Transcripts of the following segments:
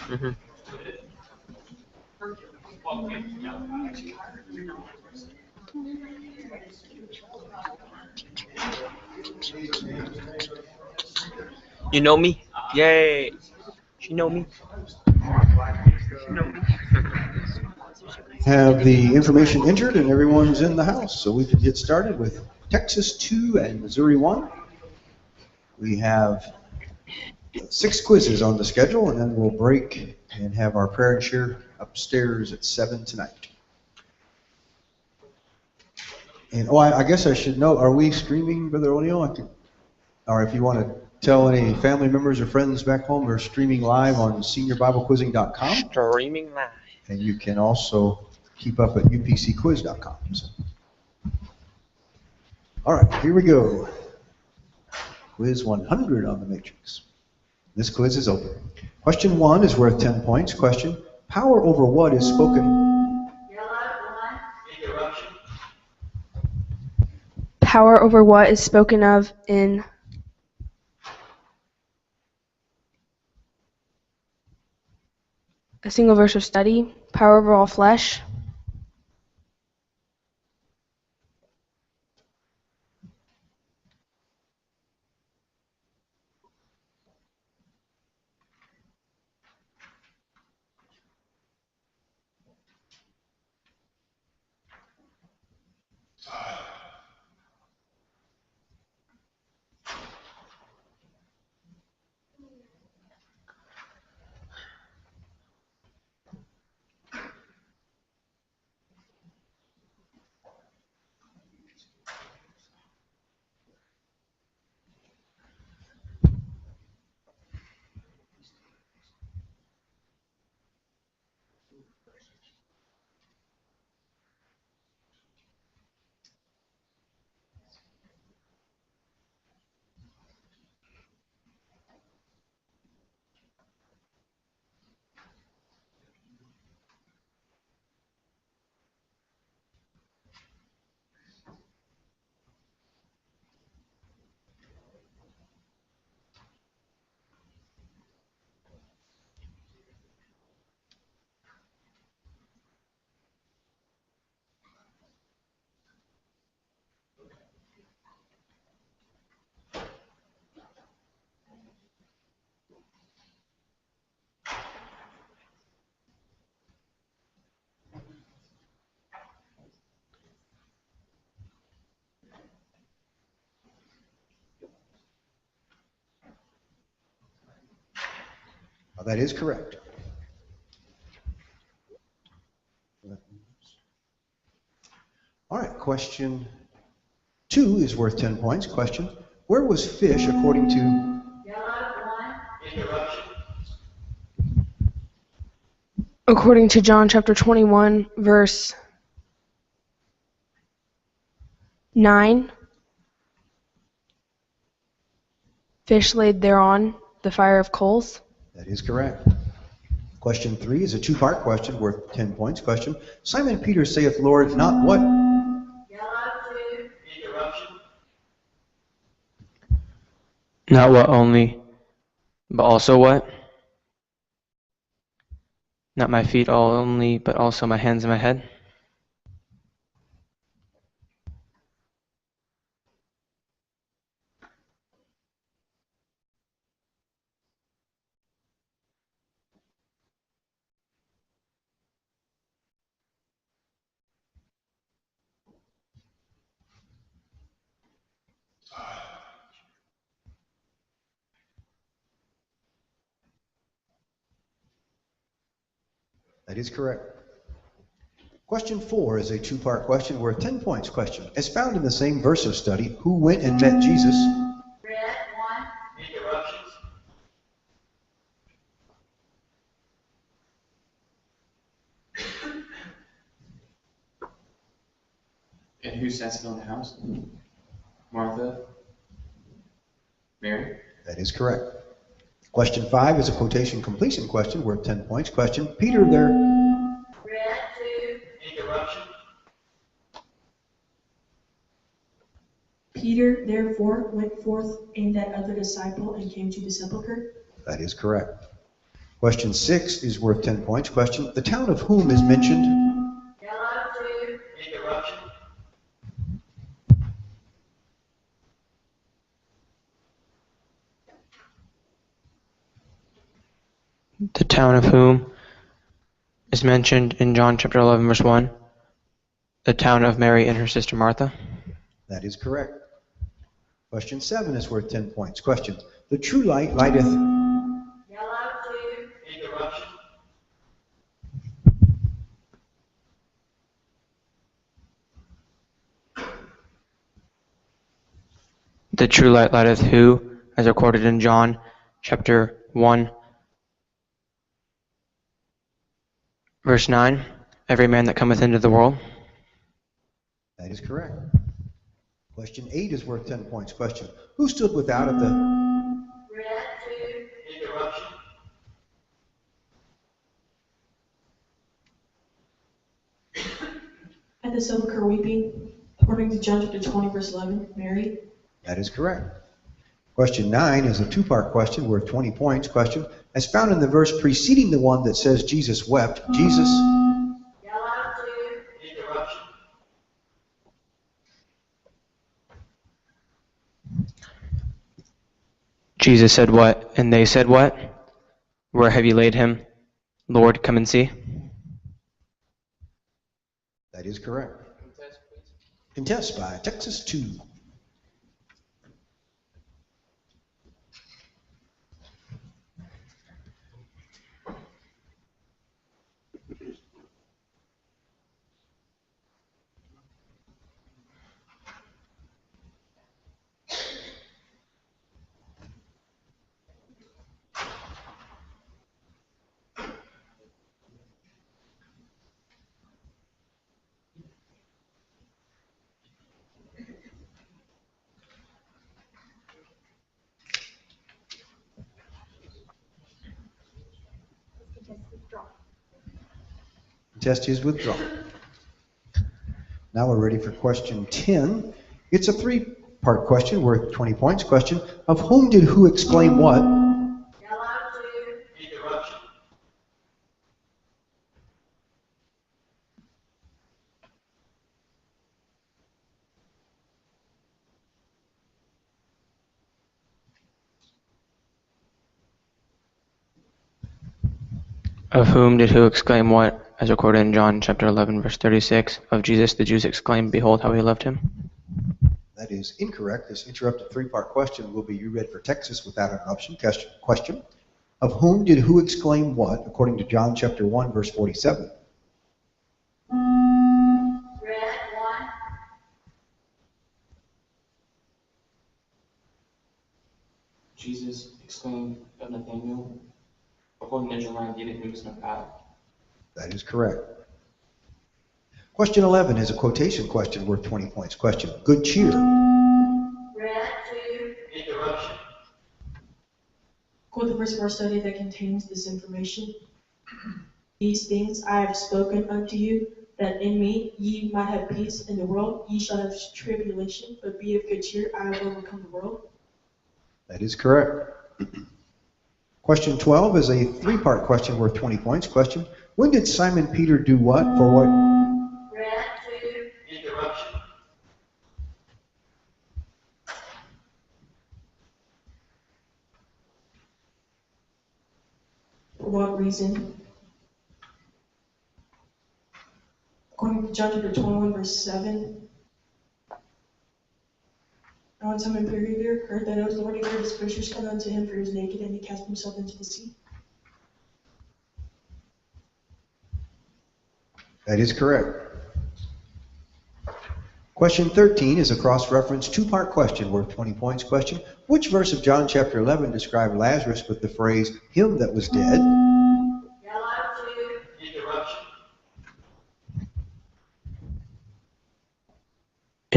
Mm-hmm. You know me? Yay! She know me. Have the information entered and everyone's in the house, so we can get started with Texas 2 and Missouri 1. We have 6 quizzes on the schedule, and then we'll break and have our prayer and share upstairs at 7 tonight. And I guess I should know, are we streaming, Brother O'Neill? Or if you want to tell any family members or friends back home, we're streaming live on senioribiblequizzing.com. Streaming live. And you can also keep up at upcquiz.com. So. All right, here we go. Quiz 100 on the matrix. This quiz is open. Question 1 is worth 10 points. Question: power over what is spoken? Power over what is spoken of in a single verse of study? Power over all flesh. That is correct. All right, question 2 is worth 10 points. Question: where was fish according to? According to John chapter 21, verse 9, fish laid thereon the fire of coals. That is correct. Question 3 is a 2-part question worth 10 points. Question: Simon Peter saith, Lord, not what? Not what only, but also what? Not my feet only, but also my hands and my head. That is correct. Question 4 is a 2-part question worth 10 points. Question: as found in the same verse of study, who went and met Jesus? Okay, who sets it on the house? Martha? Mary? That is correct. Question 5 is a quotation completion question worth 10 points. Question, Peter there. Interruption. Peter therefore went forth and that other disciple and came to the sepulchre. That is correct. Question 6 is worth 10 points. Question, the town of whom is mentioned? Interruption. The town of whom is mentioned in John chapter 11 verse 1. The town of Mary and her sister Martha. That is correct. Question 7 is worth 10 points. Question, the true light lighteth. Interruption. The true light lighteth who, as recorded in John chapter 1 verse 9, every man that cometh into the world. That is correct. Question 8 is worth 10 points. Question, who stood without at the... Interruption. At the sepulchre weeping, according to John chapter 20 verse 11, Mary. That is correct. Question 9 is a two-part question worth 20 points. Question, as found in the verse preceding the one that says Jesus wept, Jesus... Interruption. Jesus said what? And they said what? Where have you laid him? Lord, come and see. That is correct. Contest by Texas 2. Contest is withdrawn. Now we're ready for question 10. It's a three-part question worth 20 points. Question, of whom did who exclaim what? Interruption. Of whom did who exclaim what? As recorded in John chapter 11 verse 36. Of Jesus the Jews exclaimed, behold how he loved him. That is incorrect. This interrupted three-part question will be reread for Texas without interruption. Question, of whom did who exclaim what, according to John chapter 1 verse 47? Jesus exclaimed of Nathanael, according to John 9, who was no path. That is correct. Question 11 is a quotation question worth 20 points. Question, good cheer. Interruption. Quote the verse of our study that contains this information. These things I have spoken unto you, that in me ye might have peace. In the world ye shall have tribulation, but be of good cheer, I have overcome the world. That is correct. Question 12 is a three-part question worth 20 points. Question, when did Simon Peter do what? For what? Interruption. For what reason? According to John chapter 21 verse 7. And when Simon Peter heard that it was the Lord, he gave his fishers come unto him, for he was naked, and he cast himself into the sea. That is correct. Question 13 is a cross-reference two-part question worth 20 points. Question, which verse of John chapter 11 described Lazarus with the phrase, him that was dead? Interruption.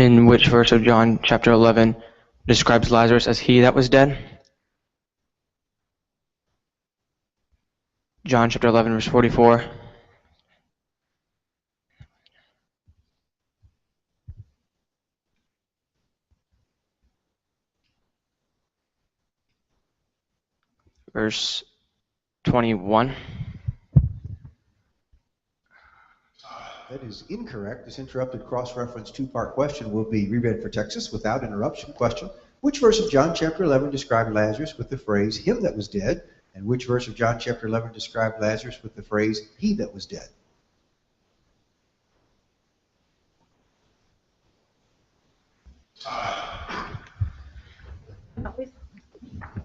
In which verse of John chapter 11 describes Lazarus as he that was dead? John chapter 11, verse 44. Verse 21. That is incorrect. This interrupted cross-reference two-part question will be reread for Texas without interruption. Question: which verse of John chapter 11 described Lazarus with the phrase him that was dead? And which verse of John chapter 11 described Lazarus with the phrase he that was dead?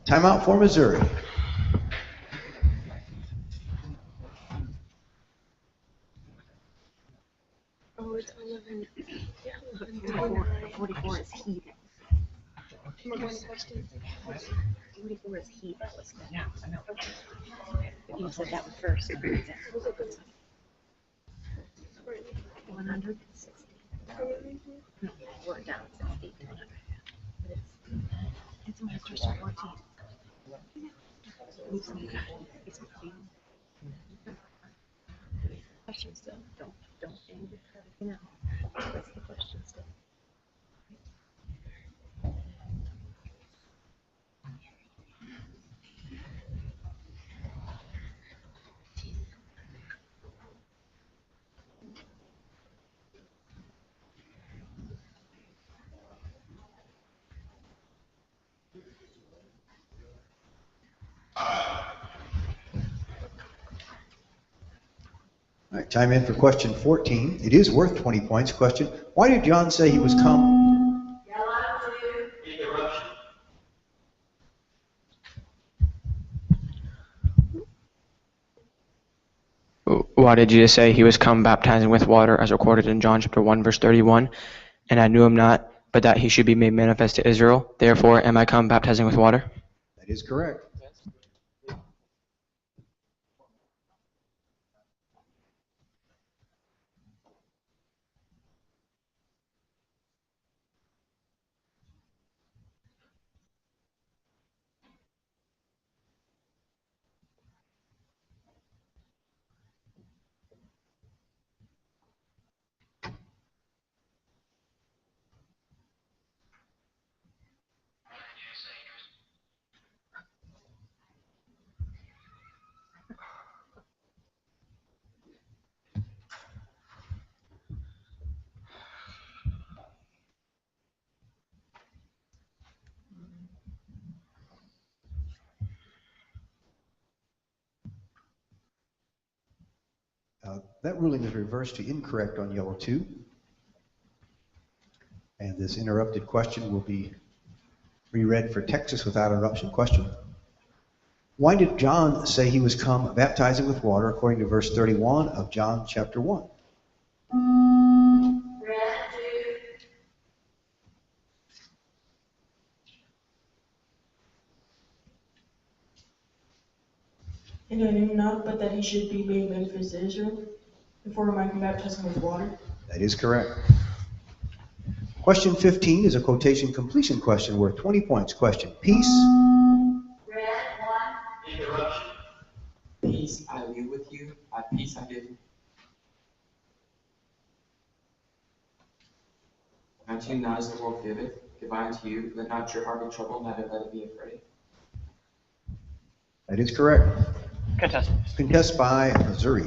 Timeout for Missouri. Oh, it's 11. Yeah, 11. 44 is he. More questions? 44 is he that was dead. Yeah, I know. But you said that was first. 160. No, we're down 60. But it's only question 14. It's 15. Question still. Don't end it. You know, that's the question still. All right, time in for question 14. It is worth 20 points. Question: why did John say he was come? Why did Jesus say he was come baptizing with water as recorded in John chapter 1 verse 31? And I knew him not, but that he should be made manifest to Israel. Therefore am I come baptizing with water? That is correct. That ruling is reversed to incorrect on yellow 2. And this interrupted question will be reread for Texas without interruption. Question: why did John say he was come baptizing with water according to verse 31 of John chapter 1? And I knew not, but that he should be made manifest to Israel. Before am I come baptizing with water? That is correct. Question 15 is a quotation completion question worth 20 points. Question: peace. Interruption. Peace I leave with you, my peace I give you. Unto you not as the world giveth, give I unto you. Let not your heart be troubled, neither let it be afraid. That is correct. Contest. Contest by Missouri.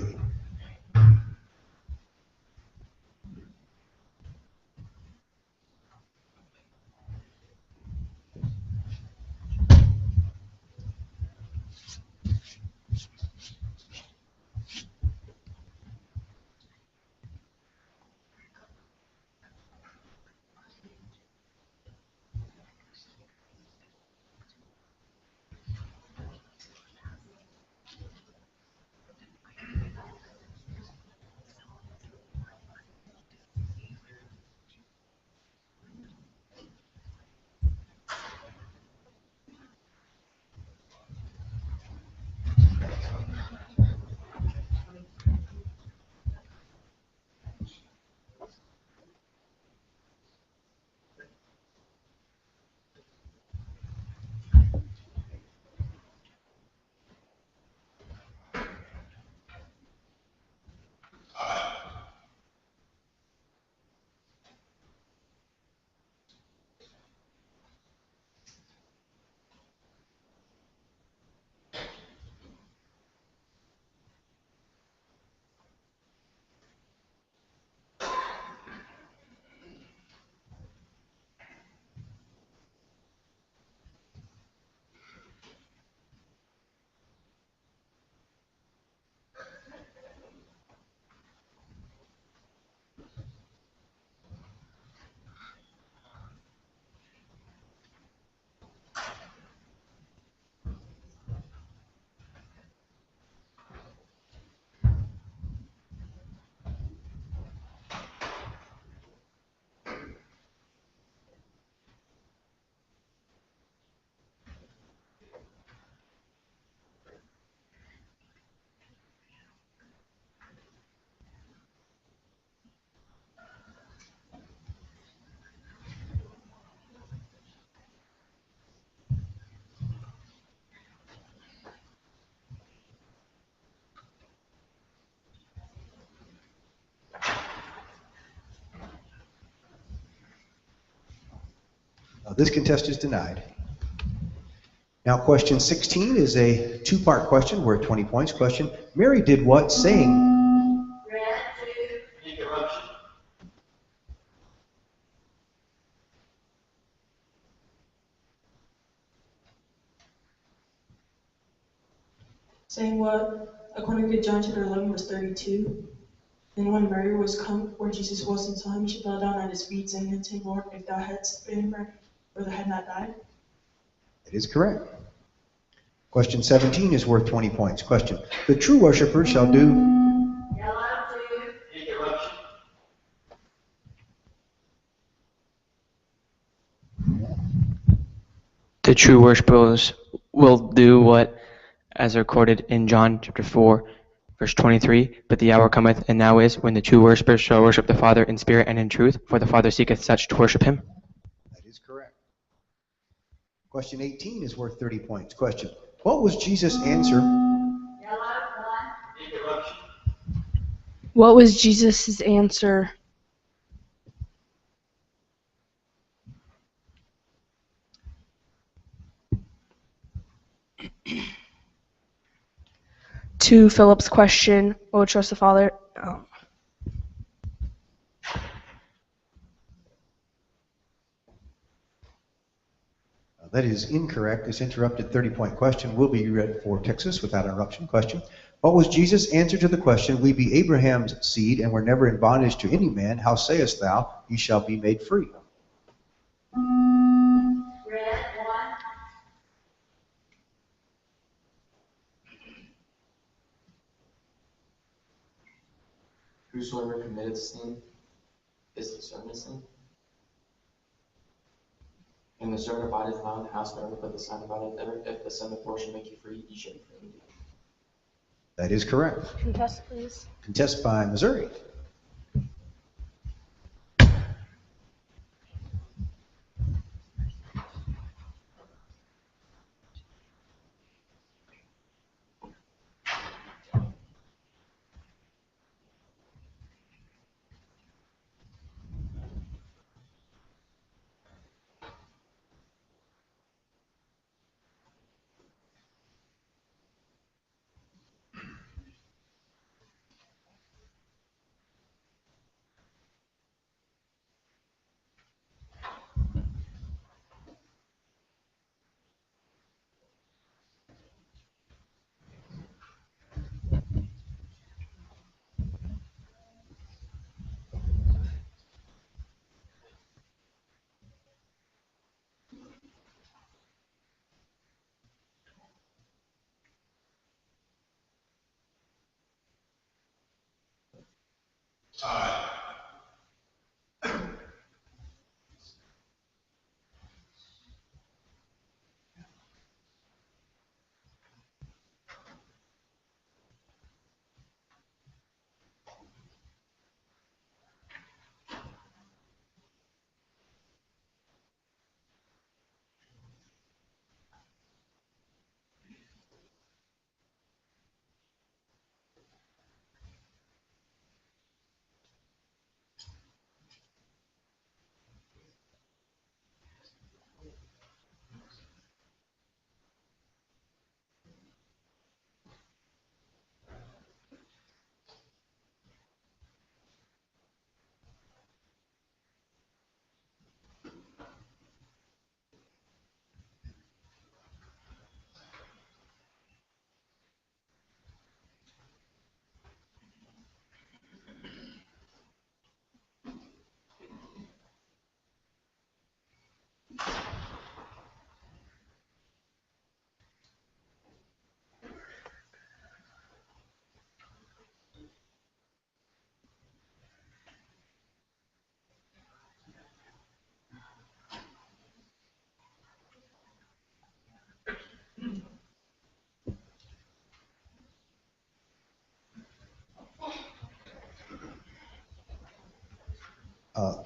This contest is denied. Now, question 16 is a two-part question worth 20 points. Question, Mary did what saying? Saying what, according to John chapter 11, verse 32, then when Mary was come where Jesus was and saw him, she fell down at his feet, saying unto him, Lord, if thou hadst been here, brother had not died. That is correct. Question 17 is worth 20 points. Question, the true worshiper shall do... The true worshipers will do what, as recorded in John chapter 4, verse 23, but the hour cometh, and now is, when the true worshippers shall worship the Father in spirit and in truth, for the Father seeketh such to worship him. That is correct. Question 18 is worth 30 points. Question, what was Jesus' answer? What was Jesus' answer? To Philip's question, what would trust the Father? That is incorrect. This interrupted 30-point question will be read for Texas without interruption. Question, what was Jesus' answer to the question, we be Abraham's seed and were never in bondage to any man, how sayest thou, ye shall be made free? Whosoever committeth sin is the servant of sin. And the servant abideth not in the house forever, but the son abideth ever. If the son of God shall make you free, ye shall be free indeed. That is correct. Contest, please. Contest by Missouri.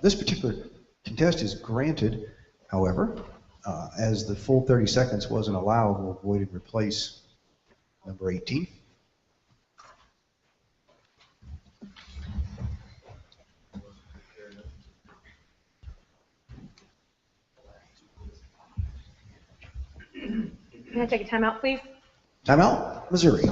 This particular contest is granted, however, as the full 30 seconds wasn't allowed, we'll void and replace number 18. Can I take a timeout, please? Timeout, Missouri.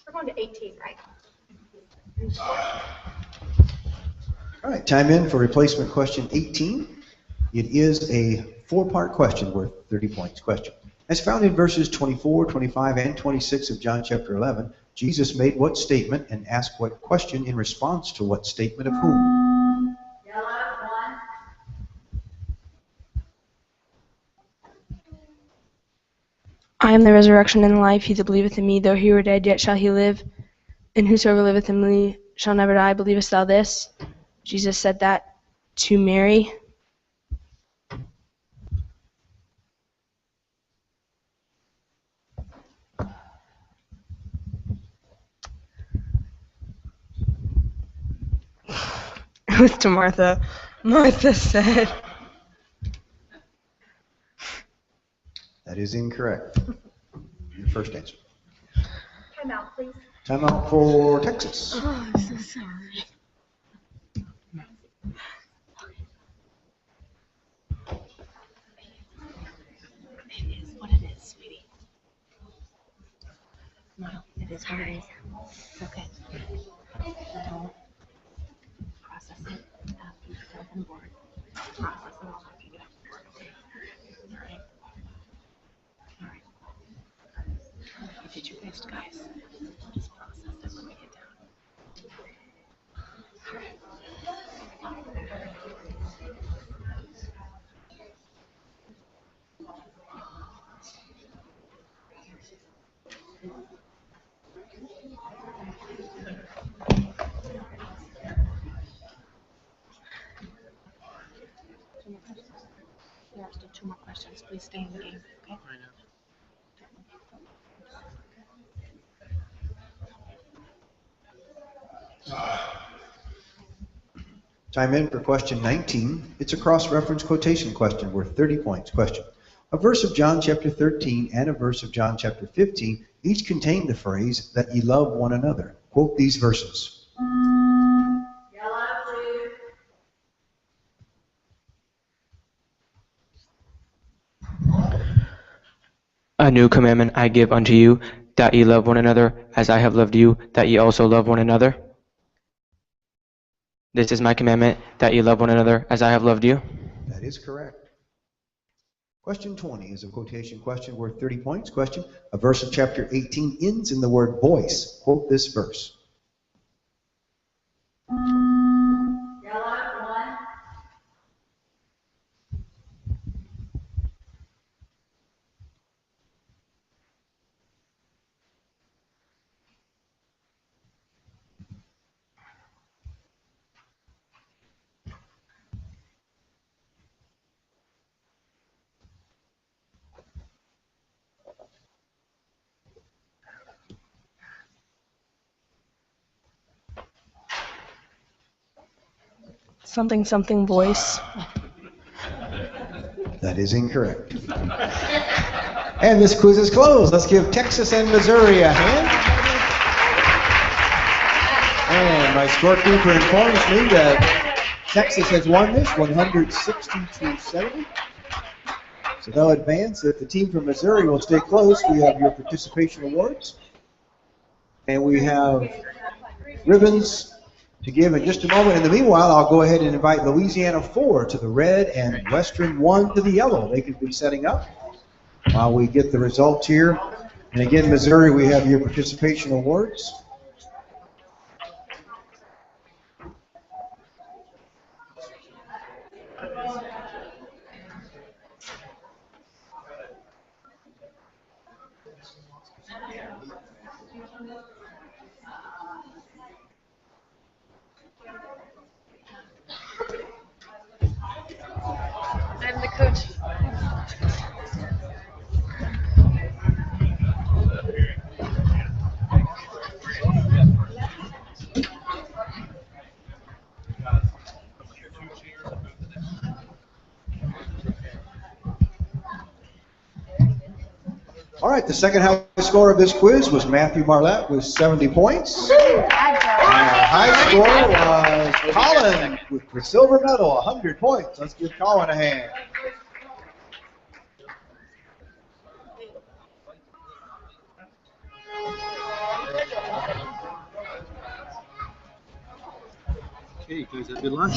We're going to 18, right? All right, time in for replacement question 18. It is a four-part question worth 30 points. Question. As found in verses 24, 25, and 26 of John chapter 11, Jesus made what statement and asked what question in response to what statement of whom? I am the resurrection and the life. He that believeth in me, though he were dead, yet shall he live. And whosoever liveth in me shall never die. Believest thou this? Jesus said that to Mary. It was to Martha. Martha said. That is incorrect. Your first answer. Timeout, please. Timeout for Texas. Oh, I'm so sorry. It is what it is, sweetie. Smile. It is what it is. It's okay. Don't process it after you get on board. Process it all after you get on board, okay? All right. All right. You did your best, guys. Just process it when we get down. There are still 2 more questions. Please stay in the game, okay? Time in for question 19. It's a cross-reference quotation question worth 30 points. Question. A verse of John chapter 13 and a verse of John chapter 15 each contain the phrase that ye love one another. Quote these verses. A new commandment I give unto you, that ye love one another, as I have loved you, that ye also love one another. This is my commandment, that ye love one another, as I have loved you. That is correct. Question 20 is a quotation question worth 30 points. Question. A verse of chapter 18 ends in the word voice. Quote this verse. Something, something voice. That is incorrect. And this quiz is closed. Let's give Texas and Missouri a hand. And my scorekeeper informs me that Texas has won this 160-70. So they'll advance. If the team from Missouri will stay close, we have your participation awards. And we have ribbons to give in just a moment. In the meanwhile, I'll go ahead and invite Louisiana 4 to the red and Western 1 to the yellow. They could be setting up while we get the results here And again, Missouri, we have your participation awards. I'm the coach. All right, the second highest score of this quiz was Matthew Marlette with 70 points. And our high score was Colin with the silver medal, 100 points. Let's give Colin a hand. Okay, you guys have good lunch?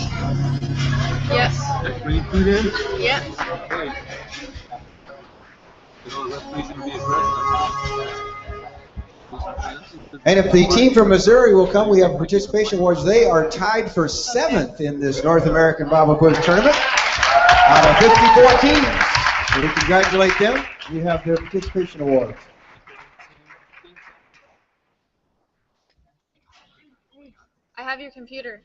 Yes. Bring food in? Yep. Okay. The referee's gonna be aggressive. And if the team from Missouri will come, we have participation awards. They are tied for 7th in this North American Bible Quiz Tournament out of 54 teams. So we congratulate them. You have their participation awards. I have your computer.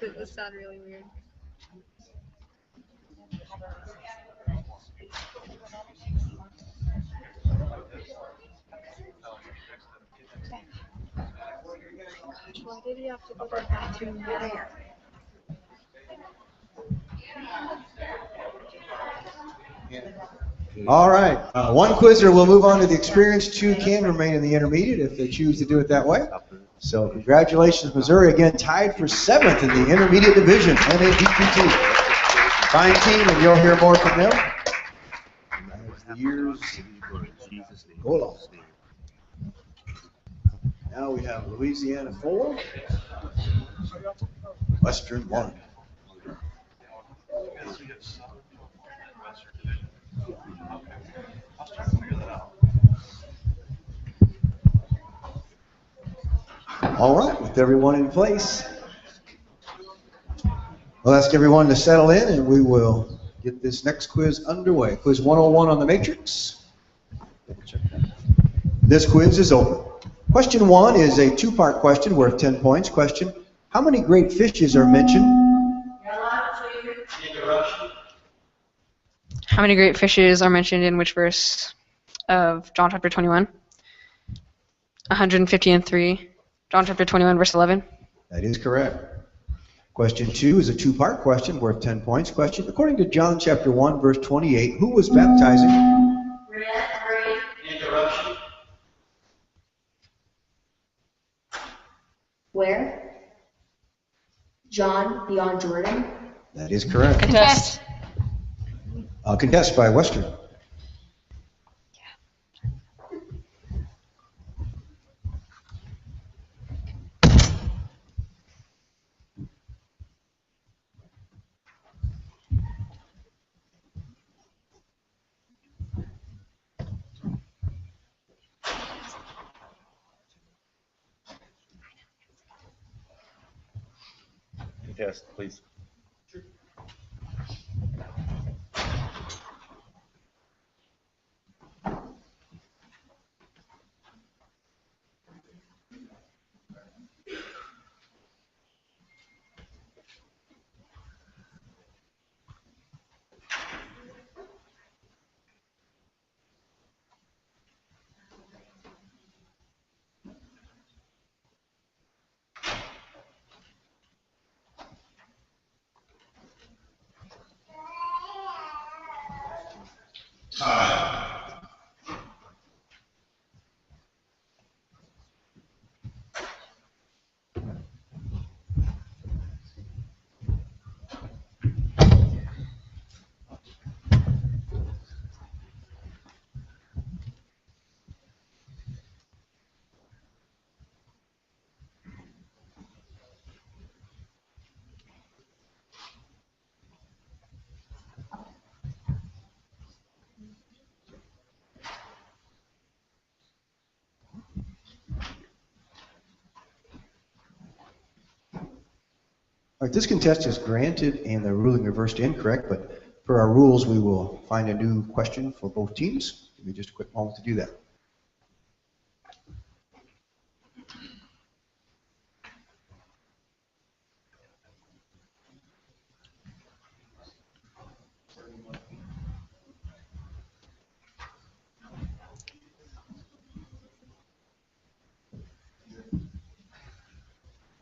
This sound really weird. Why did you have to go to the bathroom there? All right. One quizzer will move on to the experience. 2 can remain in the intermediate if they choose to do it that way. So congratulations, Missouri, again tied for 7th in the intermediate division, NABQT. Fine team, and you'll hear more from them as the years go along. Now we have Louisiana 4, Western 1. All right, with everyone in place, I'll ask everyone to settle in and we will get this next quiz underway. Quiz 101 on the matrix. This quiz is open. Question 1 is a 2-part question worth 10 points. Question: how many great fishes are mentioned? How many great fishes are mentioned in which verse of John chapter 21? 153. John chapter 21, verse 11. That is correct. Question 2 is a 2-part question worth 10 points. Question: according to John chapter 1, verse 28, who was baptizing? Where? John beyond Jordan? That is correct. Contest. Contest by Western. Yes, please. right, this contest is granted and the ruling reversed incorrect, but per our rules, we will find a new question for both teams. Give me just a quick moment to do that.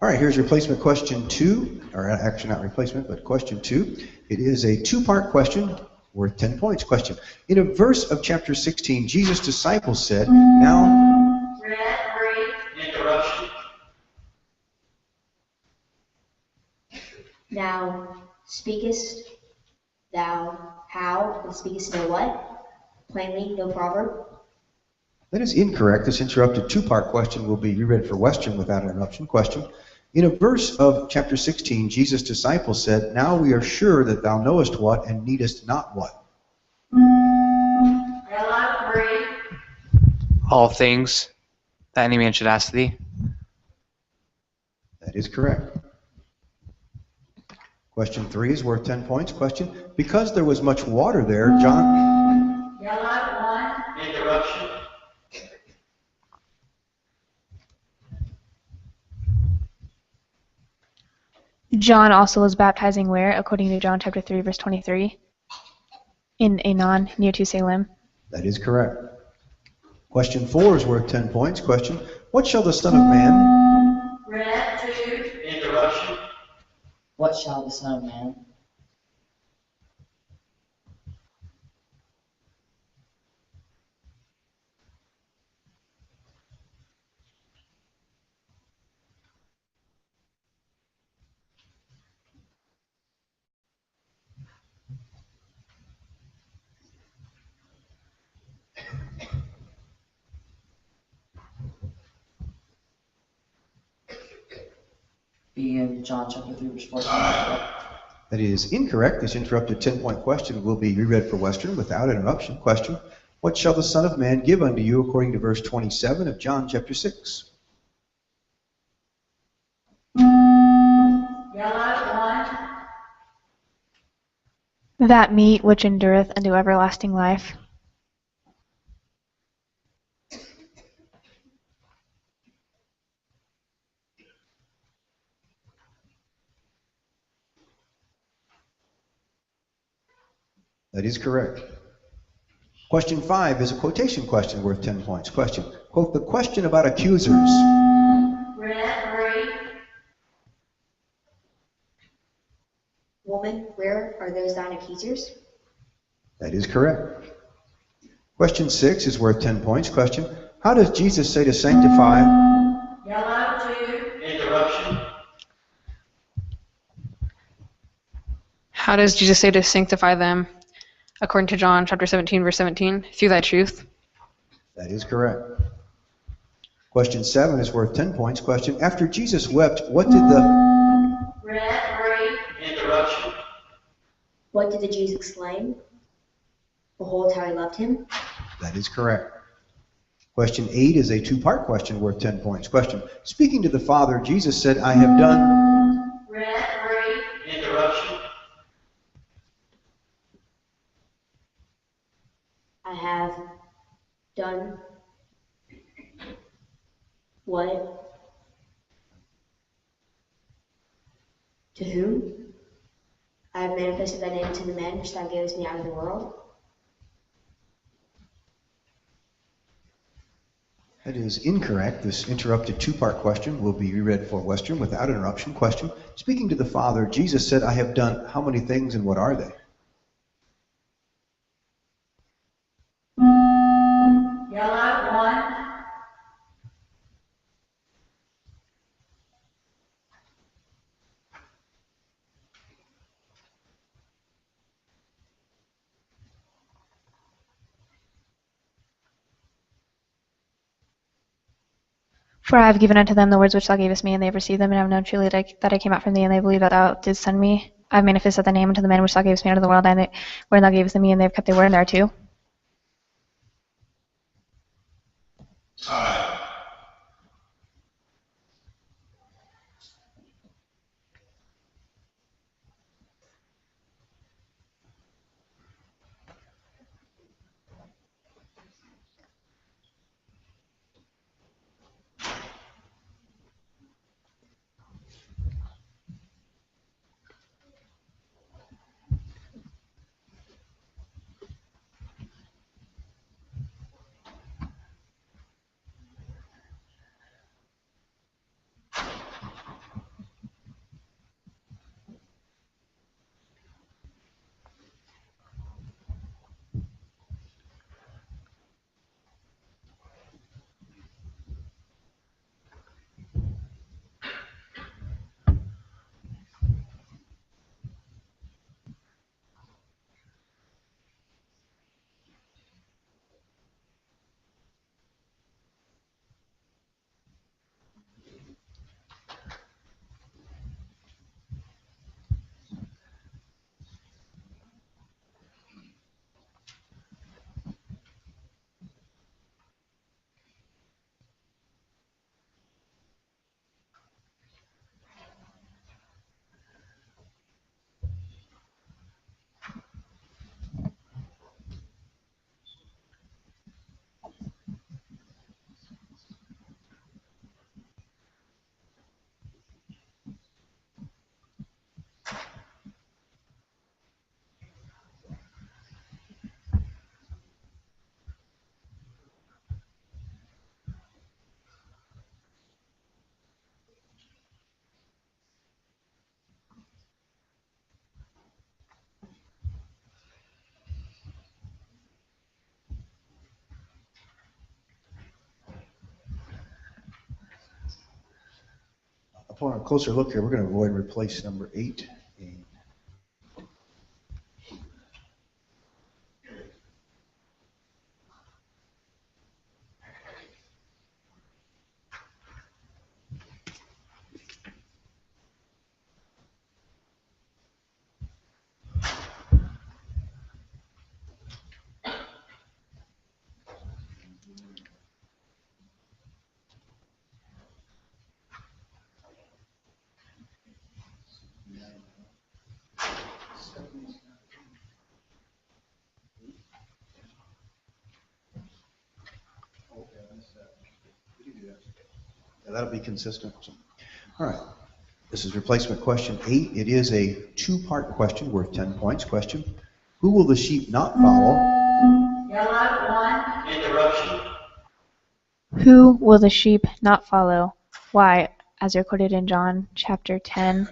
All right, here's replacement question 2, or actually not replacement, but question 2. It is a two-part question worth 10 points. Question. In a verse of chapter 16, Jesus' disciples said, now... Interruption. Now speakest thou how, and speakest no what? Plainly, no proverb. That is incorrect. This interrupted two-part question will be reread for Western without interruption. Question. In a verse of chapter 16, Jesus' disciples said, now we are sure that thou knowest what and needest not what. All things that any man should ask thee. That is correct. Question 3 is worth 10 points. Question. Because there was much water there, John... Interruption. John also was baptizing where, according to John chapter 3, verse 23? In Anon, near to Salem. That is correct. Question 4 is worth 10 points. Question. What shall the Son of Man... Interruption. What shall the Son of Man? Be in John chapter 3, verse 14. That is incorrect. This interrupted 10-point question will be reread for Western without interruption. Question. What shall the Son of Man give unto you according to verse 27 of John chapter 6? That meat which endureth unto everlasting life. That is correct. Question 5 is a quotation question worth 10 points. Question. Quote the question about accusers. Woman, where are those thine accusers? That is correct. Question 6 is worth 10 points. Question. How does Jesus say to sanctify? Interruption. How does Jesus say to sanctify them? According to John chapter 17, verse 17, through thy truth. That is correct. Question 7 is worth 10 points. Question. After Jesus wept, what did the... Interruption. What did the Jews exclaim? Behold how he loved him. That is correct. Question 8 is a two-part question worth 10 points. Question. Speaking to the Father, Jesus said, I have done... Interruption. I have done what? To whom? I have manifested thy name to the men which thou gavest me out of the world. That is incorrect. This interrupted two-part question will be reread for Western without interruption. Question. Speaking to the Father, Jesus said, I have done how many things and what are they? For I have given unto them the words which thou gavest me, and they have received them, and have known truly that I came out from thee, and they believe that thou didst send me. I have manifested thy name unto the men which thou gavest me out of the world, and wherein thou gavest them me, and they have kept their word, and there are two. Upon a closer look here, we're going to go ahead and replace number 8. And that'll be consistent. So, all right. This is replacement question 8. It is a 2-part question worth 10 points. Question: who will the sheep not follow? Interruption. Who will the sheep not follow? Why, as recorded in John chapter 10,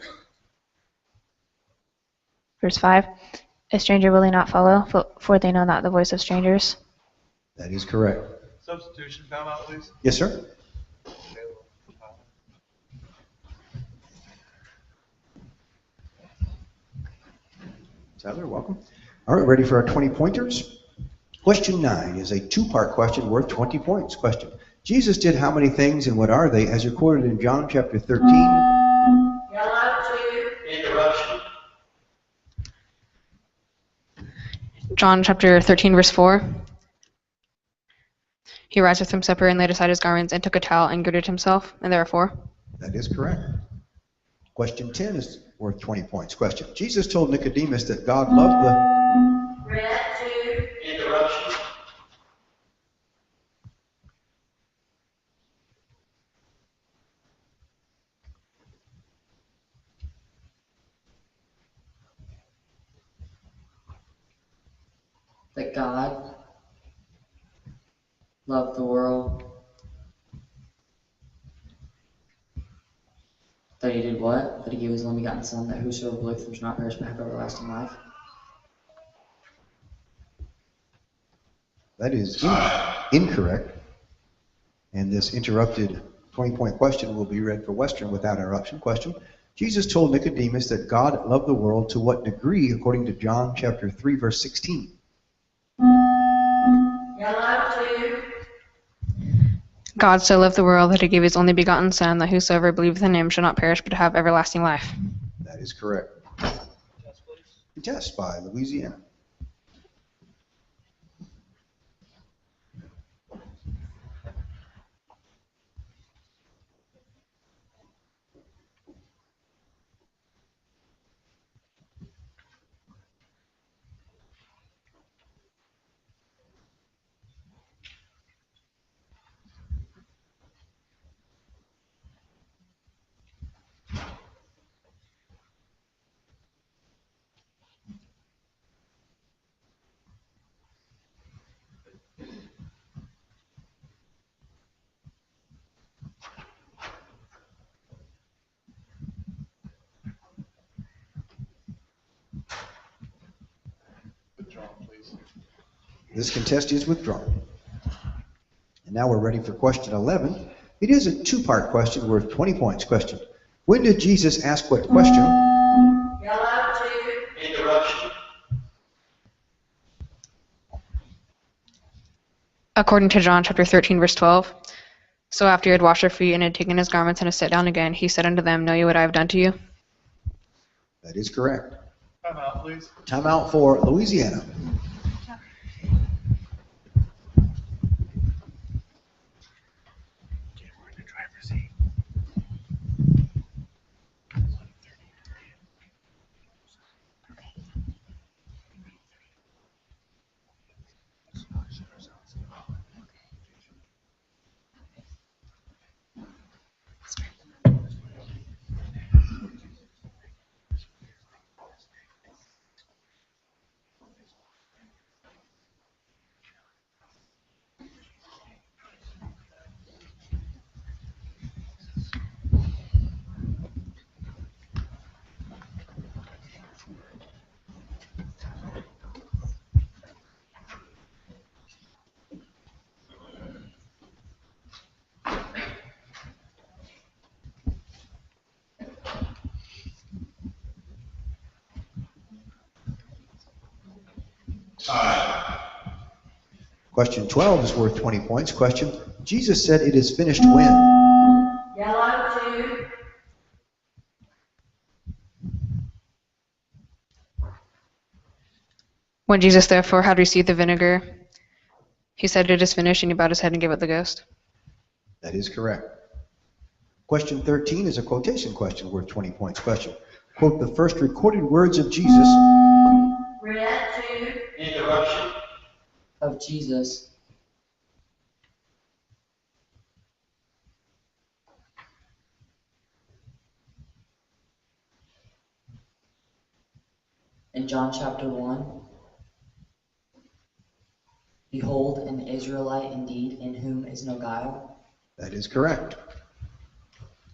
verse 5, a stranger will they not follow, for they know not the voice of strangers. That is correct. Substitution timeout, please. Yes, sir. Tyler, welcome. All right, ready for our 20 pointers? Question 9 is a 2-part question worth 20 points. Question: Jesus did how many things and what are they, as recorded in John chapter 13? Interruption. John chapter 13, verse 4. He riseth from supper and laid aside his garments and took a towel and girded himself, and there are 4. That is correct. Question 10 is worth 20 points. Question: Jesus told Nicodemus that God loved the... Interruption. That God loved the world. That he did what? That he gave his only begotten Son, that whosoever believeth him should not perish but have everlasting life. That is incorrect. And this interrupted 20-point question will be read for Western without interruption. Question: Jesus told Nicodemus that God loved the world to what degree, according to John chapter 3, verse 16? God so loved the world that he gave his only begotten Son, that whosoever believeth in him shall not perish but have everlasting life. That is correct. Test by Louisiana. This contest is withdrawn. And now we're ready for question 11. It is a 2-part question worth 20 points. Question: when did Jesus ask what question? Interruption. According to John chapter 13, verse 12. So after he had washed their feet and had taken his garments and had sat down again, he said unto them, Know ye what I have done to you? That is correct. Timeout, please. Timeout for Louisiana. Question 12 is worth 20 points. Question, Jesus said it is finished when? Yellow 2. When Jesus therefore had received the vinegar, he said, "It is finished," and he bowed his head and gave up the ghost. That is correct. Question 13 is a quotation question worth 20 points. Question, quote the first recorded words of Jesus. Red 2. Interruption. Of Jesus. In John chapter 1, behold, an Israelite indeed, in whom is no guile. That is correct.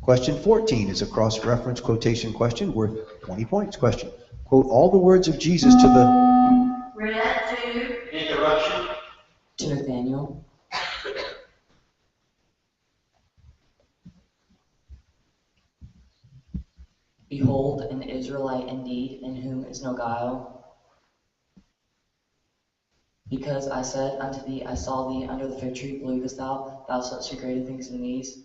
Question 14 is a cross-reference quotation question worth 20 points. Question, quote all the words of Jesus to the. Red 2. Interruption. To Nathaniel. Behold, an Israelite indeed, in whom is no guile. Because I said unto thee, I saw thee under the fig tree, believest thou? Thou shalt see greater things than these.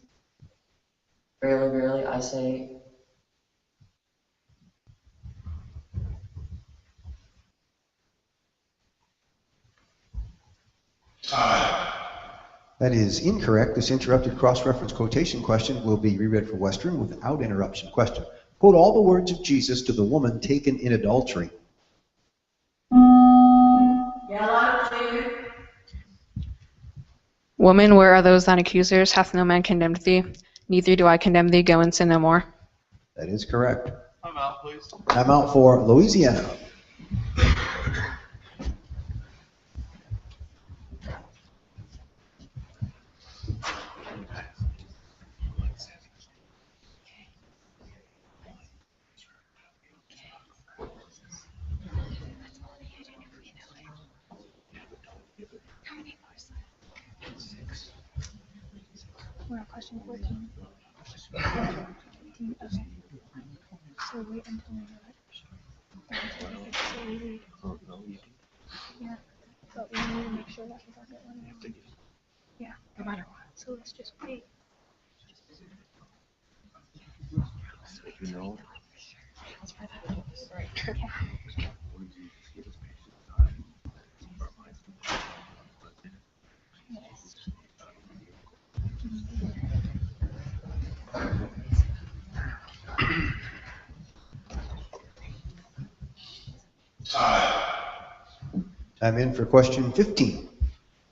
Verily, verily, I say, That is incorrect. This interrupted cross-reference quotation question will be reread for Western without interruption. Question, quote all the words of Jesus to the woman taken in adultery. Yellow 2. Woman, where are those thine accusers? Hath no man condemned thee? Neither do I condemn thee. Go and sin no more. That is correct. I'm out, please. Time out for Louisiana. We're on question 14. 15, okay. So wait until we know it. So we read. Yeah, but we need to make sure that we don't get one. Yeah, no matter what. So let's just wait. I'm in for question 15.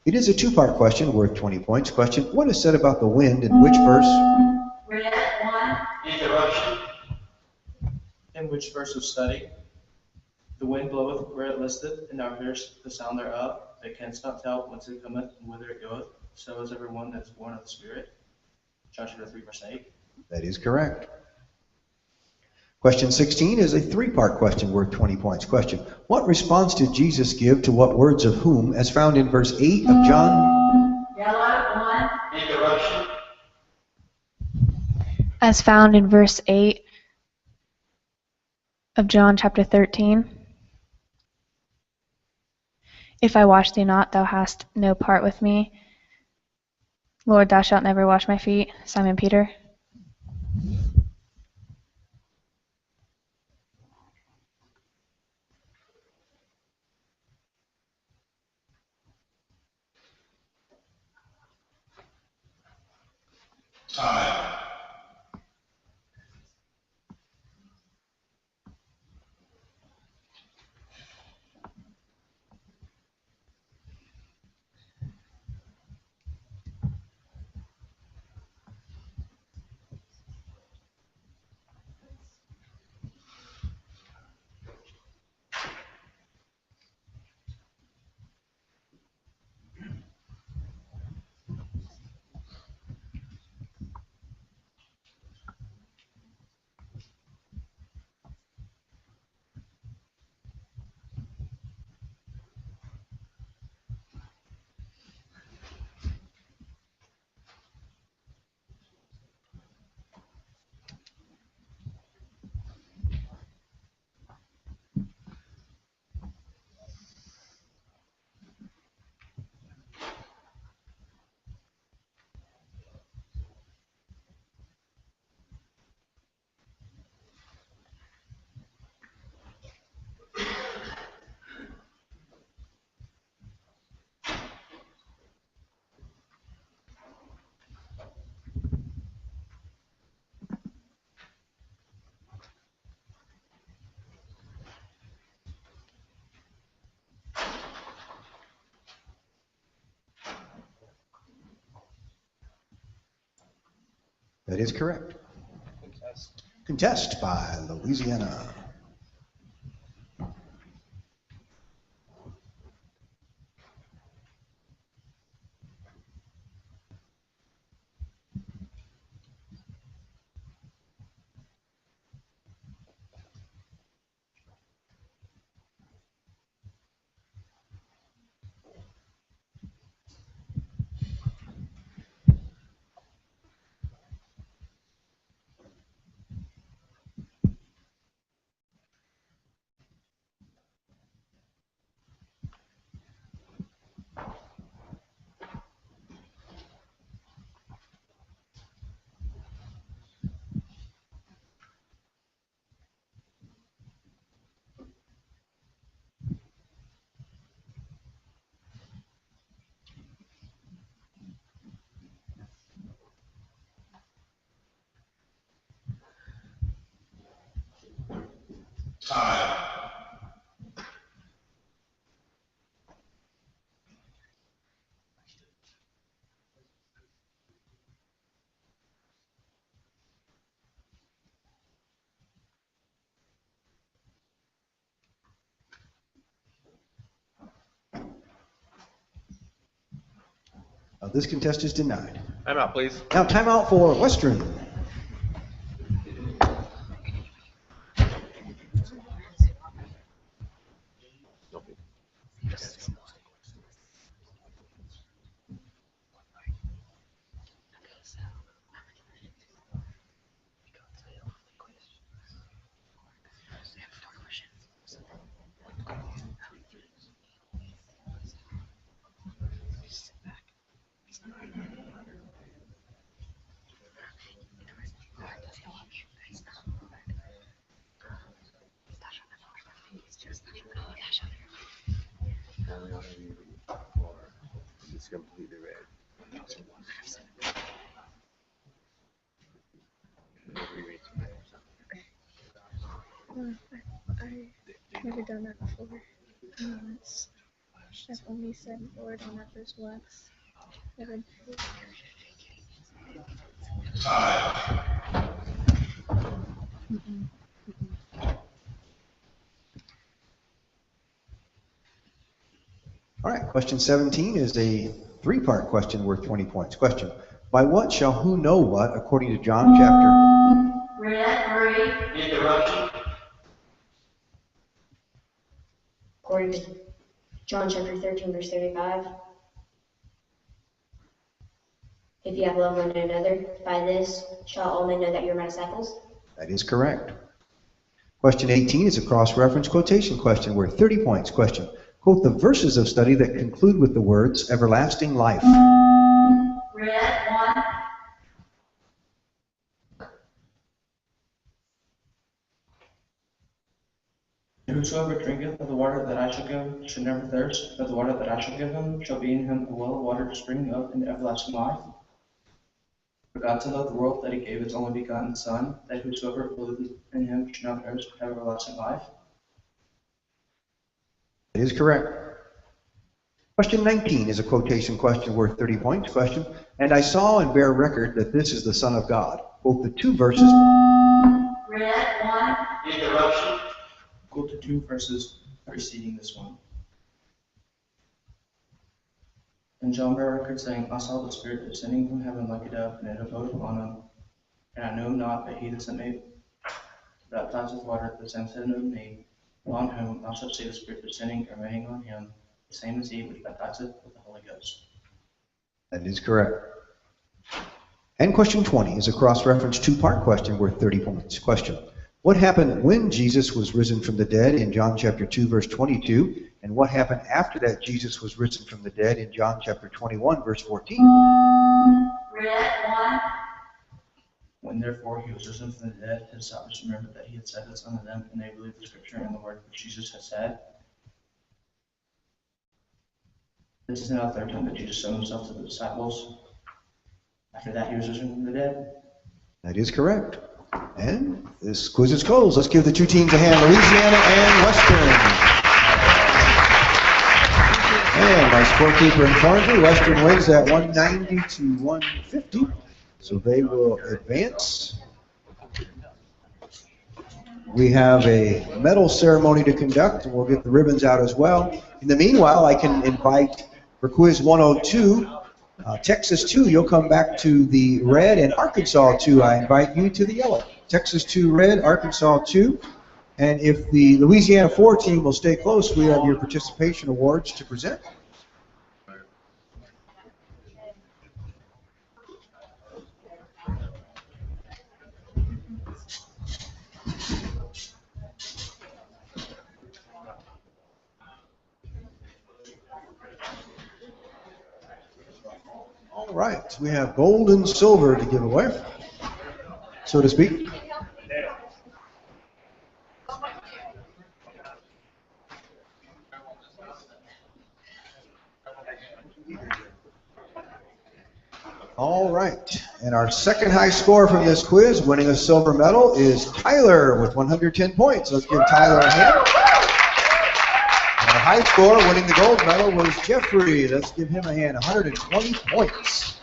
It is a two-part question worth 20 points. Question, what is said about the wind in which verse? Red 1. interruption. In which verse of study? The wind bloweth where it listeth, and thou hearest the sound thereof, but canst not tell whence it cometh and whither it goeth. So is every one that is born of the Spirit. John chapter 3, verse 8. That is correct. Question 16 is a three-part question worth 20 points. Question, what response did Jesus give to what words of whom as found in verse 8 of John? Yellow 1. Interruption. As found in verse 8 of John chapter 13. If I wash thee not, thou hast no part with me. Lord, thou shalt never wash my feet. Simon Peter. That is correct. Contest by Louisiana. This contest is denied. Timeout, please. Now timeout for Western. It's completely red. I've never done that before. I've only said Lord on that first wax. Never. All right, question 17 is a three-part question worth 20 points. Question: by what shall who know what, according to John chapter? Interruption. According to John chapter 13, verse 35. If you have love one to another, by this shall all men know that you are my disciples. That is correct. Question 18 is a cross-reference quotation question worth 30 points. Question: quote the verses of study that conclude with the words everlasting life. Whosoever drinketh of the water that I shall give shall never thirst, but the water that I shall give him shall be in him a well of water springing up into everlasting life. For God so loved the world that he gave his only begotten Son, that whosoever believeth in him should not perish but have everlasting life. That is correct. Question 19 is a quotation question worth 30 points. Question: and I saw and bear record that this is the Son of God. Quote the two verses. Interruption. Quote the two verses preceding this one. And John bare record saying, I saw the Spirit descending from heaven like a dove, and it abode upon him. And I knew him not, but he that sent me to baptize with water, the same said unto me, on whom thou shalt see the Spirit descending and remaining on him, the same is he which baptizeth with the Holy Ghost. That is correct. And question 20 is a cross-reference two-part question worth 30 points. Question: what happened when Jesus was risen from the dead in John chapter 2, verse 22? And what happened after that Jesus was risen from the dead in John chapter 21, verse 14? When therefore he was risen from the dead, his disciples remembered that he had said this unto them, and they believed the scripture and the word which Jesus had said. This is now the third time that Jesus showed himself to the disciples. After that he was risen from the dead. That is correct. And this quiz is closed. Let's give the two teams a hand, Louisiana and Western. And my scorekeeper informs me Western wins at 190 to 150. So they will advance. We have a medal ceremony to conduct, and we'll get the ribbons out as well. In the meanwhile, I can invite for quiz 102, Texas 2, you'll come back to the red, and Arkansas 2, I invite you to the yellow. Texas 2 red, Arkansas 2. And if the Louisiana 4 team will stay close, we have your participation awards to present. All right, we have gold and silver to give away, so to speak. All right, and our second high score from this quiz, winning a silver medal, is Tyler with 110 points. Let's give Tyler a hand. Our high score, winning the gold medal, was Jeffrey. Let's give him a hand, 120 points.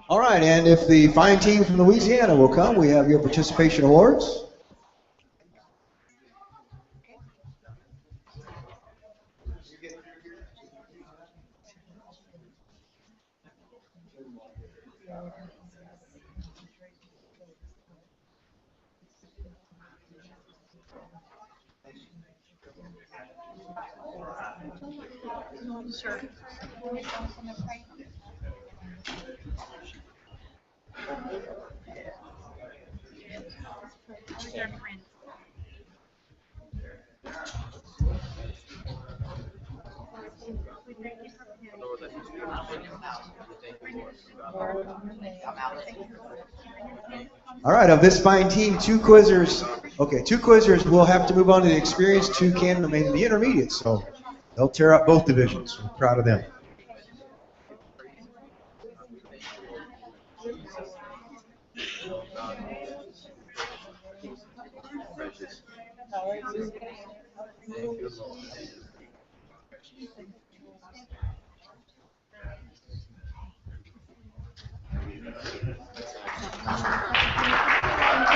All right, and if the fine team from Louisiana will come, we have your participation awards. All right, of this fine team, two quizzers will have to move on to the experience. Two can remain in the intermediate, so they'll tear up both divisions. We're proud of them.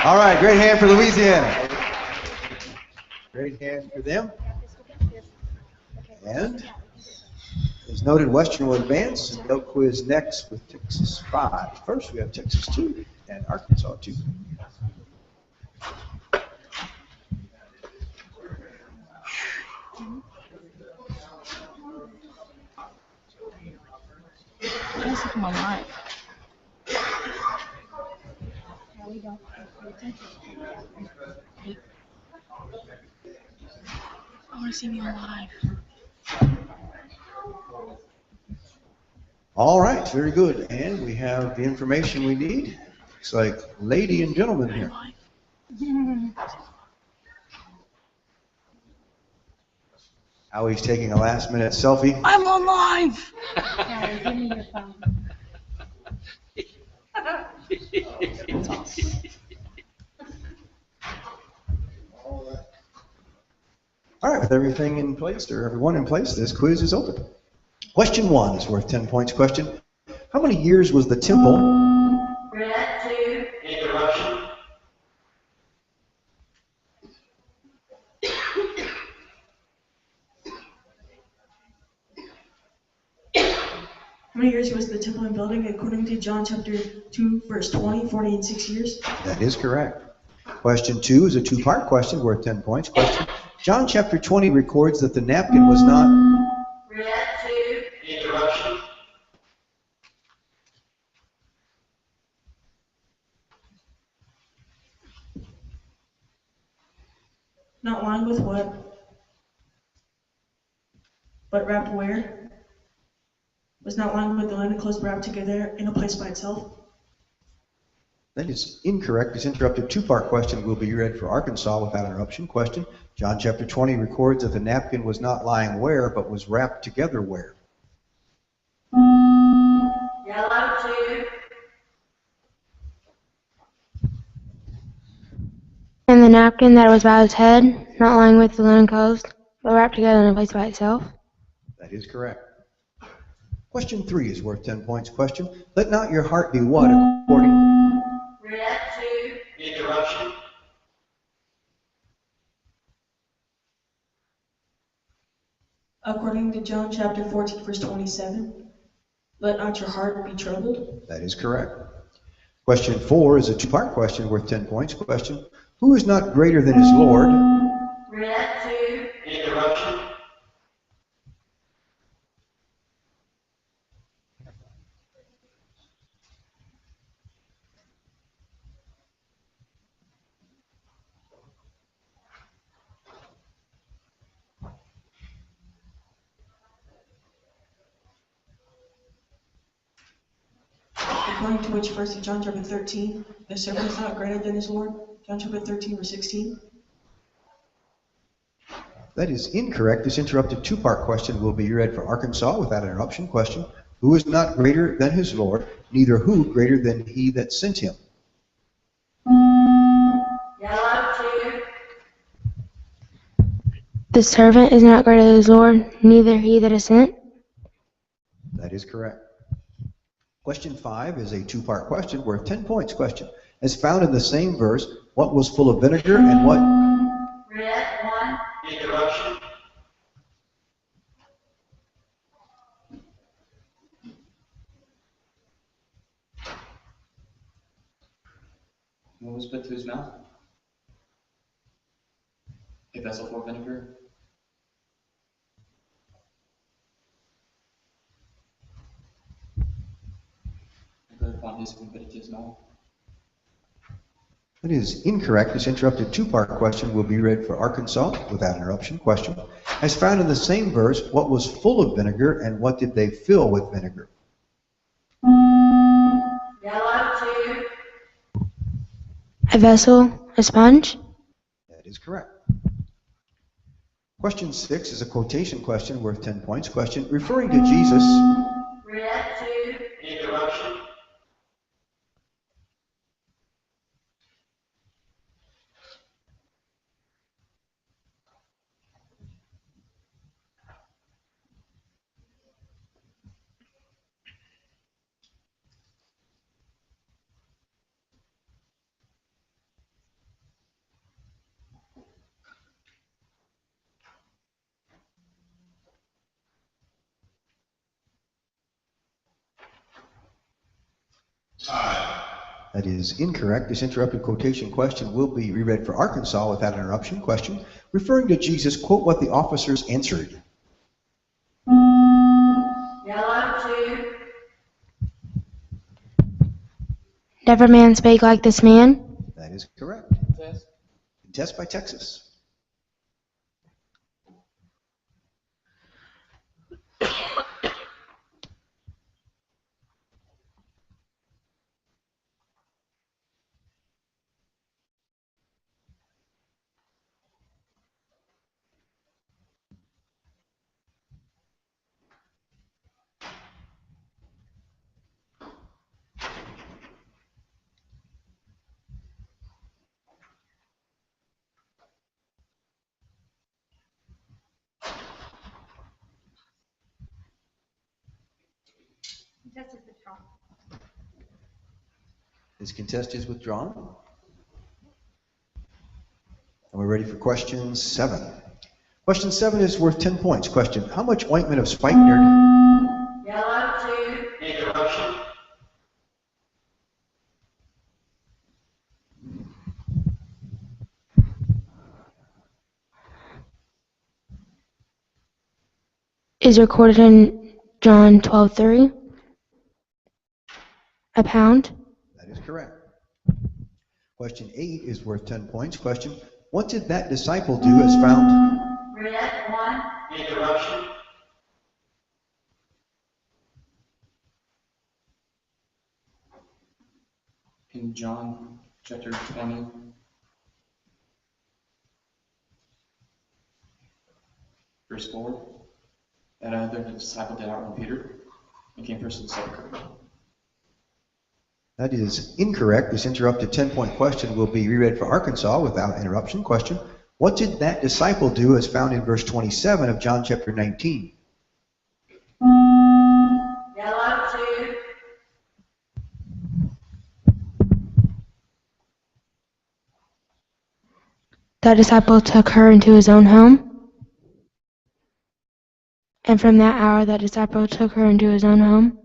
All right, great hand for Louisiana. Great hand for them. And as noted, Western will advance, and they'll quiz next with Texas 5. First, we have Texas 2 and Arkansas 2. This is my life. I want to see me alive. All right, very good. And we have the information we need. Looks like lady and gentleman here. Howie's taking a last-minute selfie. I'm alive! Give me your phone. All right, with everything in place, or everyone in place, this quiz is open. Question 1 is worth 10 points. Question: how many years was the temple? Red 2. Interruption. How many years was the temple in building according to John chapter 2, verse 20, 40, and 6 years? That is correct. Question 2 is a two-part question worth 10 points. Question: John chapter 20 records that the napkin was not... Interruption. Not lined with what? But wrapped where? Was not lined with the linen clothes wrapped together in a place by itself? That is incorrect. This interrupted two-part question will be read for Arkansas without interruption. Question: John chapter 20 records that the napkin was not lying where, but was wrapped together where? Yellow 2. And the napkin that was about his head, not lying with the linen clothes, but wrapped together in a place by itself? That is correct. Question 3 is worth 10 points. Question: let not your heart be what according... Red 2. Interruption. According to John chapter 14, verse 27, let not your heart be troubled. That is correct. Question 4 is a two-part question worth 10 points. Question: who is not greater than his Lord? Red 2. Interruption. According to which verse in John chapter 13, the servant is not greater than his Lord? John chapter 13, verse 16. That is incorrect. This interrupted two-part question will be read for Arkansas without interruption. Question: who is not greater than his Lord, neither who greater than he that sent him? Yellow 2. The servant is not greater than his Lord, neither he that is sent? That is correct. Question 5 is a two-part question worth 10 points. Question: as found in the same verse, what was full of vinegar and what... Red 1. Interruption. What was put to his mouth? A vessel full of vinegar. Upon his food, but it is not. That is incorrect. This interrupted two-part question will be read for Arkansas without interruption. Question: as found in the same verse, what was full of vinegar and what did they fill with vinegar? Yellow 2. A vessel, a sponge? That is correct. Question 6 is a quotation question worth 10 points. Question: referring to Jesus... Red 2. Interruption. That is incorrect. This interrupted quotation question will be reread for Arkansas without interruption. Question: referring to Jesus, quote what the officers answered. Yellow 2. Never man spake like this man? That is correct. Test by Texas. This contest is withdrawn. And we're ready for question 7. Question 7 is worth 10 points. Question: how much ointment of spikenard... Yellow 2. is recorded in John 12:3. A pound. That is correct. Question 8 is worth 10 points. Question, what did that disciple do as found? Renette, 1. Interruption. In John chapter 20, verse 4, that other disciple did outrun Peter and came first to the sepulchre. That is incorrect. This interrupted 10-point question will be reread for Arkansas without interruption. Question, what did that disciple do as found in verse 27 of John chapter 19? Yellow, 2. That disciple took her into his own home. And from that hour, that disciple took her into his own home.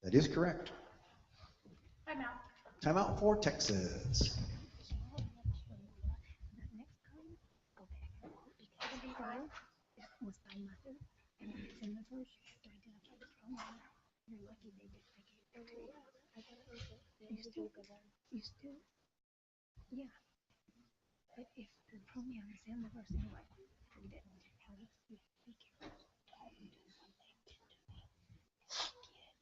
That is correct. Timeout. Timeout for Texas. Was by mother, and it's in the verse to identify the pronoun. You're lucky they did. I gave you still, yeah. But if the pronoun is in the verse anyway, read it. How does be careful? Don't do something to me. Get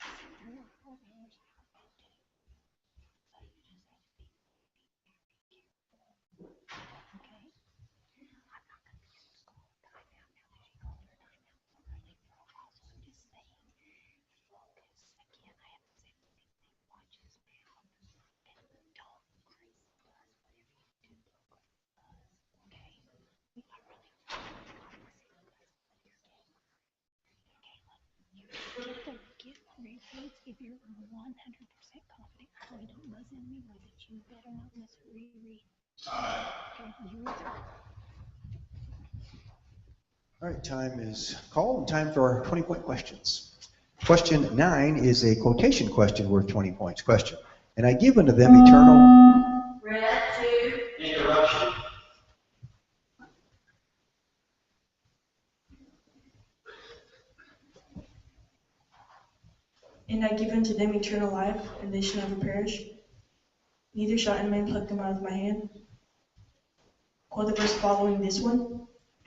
as your pronouns happen to. So you just have to be careful. Okay? I'm not going to use the school timeout now that she called her timeout so early for a while. So I'm just saying, focus. Again, I haven't said anything. Watch his mouth. And don't crazy buzz whatever you do. Okay? We are really get repeats if you're 100% confident. Holly, don't buzz in me with it. You better not miss reread. Okay, you All right, time is called and time for our 20-point questions. Question 9 is a quotation question worth 20 points. Question, and I give unto them eternal... Renette, 2. Interruption. And I give unto them eternal life, and they shall never perish. Neither shall any man pluck them out of my hand. Quote the verse following this one.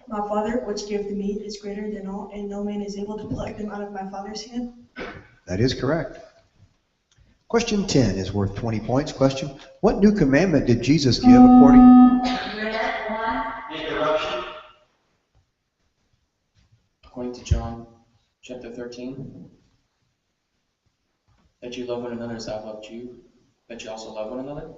My Father, which gave the meat, is greater than all, and no man is able to pluck them out of my Father's hand. That is correct. Question 10 is worth 20 points. Question, what new commandment did Jesus give according... Renette, 1. Interruption. According to John chapter 13, that you love one another as I've loved you, that you also love one another.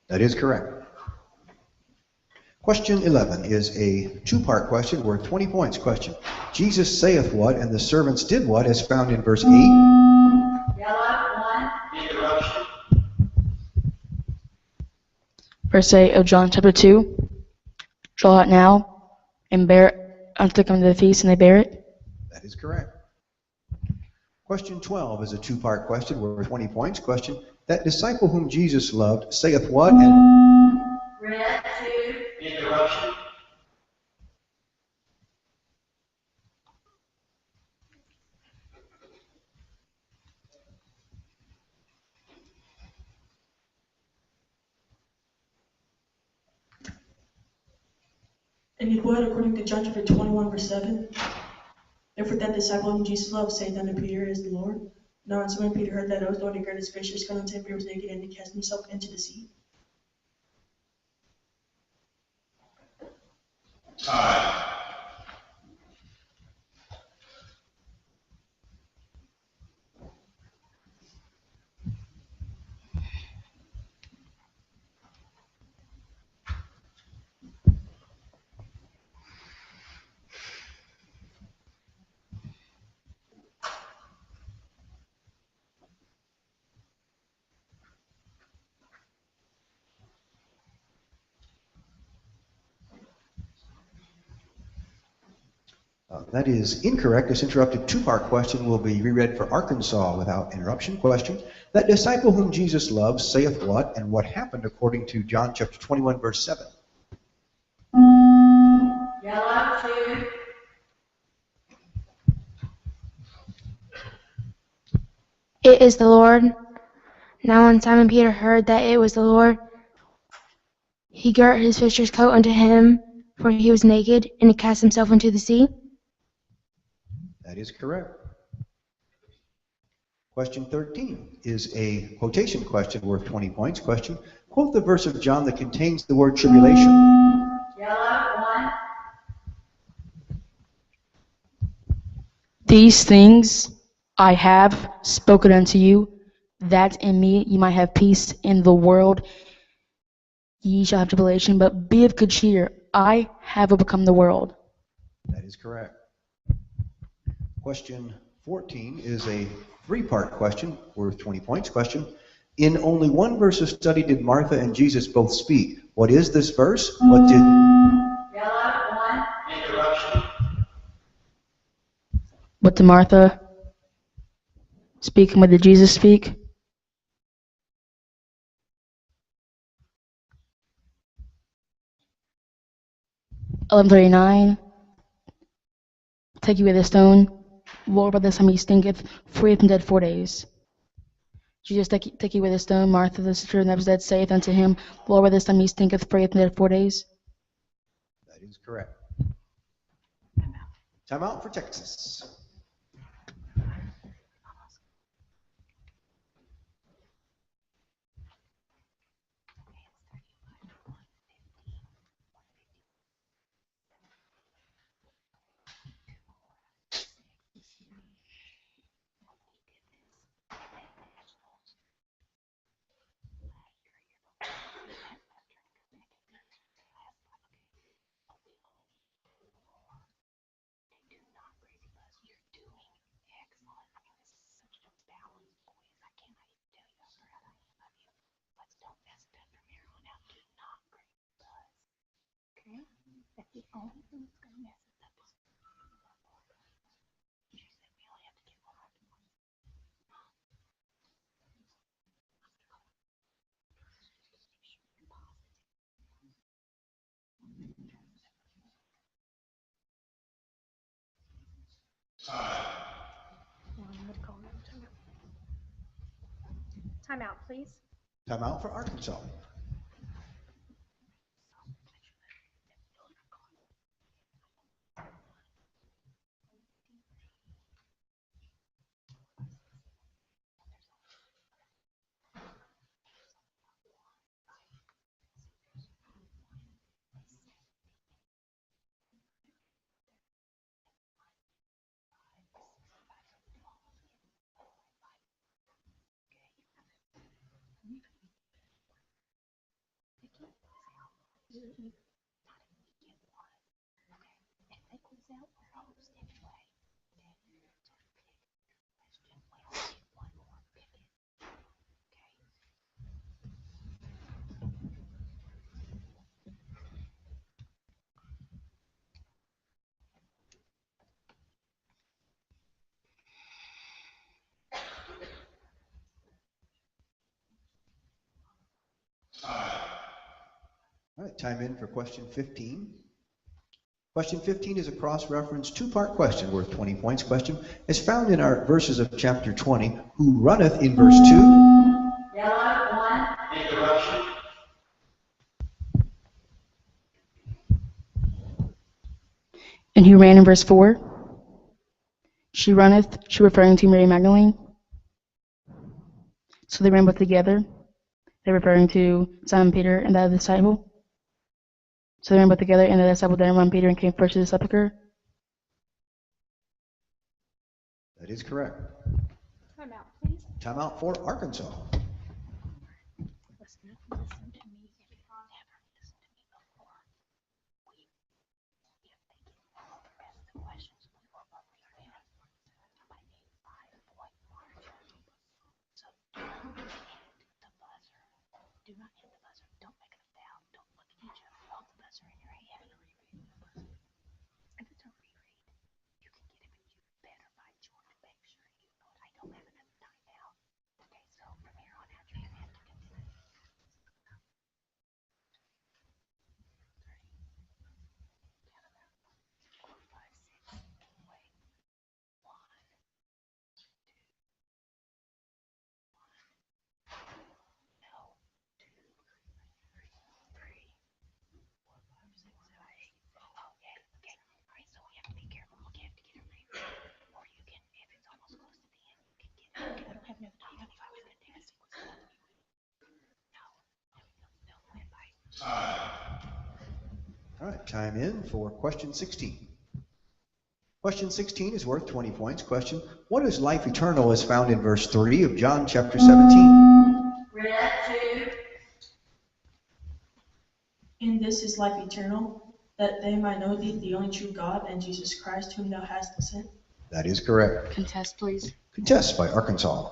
That is correct. Question 11 is a two-part question worth 20 points. Question, Jesus saith what, and the servants did what, as found in verse 8? Yellow, 1. Interruption. verse 8 of John chapter 2. Draw it now and bear it unto the coming of the feast, and they bear it. That is correct. Question 12 is a two-part question worth 20 points. Question, that disciple whom Jesus loved saith what? And Red 2. Interruption. And it would, according to John chapter 21, verse 7. Therefore that disciple whom Jesus loved saith unto Peter, is the Lord. Now and so when Peter heard that oath, Lord, he girded his fishes, got unto him, for he was naked, and he cast himself into the sea. That is incorrect. This interrupted two-part question will be reread for Arkansas without interruption. Question, that disciple whom Jesus loves saith what, and what happened according to John chapter 21, verse 7? Yellow 2. It is the Lord. Now when Simon Peter heard that it was the Lord, he girt his fisher's coat unto him, for he was naked, and he cast himself into the sea. That is correct. Question 13 is a quotation question worth 20 points. Question, quote the verse of John that contains the word tribulation. Yellow 1. These things I have spoken unto you, that in me ye might have peace. In the world ye shall have tribulation, but be of good cheer. I have overcome the world. That is correct. Question 14 is a three-part question worth 20 points. Question, in only one verse of study did Martha and Jesus both speak. What is this verse? What did... Yellow 1. Interruption. What did Martha speak and what did Jesus speak? $11.39. Take you away the stone. Lord, by this time he stinketh, free from dead 4 days. Jesus, take you away the stone. Martha, the sister that was dead, saith unto him, Lord, by this time he stinketh, free from dead 4 days. That is correct. Time out for Texas. Time out, please. Time out for Arkansas. right, time in for question 15. Question 15 is a cross-reference two-part question worth 20 points. Question is found in our verses of chapter 20. Who runneth in verse 2? Yellow, 1. Interruption. And who ran in verse 4? She runneth, she referring to Mary Magdalene. So they ran both together. They're referring to Simon Peter and the other disciple. So they ran both together, and the disciple then ran Peter and came first to the sepulchre. That is correct. Time out, please. Time out for Arkansas. Listen to me if you never listened to me before. If they get all the rest of the questions before what we did, I need 5-point margin. So do not hit the buzzer. Do not hit the buzzer. Don't make it a foul. Don't look at each other. Hold the buzzer in your hand. If it's a reread, you can get it, but you better find George to make sure you know it. I don't have enough time now. Okay, so from here on out, you're gonna have to continue. All right, time in for question 16. Question 16 is worth 20 points. Question, what is life eternal is found in verse 3 of John chapter 17. Read 2. And this is life eternal, that they might know thee, the only true God, and Jesus Christ, whom thou hast sent. That is correct. Contest, please. Contest by Arkansas.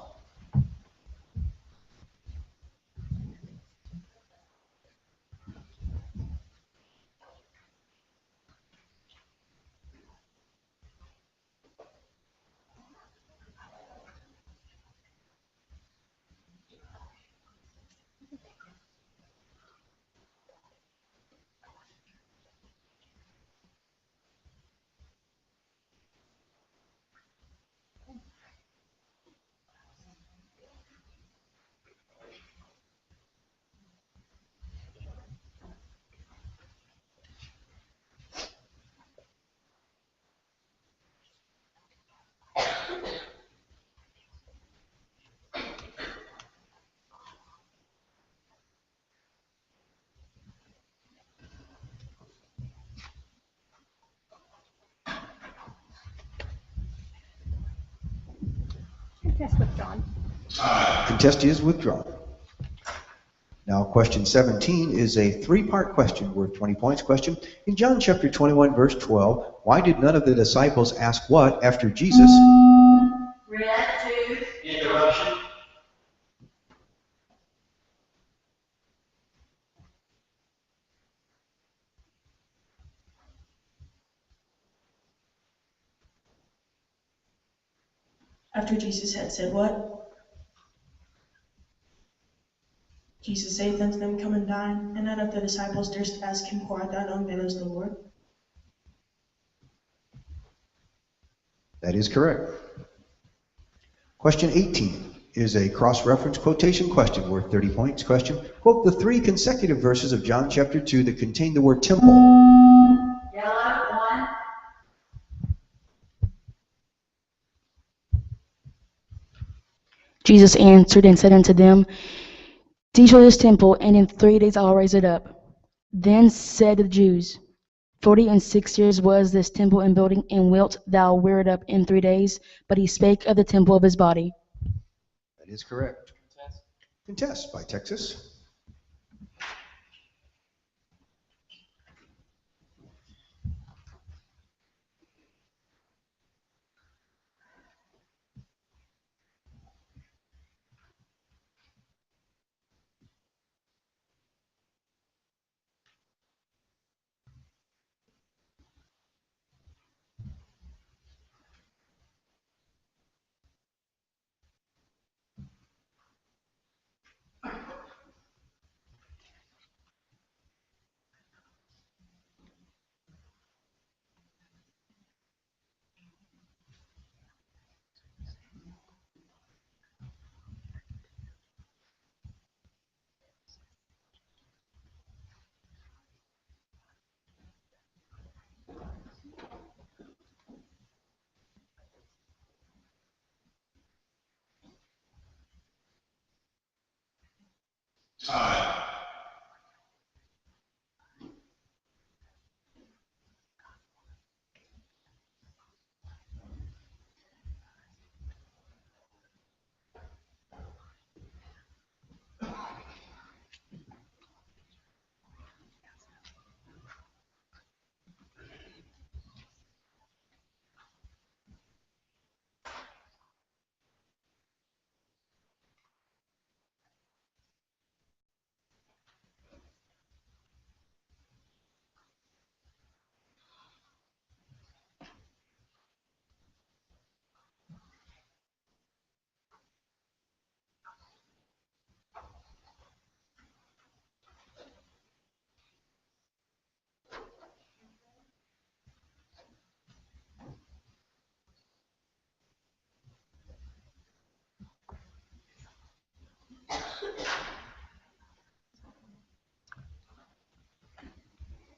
Contest withdrawn. Contest is withdrawn. Now, question 17 is a three-part question worth 20 points. Question, in John chapter 21, verse 12, why did none of the disciples ask what after Jesus? Read 2. Interruption. After Jesus had said what? Jesus saith unto them, come and dine. And none of the disciples durst ask him, for art thou known there is the Lord? That is correct. Question 18 is a cross-reference quotation question worth 30 points. Question, quote the three consecutive verses of John chapter 2 that contain the word temple. Yellow, 1. Jesus answered and said unto them, destroy this temple, and in 3 days I will raise it up. Then said the Jews, 46 years was this temple in building, and wilt thou rear it up in 3 days? But he spake of the temple of his body. That is correct. Contest by Texas.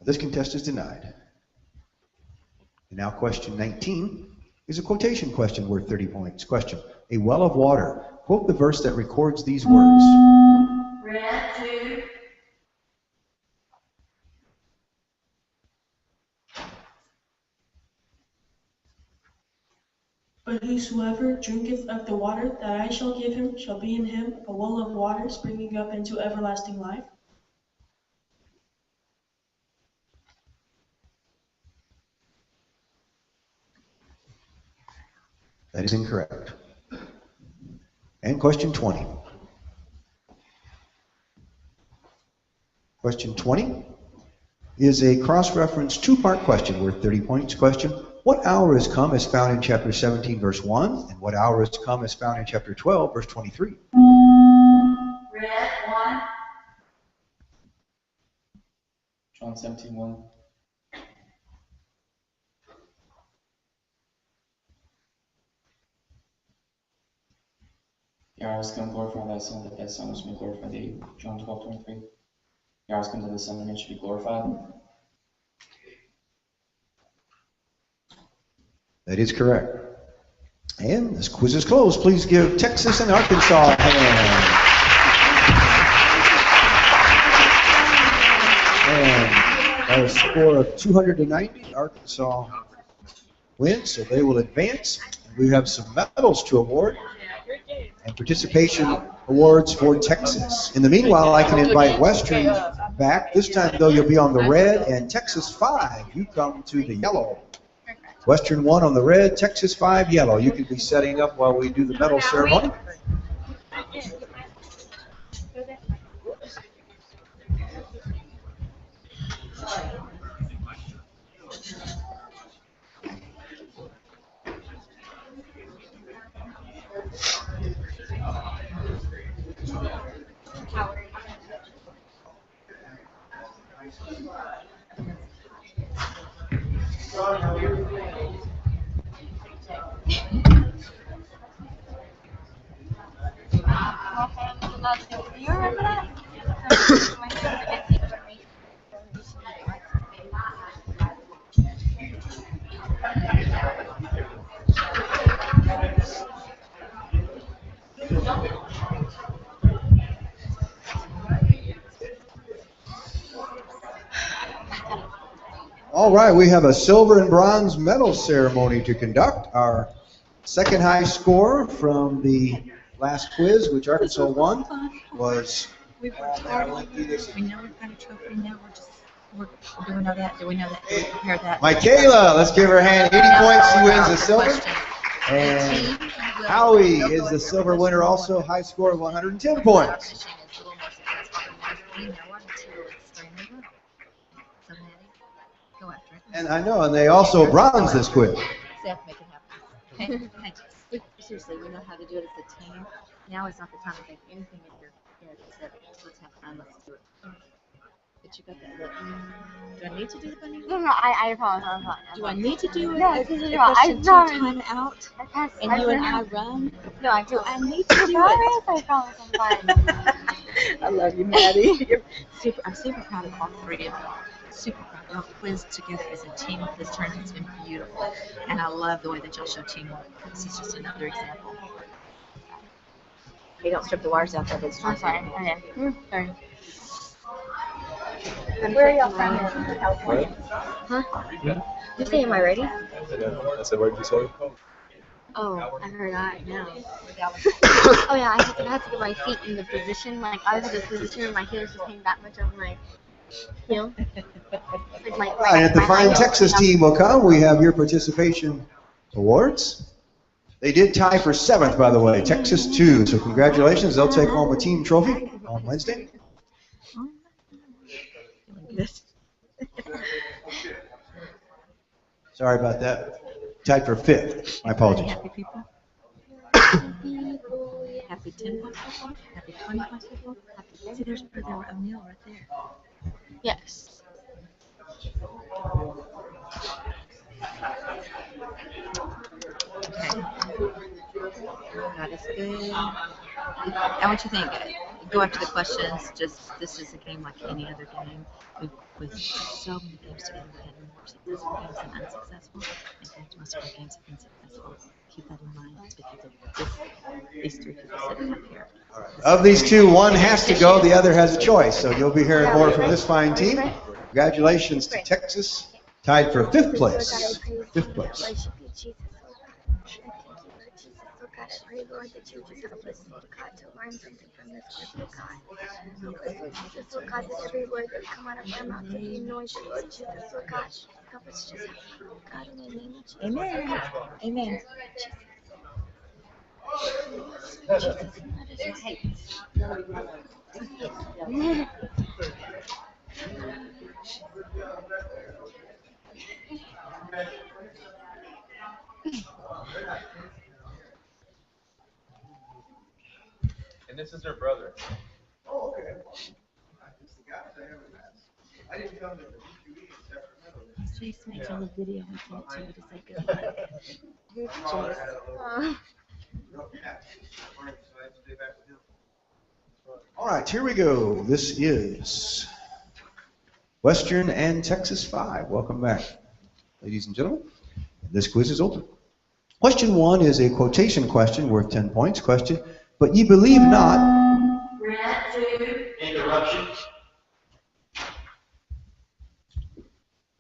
This contest is denied. And now question 19 is a quotation question worth 30 points. Question, a well of water. Quote the verse that records these words. Red 2. But whosoever drinketh of the water that I shall give him shall be in him a well of water springing up into everlasting life. That is incorrect. And question 20. Question 20 is a cross-reference two-part question worth 30 points. Question, what hour is come as found in chapter 17, verse 1, and what hour is come as found in chapter 12, verse 23? Red 1. John 17:1. The hour has come, glorify thy Son, that thy Son was made glorify thee. John 12:23. The hour has come that the Son of Man should be glorified. That is correct. And this quiz is closed. Please give Texas and Arkansas a hand. And a score of 290, Arkansas wins, so they will advance. We have some medals to award and participation awards for Texas. In the meanwhile, I can invite Western back. This time, though, you'll be on the red, and Texas 5, you come to the yellow. Western 1 on the red, Texas 5 yellow. You can be setting up while we do the medal ceremony. You remember that? All right, we have a silver and bronze medal ceremony to conduct. Our second high score from the last quiz, which Arkansas won, was... We worked hard. We know we've got a trophy. Now we're do we know that? Do we know that? Do we prepare that? Michaela, let's give her a hand. 80 points, she wins the silver. And Howie is the silver winner, also high score of 110 points. And I know, and they also bronze this quiz. Seth, make it happen. Okay. Seriously, we know how to do it as a team. Now is not the time to think anything in your head except let's have fun, let's do it. But you got that look. Do I need to do the bunny? No, I promise. I'm fine. Do I need to do it? No, If I question two, promise. time out, and I you and I promise. run? No, I Do promise. I need to do it? I promise. I'm fine. I love you, Maddie. I'm super proud of all three of you. Super proud. Y'all quizzed together as a team. This tournament's been beautiful, and I love the way that y'all show teamwork. This is just another example. They don't strip the wires out there, but it's. I'm sorry. Okay. Sorry. Where are y'all from? California. Huh? Did you say, am I ready? I said, what did you say? Oh, I forgot now. Oh yeah, I had to get my feet in the position. Like I was in this position and my heels just came that much over my heel. Like my, All right, at the my fine high Texas heels. team will come. We have your participation awards. They did tie for 7th, by the way, Texas 2. So congratulations. They'll take home a team trophy on Wednesday. Sorry about that. Tied for 5th. My apologies. Happy people. Happy 10 plus people. Happy 20 plus people. Happy. See, there's Brother O'Neill right there. Yes. God is good. I want you to think. Go after the questions. Just this is a game like any other game. With so many games together, we had more successful games than unsuccessful. In fact, most of our games have been successful. Keep that in mind. It's because of these 3 people sitting up here. Of these 2, one has to go, the other has a choice. So you'll be hearing more from this fine team. Congratulations to Texas, tied for 5th place. 5th place. God, I pray, Lord, that you just help us, Lord God, to learn something from this clip, Lord God. Help us, Lord Jesus, Lord God, the street word that come out of our mouth, that you anoint you, Lord Jesus, Lord God. Help us just have fun, Lord God, in the name of Jesus. Amen. Amen. And this is her brother. Oh, okay. I didn't come to the UPCI in Sacramento. Chase makes all the video and sent it to you to say goodbye. Chase. All right, here we go. This is Western and Texas 5. Welcome back, ladies and gentlemen. This quiz is open. Question 1 is a quotation question worth 10 points. Question, but ye believe not. Grant 2. Interruption.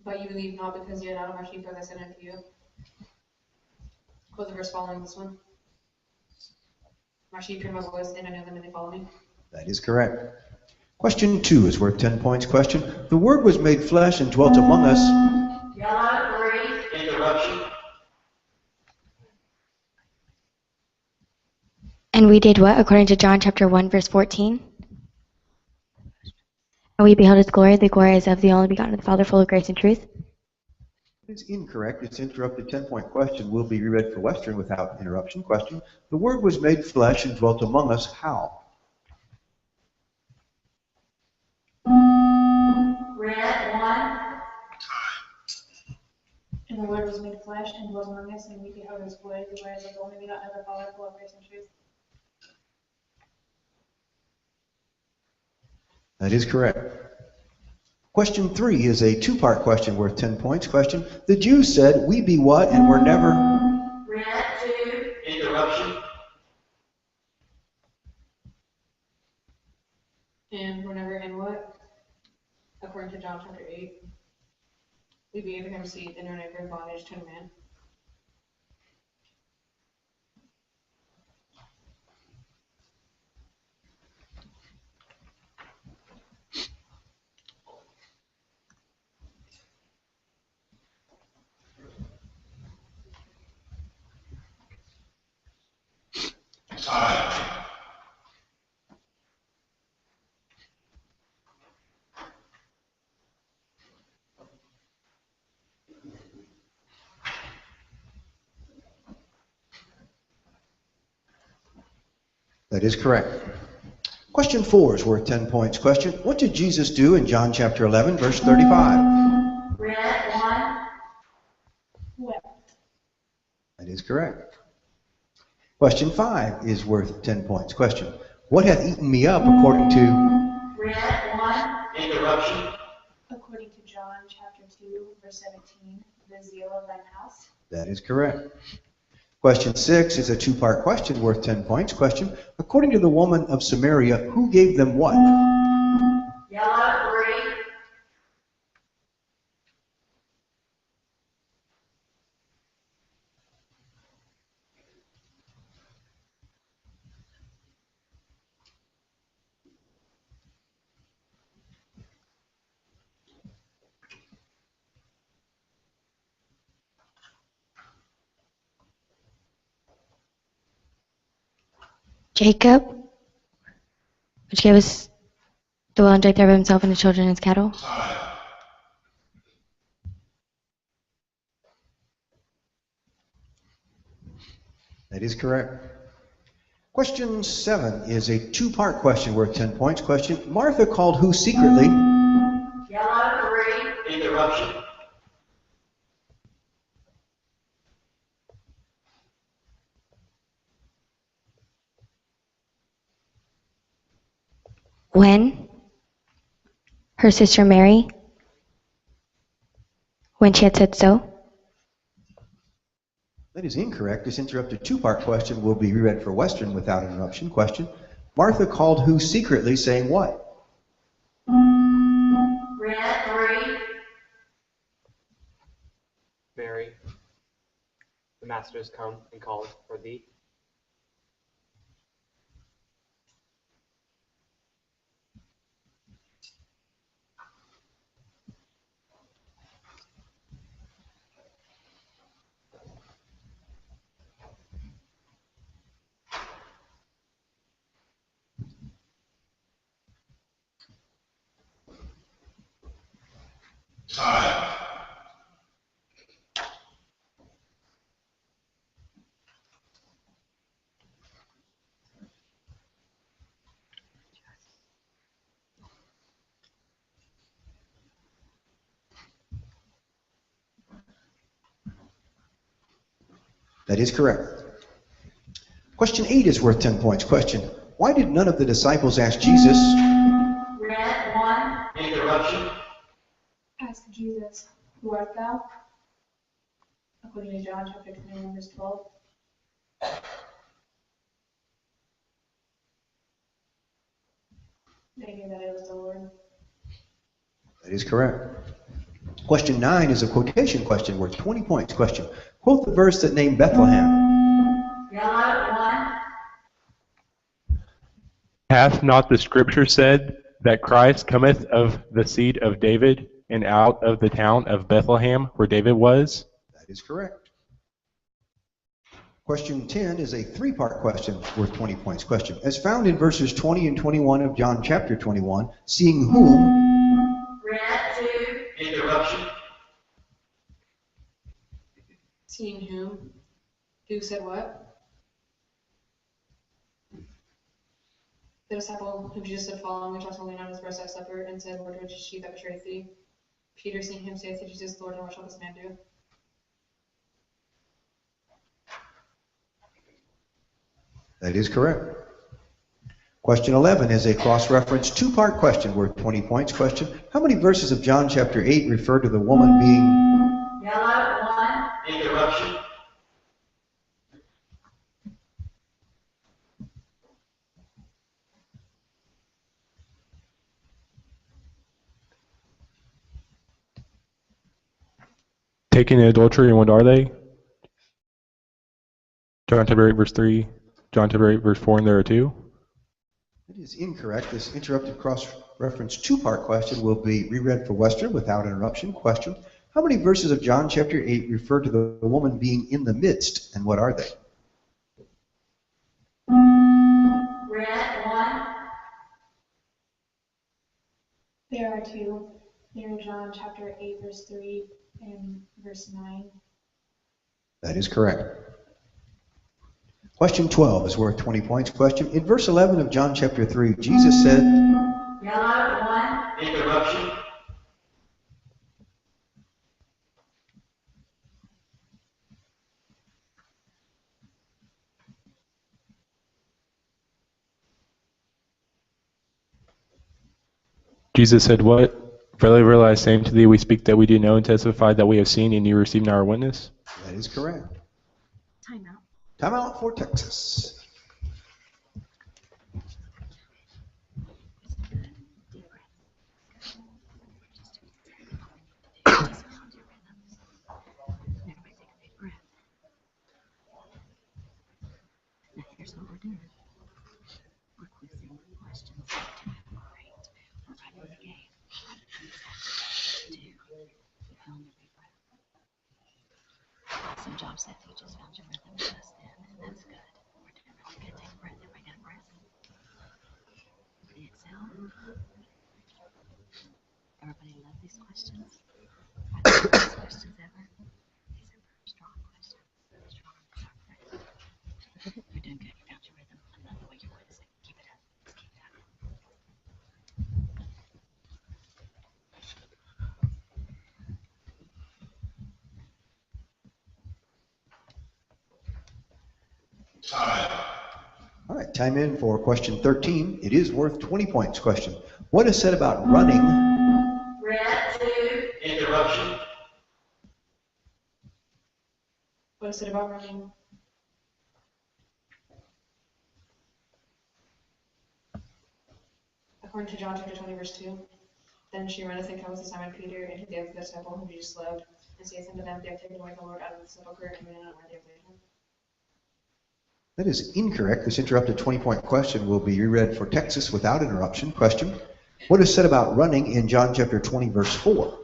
But you believe not because you had not of our sheep as I said unto you. Quote the verse following this one. My sheep hear my voice, and I know them, and they follow me. That is correct. Question 2 is worth 10 points. Question, the Word was made flesh and dwelt among us. John 3. Interruption. And we did what? According to John chapter 1, verse 14. And we beheld his glory. The glory is of the only begotten of the Father, full of grace and truth. It's incorrect. It's interrupted 10-point question. Will be reread for Western without interruption. Question, the Word was made flesh and dwelt among us. How? Grant 1. And the Word was made flesh and dwelt among us, and we beheld his glory, the glory of the only begotten of the Father, full of grace and truth. That is correct. Question 3 is a 2-part question worth 10 points. Question, the Jews said, we be what and were never. Grant 2. Interruption. And we're never in what? According to John chapter 8. We be Abraham's seed and are never in bondage to man. That is correct. Question 4 is worth 10 points. Question, what did Jesus do in John chapter 11, verse 35? Grant 1. Wept. That is correct. Question 5 is worth 10 points. Question, what hath eaten me up according to? Grant 1. Interruption. According to John chapter 2, verse 17, the zeal of thine house. That is correct. Question 6 is a two-part question worth 10 points. Question, according to the woman of Samaria, who gave them what? Yellow, green. Jacob, which gave us the will and strength of himself and his children and his cattle. That is correct. Question 7 is a two-part question worth 10 points. Question, Martha called who secretly? Yellow, green. Interruption. When? Her sister Mary? When she had said so? That is incorrect. This interrupted two-part question will be reread for Western without interruption. Question, Martha called who secretly, saying what? Red, green. Mary, the master has come and called for thee. That is correct. Question 8 is worth 10 points. Question, why did none of the disciples ask Jesus? Red, 1. Interruption. Ask Jesus, who art thou? According to John chapter 21, verse 12. They knew that it was the Lord. That is correct. Question 9 is a quotation question worth 20 points. Question, quote the verse that named Bethlehem. Yellow, 1. Hath not the scripture said that Christ cometh of the seed of David, and out of the town of Bethlehem, where David was? That is correct. Question 10 is a three-part question worth 20 points. Question, as found in verses 20 and 21 of John chapter 21, seeing whom? Red, 2. Interruption. Seeing whom? Who said what? The disciple whom Jesus had following, which also leaned on his breast at supper, and said, Lord, which is she that betrayeth thee? Peter, seeing him, saith to Jesus, Lord, and what shall this man do? That is correct. Question 11 is a cross-reference two-part question worth 20 points. Question, how many verses of John chapter 8 refer to the woman being? Yellow, 1. Interruption. Taken in adultery, and what are they? John chapter 8, verse 3, John chapter 8, verse 4, and there are two? It is incorrect. This interrupted cross-reference two-part question will be reread for Western without interruption. Question, how many verses of John chapter 8 refer to the woman being in the midst, and what are they? Red, 1. There are two. They're in John chapter 8, verse 3 and verse 9. That is correct. Question 12 is worth 20 points. Question, in verse 11 of John chapter 3, Jesus said, Yellow, 1. Interruption. Jesus said what? Verily, verily, I say unto thee, we speak that we do know and testify that we have seen, and you receive not our witness? That is correct. Time out. Timeout for Texas. Now here's what we're doing. We're quizzing questions. Great. We're writing the game. Do you found your big breath? Awesome job, Seth. You just found your rhythm just then, and that's good. We're doing really good. Take a breath. Everybody got a breath. Everybody exhale. Everybody love these questions. I love these questions ever. These are strong questions. Strong. You're doing good. You found your rhythm. I love the way you're quizzing. Keep it up. Let's keep it up. All right, time in for question 13. It is worth 20 points. Question. What is said about running? Red 2. Interruption. What is it about running? According to John chapter 20, verse 2, then she runneth and cometh to Simon Peter and to the other disciple whom Jesus loved, and saith unto them, They have taken away the Lord out of the sepulchre, and we know not where they have laid him. That is incorrect. This interrupted 20-point question will be reread for Texas without interruption. Question. What is said about running in John chapter 20, verse 4?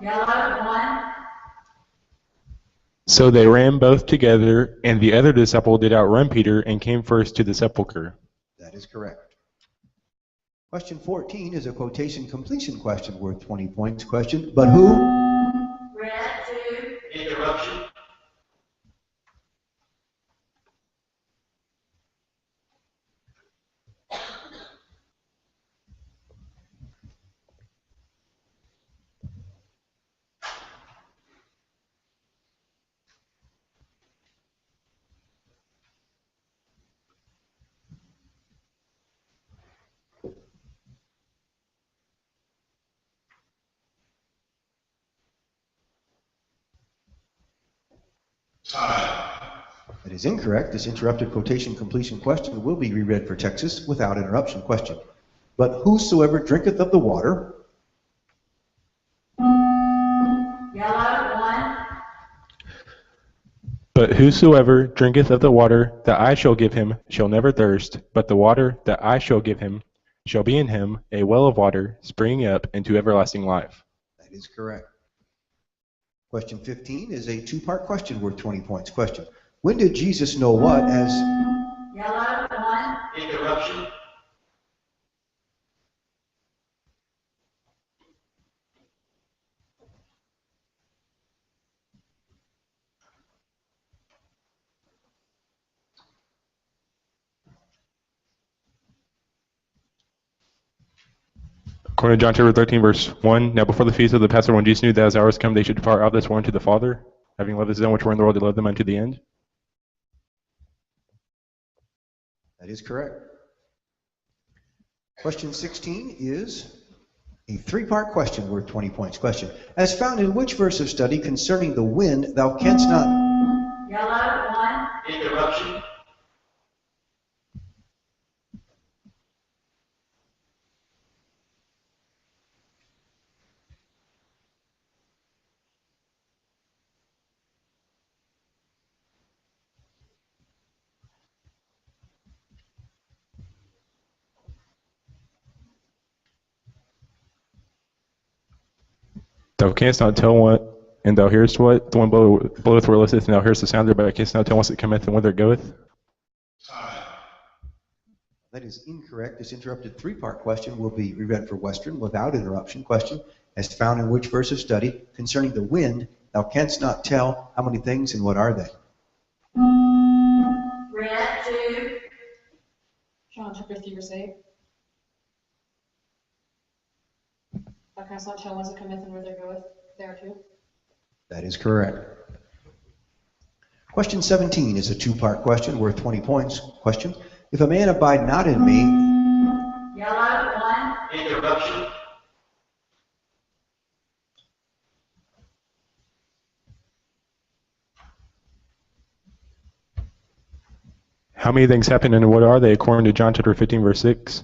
Yellow 1. So they ran both together, and the other disciple did outrun Peter and came first to the sepulchre. That is correct. Question 14 is a quotation completion question worth 20 points. Question. But who? Red 2. Interruption. That is incorrect. This interrupted quotation completion question will be reread for Texas without interruption. Question. But whosoever drinketh of the water. Yellow 1. But whosoever drinketh of the water that I shall give him shall never thirst, but the water that I shall give him shall be in him a well of water springing up into everlasting life. That is correct. Question 15 is a two-part question worth 20 points. Question. When did Jesus know what as... Yellow 1. Interruption. According to John chapter 13, verse 1, now before the feast of the Passover, when Jesus knew that as hours come, they should depart out of this world to the Father, having loved his own which were in the world, he loved them unto the end. That is correct. Question 16 is a three-part question worth 20 points. Question. As found in which verse of study concerning the wind thou canst not... Yellow 1. Interruption. Thou canst not tell what, and thou hearest what, the wind bloweth where it listeth, and thou hearest the sound thereof, but canst not tell whence it cometh and whither it goeth. That is incorrect. This interrupted three-part question will be reread for Western without interruption. Question. As found in which verse of study concerning the wind thou canst not tell how many things and what are they? Red 2. John chapter 3, verse 8. Thou canst not tell whence it cometh and whither it goeth, there too. That is correct. Question 17 is a two-part question worth 20 points. Question. If a man abide not in me... Yellow 1. Interruption. How many things happen and what are they according to John chapter 15 verse 6?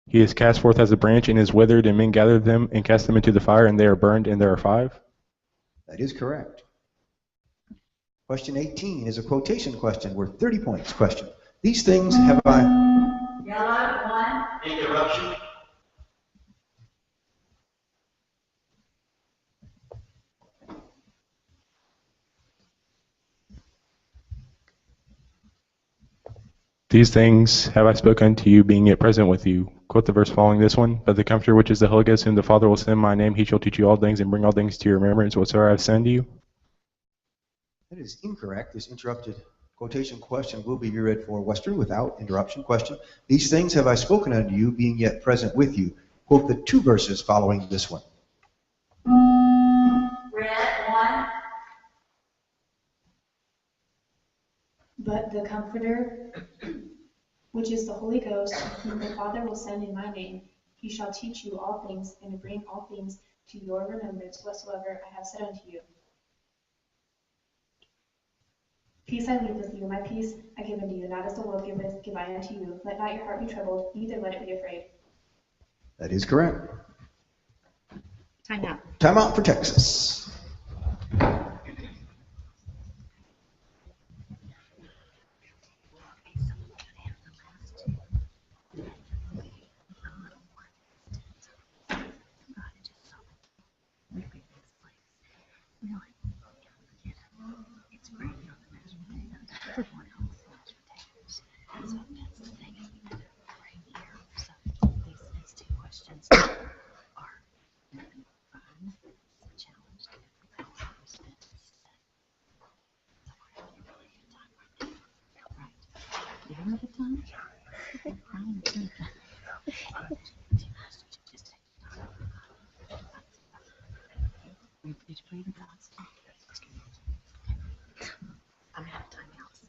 He is cast forth as a branch and is withered, and men gather them and cast them into the fire, and they are burned, and there are 5. That is correct. Question 18 is a quotation question worth 30 points. Question. These things have I... Yellow, 1. Interruption. These things have I spoken unto you, being yet present with you. Quote the verse following this one. But the Comforter, which is the Holy Ghost, whom the Father will send in my name, he shall teach you all things and bring all things to your remembrance whatsoever I have sent you. That is incorrect. This interrupted quotation question will be reread for Western without interruption. Question. These things have I spoken unto you, being yet present with you. Quote the 2 verses following this one. Red, 1. But the Comforter, which is the Holy Ghost, whom the Father will send in my name, he shall teach you all things, and bring all things to your remembrance whatsoever I have said unto you. Peace I leave with you, my peace I give unto you, not as the world giveth, give I unto you. Let not your heart be troubled, neither let it be afraid. That is correct. Time out. Time out for Texas. I'm gonna have timeouts.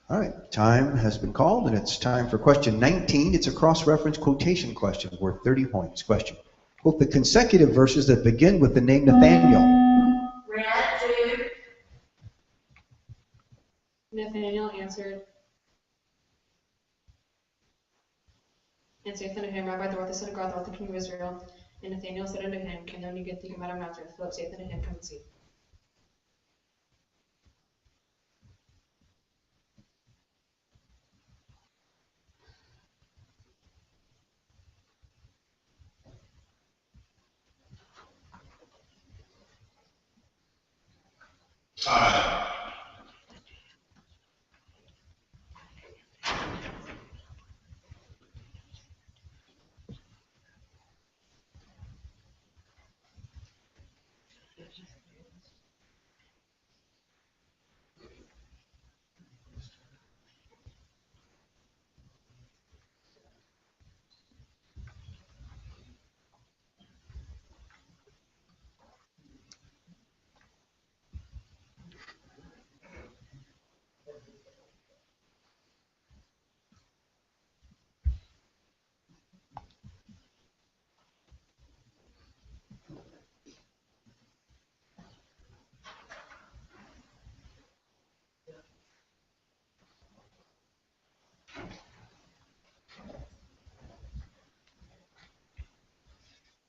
All right, time has been called, and it's time for question 19. It's a cross-reference quotation question worth 30 points. Question. Quote the consecutive verses that begin with the name Nathaniel. Red, 2. Nathanael answered unto him, Rabbi, thou art the Son of God, thou art the King of Israel. And Nathanael said unto him, Can any good thing come out of Nazareth? Philip saith unto him, Come and see.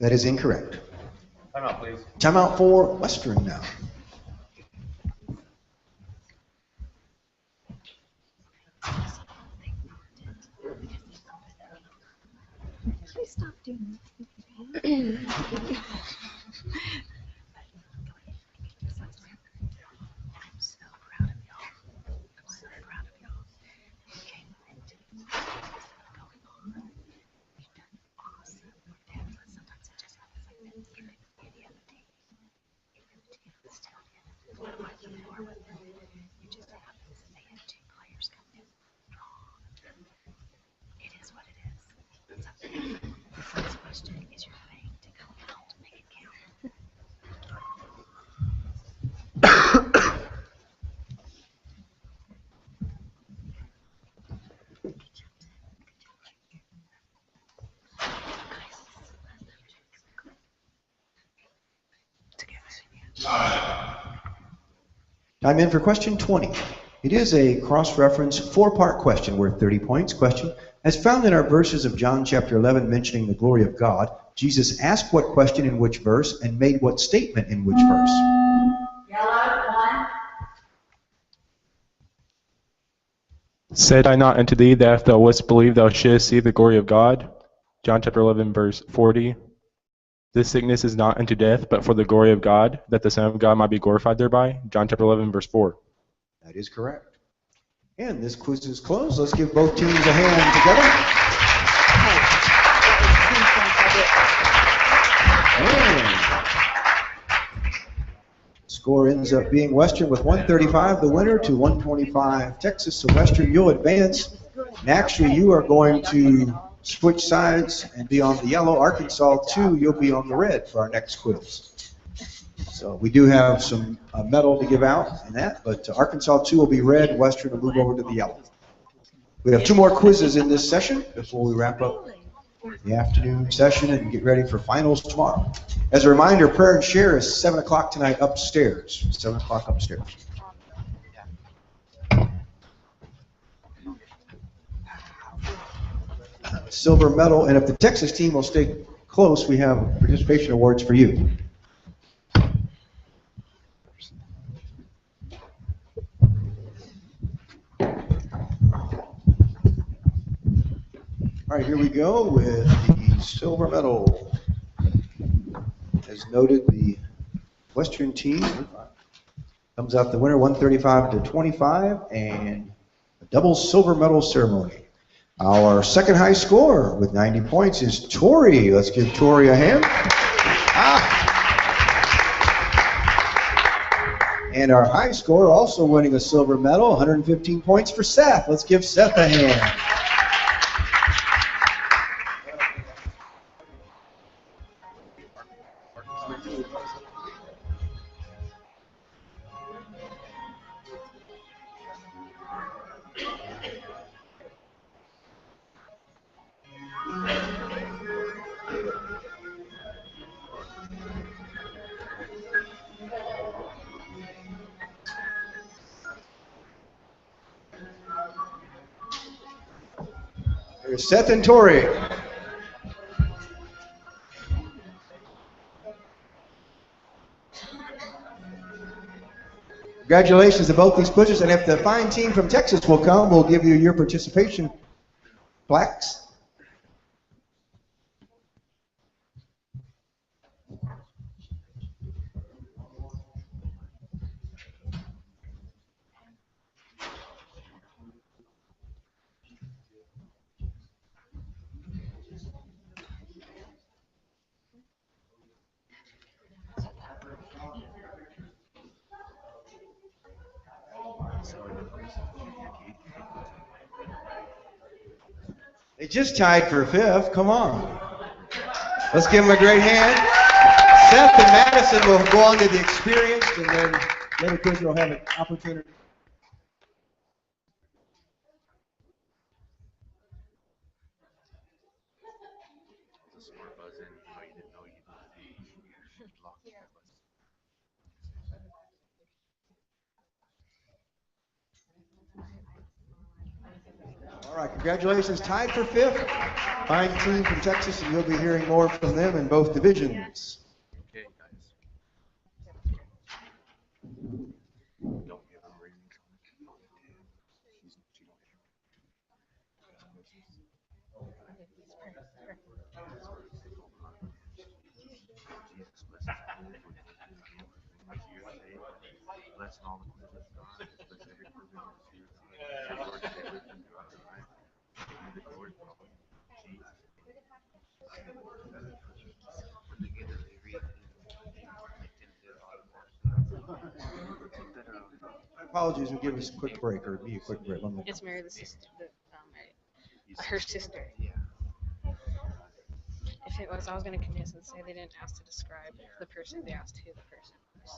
That is incorrect. Time out, please. Time out for Western now. Please stop doing this. I'm so proud of y'all. I'm so proud of y'all. You came into going on. You've done awesome. Sometimes it just happens like this. You pick the beauty of the day. You still in what you are with them. It just happens that they have 2 players come in strong. It is what it is. So, the first question is your thing to go out and make it count. Time in for question 20. It is a cross-reference four-part question worth 30 points. Question: as found in our verses of John chapter 11 mentioning the glory of God, Jesus asked what question in which verse and made what statement in which verse? Yellow, 1. Said I not unto thee that if thou wouldst believe thou shouldst see the glory of God? John chapter 11 verse 40. This sickness is not unto death, but for the glory of God, that the Son of God might be glorified thereby. John chapter 11 verse 4. That is correct. And this quiz is closed. Let's give both teams a hand together. Score ends up being Western with 135, the winner, to 125 Texas. So Western, you'll advance. And actually, you are going to switch sides and be on the yellow. Arkansas 2, you'll be on the red for our next quiz. So we do have some medal to give out in that, but Arkansas 2 will be red, Western will move over to the yellow. We have 2 more quizzes in this session before we wrap up the afternoon session and get ready for finals tomorrow. As a reminder, prayer and share is 7 o'clock tonight upstairs. 7 o'clock upstairs. Silver medal, and if the Texas team will stay close, we have participation awards for you. All right, here we go with the silver medal. As noted, the Western team comes out the winner 135 to 25, and a double silver medal ceremony. Our second high scorer with 90 points is Tori. Let's give Tori a hand. And our high scorer also winning a silver medal, 115 points for Seth. Let's give Seth a hand. There's Seth and Tori. Congratulations to both these quizzes, and if the fine team from Texas will come, we'll give you your participation plaques. They just tied for 5th. Come on. Let's give them a great hand. Seth and Madison will go on to the experienced, and then the other quizzer will have an opportunity. All right, congratulations. Tied for 5th. Fine team from Texas, and you'll be hearing more from them in both divisions. Apologies, we'll give us a quick break, or be a quick break. It's Mary, the sister, her sister. If it was, I was going to convince and say they didn't ask to describe the person, they asked who the person was.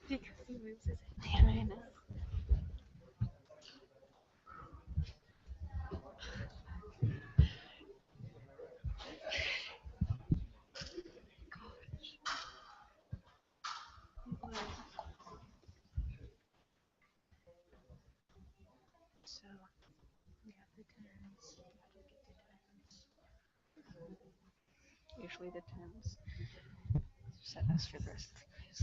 Because he moves his hand. So we have the tens. Usually the tens set us for the rest of the quiz.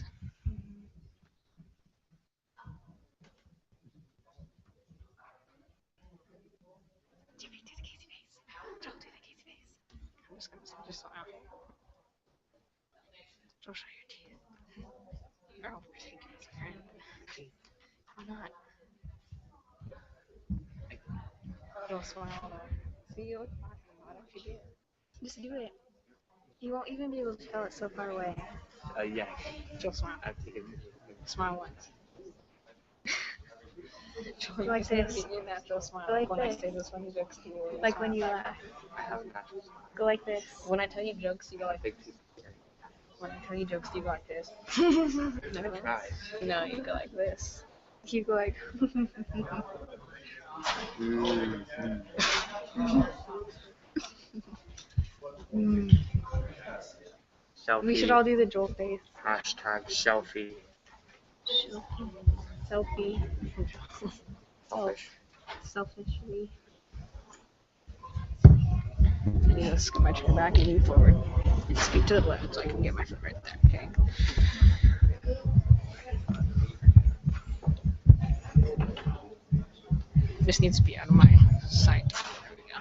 Jimmy, do the Casey face. Don't do the Casey face. I'm just gonna just smile. Don't show your teeth. Or I'll force you guys, alright? Why not? Don't smile. See what I'm talking about. Why don't you do it? Just do it. You won't even be able to tell it's so far away. Yeah. Just smile. Smile once. Go like this. Your natural smile. Go like when this. I say this funny jokes to you. Like when you laugh. Go like this. When I tell you jokes, you go like this. When I tell you jokes, you go like this. No, you go like this. You go like. Selfie. We should all do the Joel face. Hashtag selfie. Selfie. Selfish. Selfishly. I need to scoot my chair back and move forward. Speak to the left so I can get my foot right there. Okay. This needs to be out of my sight. There we go.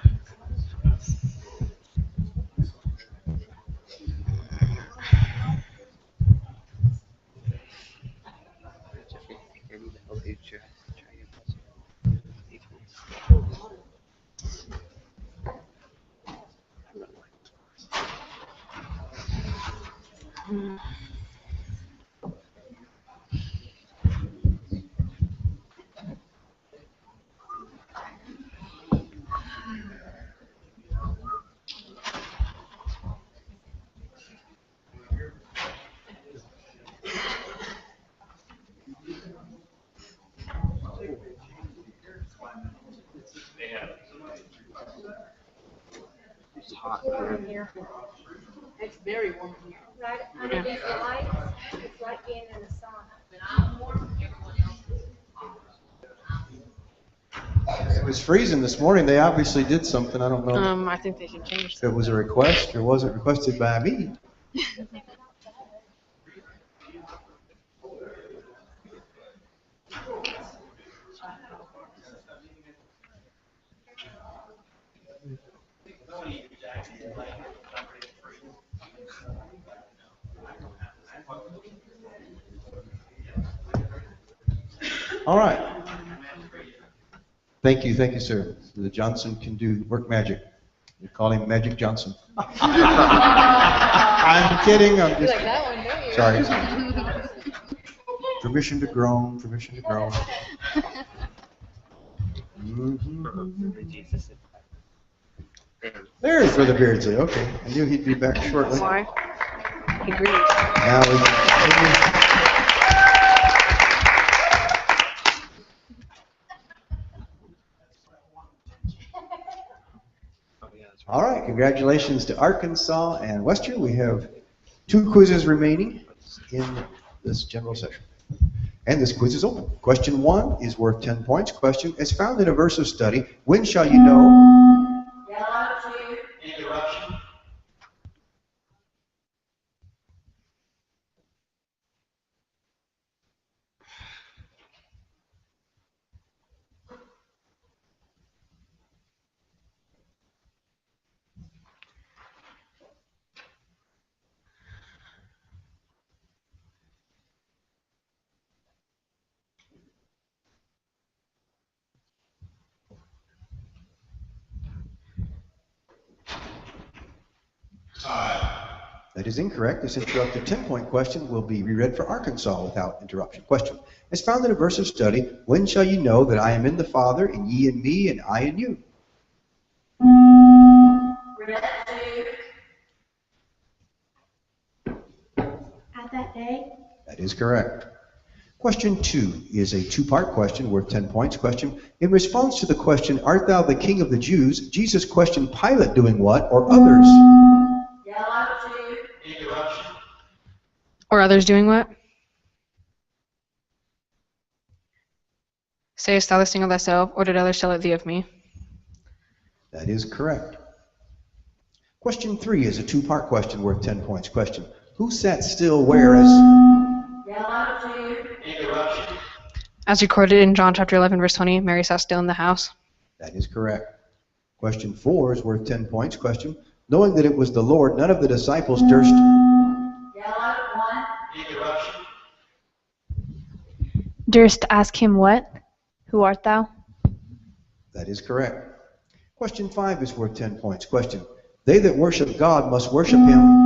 It's hot in here. It's very warm in here. Right under these lights, it's like being in the sauna. It was freezing this morning. They obviously did something. I don't know I think they should change if it was a request or wasn't requested by me. All right. Thank you, sir. The Johnson can do work magic. We call him Magic Johnson. I'm kidding. I'm just. You like that one, don't you? Sorry. Permission to groan. Permission to groan. There's Brother Beardsley. Okay, I knew he'd be back shortly. Why? He agreed. Now we continue. All right, congratulations to Arkansas and Western. We have 2 quizzes remaining in this general session. And this quiz is open. Question 1 is worth 10 points. Question, as found in a verse of study, when shall you know? Interruption. That is incorrect. This interrupted 10-point question will be reread for Arkansas without interruption. Question. As found in a verse of study, when shall you know that I am in the Father, and ye in me, and I in you? At that day. That is correct. Question 2 is a two-part question worth 10 points. Question. In response to the question, art thou the king of the Jews? Jesus questioned Pilate doing what, or others? Or others doing what? Sayest thou this thing of thyself, or did others tell it thee of me? That is correct. Question 3 is a two-part question worth 10 points. Question. Who sat still whereas... As recorded in John chapter 11, verse 20, Mary sat still in the house. That is correct. Question 4 is worth 10 points. Question. Knowing that it was the Lord, none of the disciples durst... Durst ask him what? Who art thou? That is correct. Question 5 is worth 10 points. Question. They that worship God must worship him...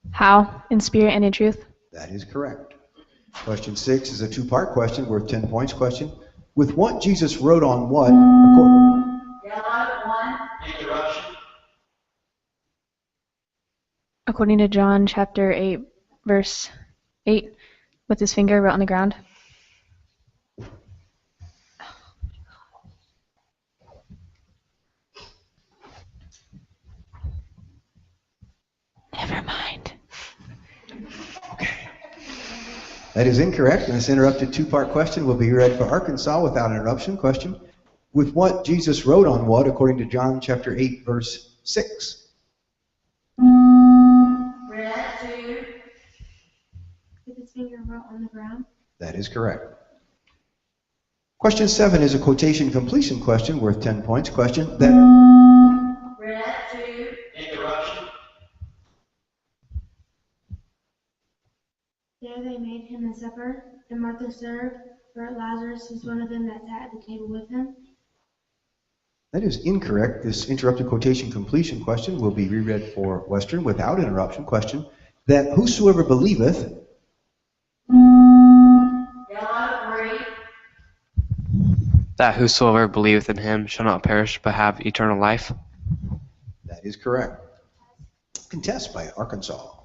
How? In spirit and in truth? That is correct. Question 6 is a two-part question worth 10 points. Question. With what Jesus wrote on what? According to John chapter 8, verse 8, with his finger wrote on the ground. Never mind. That is incorrect, and this interrupted two-part question will be read for Arkansas without interruption. Question. With what Jesus wrote on what, according to John chapter 8, verse 6? With his finger wrote on the ground. That is correct. Question 7 is a quotation completion question worth 10 points. Question. There they made him a supper, and Martha served, for Lazarus was one of them that sat at the table with him. That is incorrect. This interrupted quotation completion question will be reread for Western without interruption. Question. That whosoever believeth... That whosoever believeth in him shall not perish but have eternal life. That is correct. Contest by Arkansas.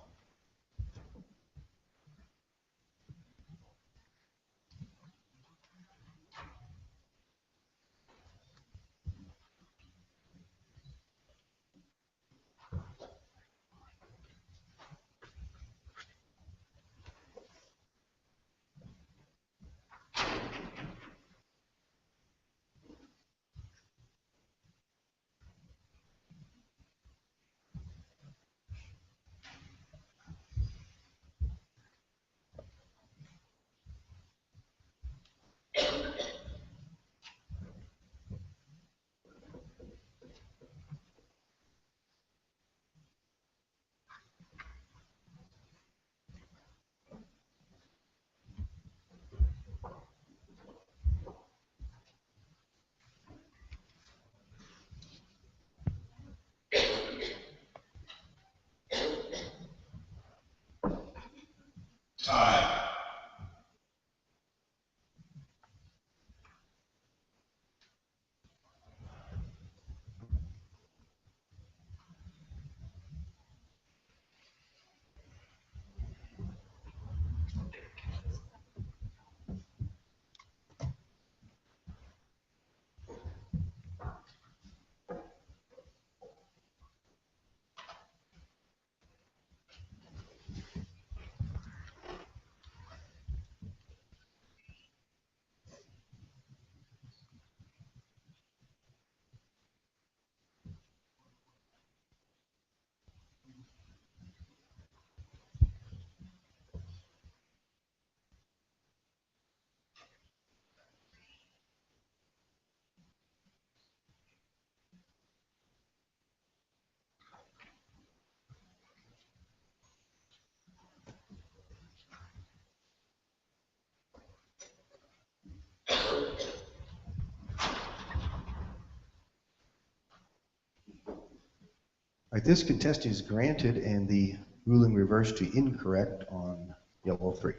right, this contest is granted and the ruling reversed to incorrect on yellow 3.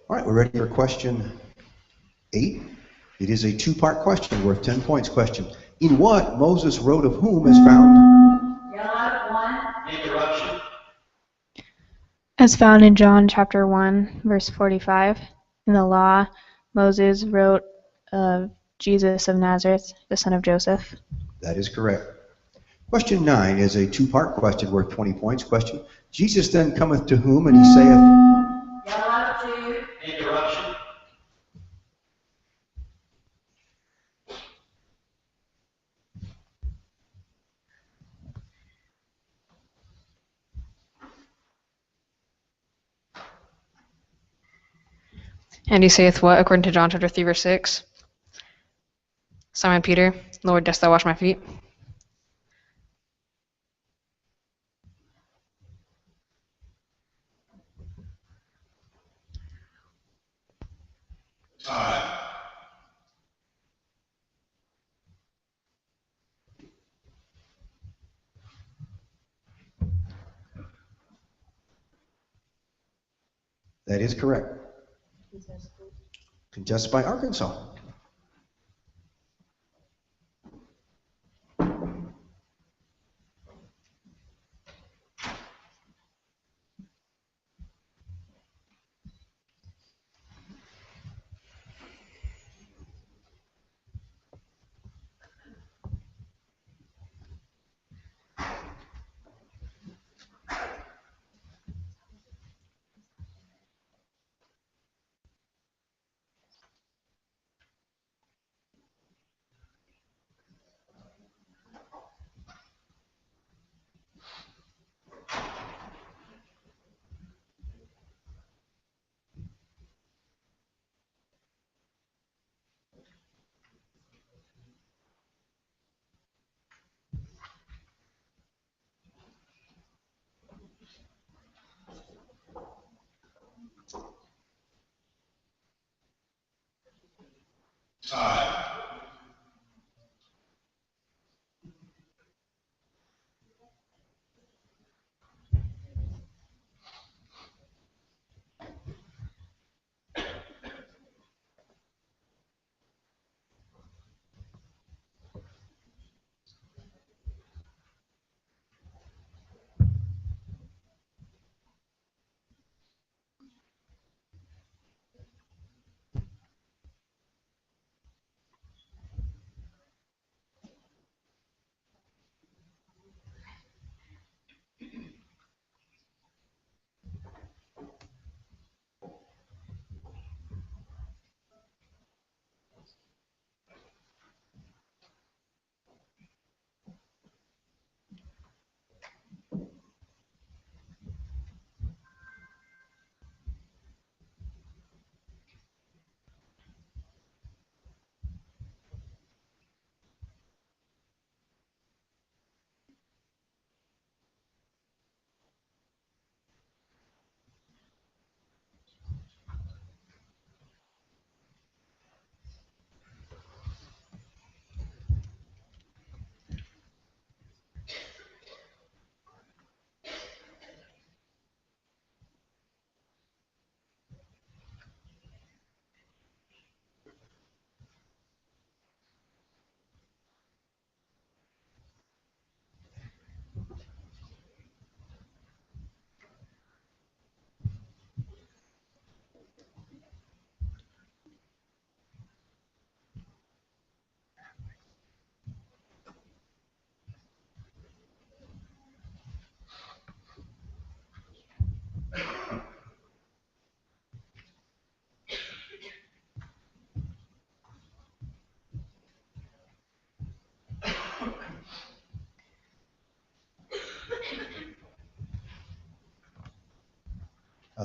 All right, we're ready for question 8. It is a 2-part question worth 10 points. Question: in what Moses wrote of whom is found? Interruption. As found in John chapter 1, verse 45, in the law, Moses wrote of Jesus of Nazareth, the son of Joseph. That is correct. Question 9 is a 2-part question worth 20 points. Question: Jesus then cometh to whom, and he saith. Interruption. And he saith what, according to John chapter 3, verse 6? Simon Peter, Lord, dost thou wash my feet? That is correct. Contested by Arkansas.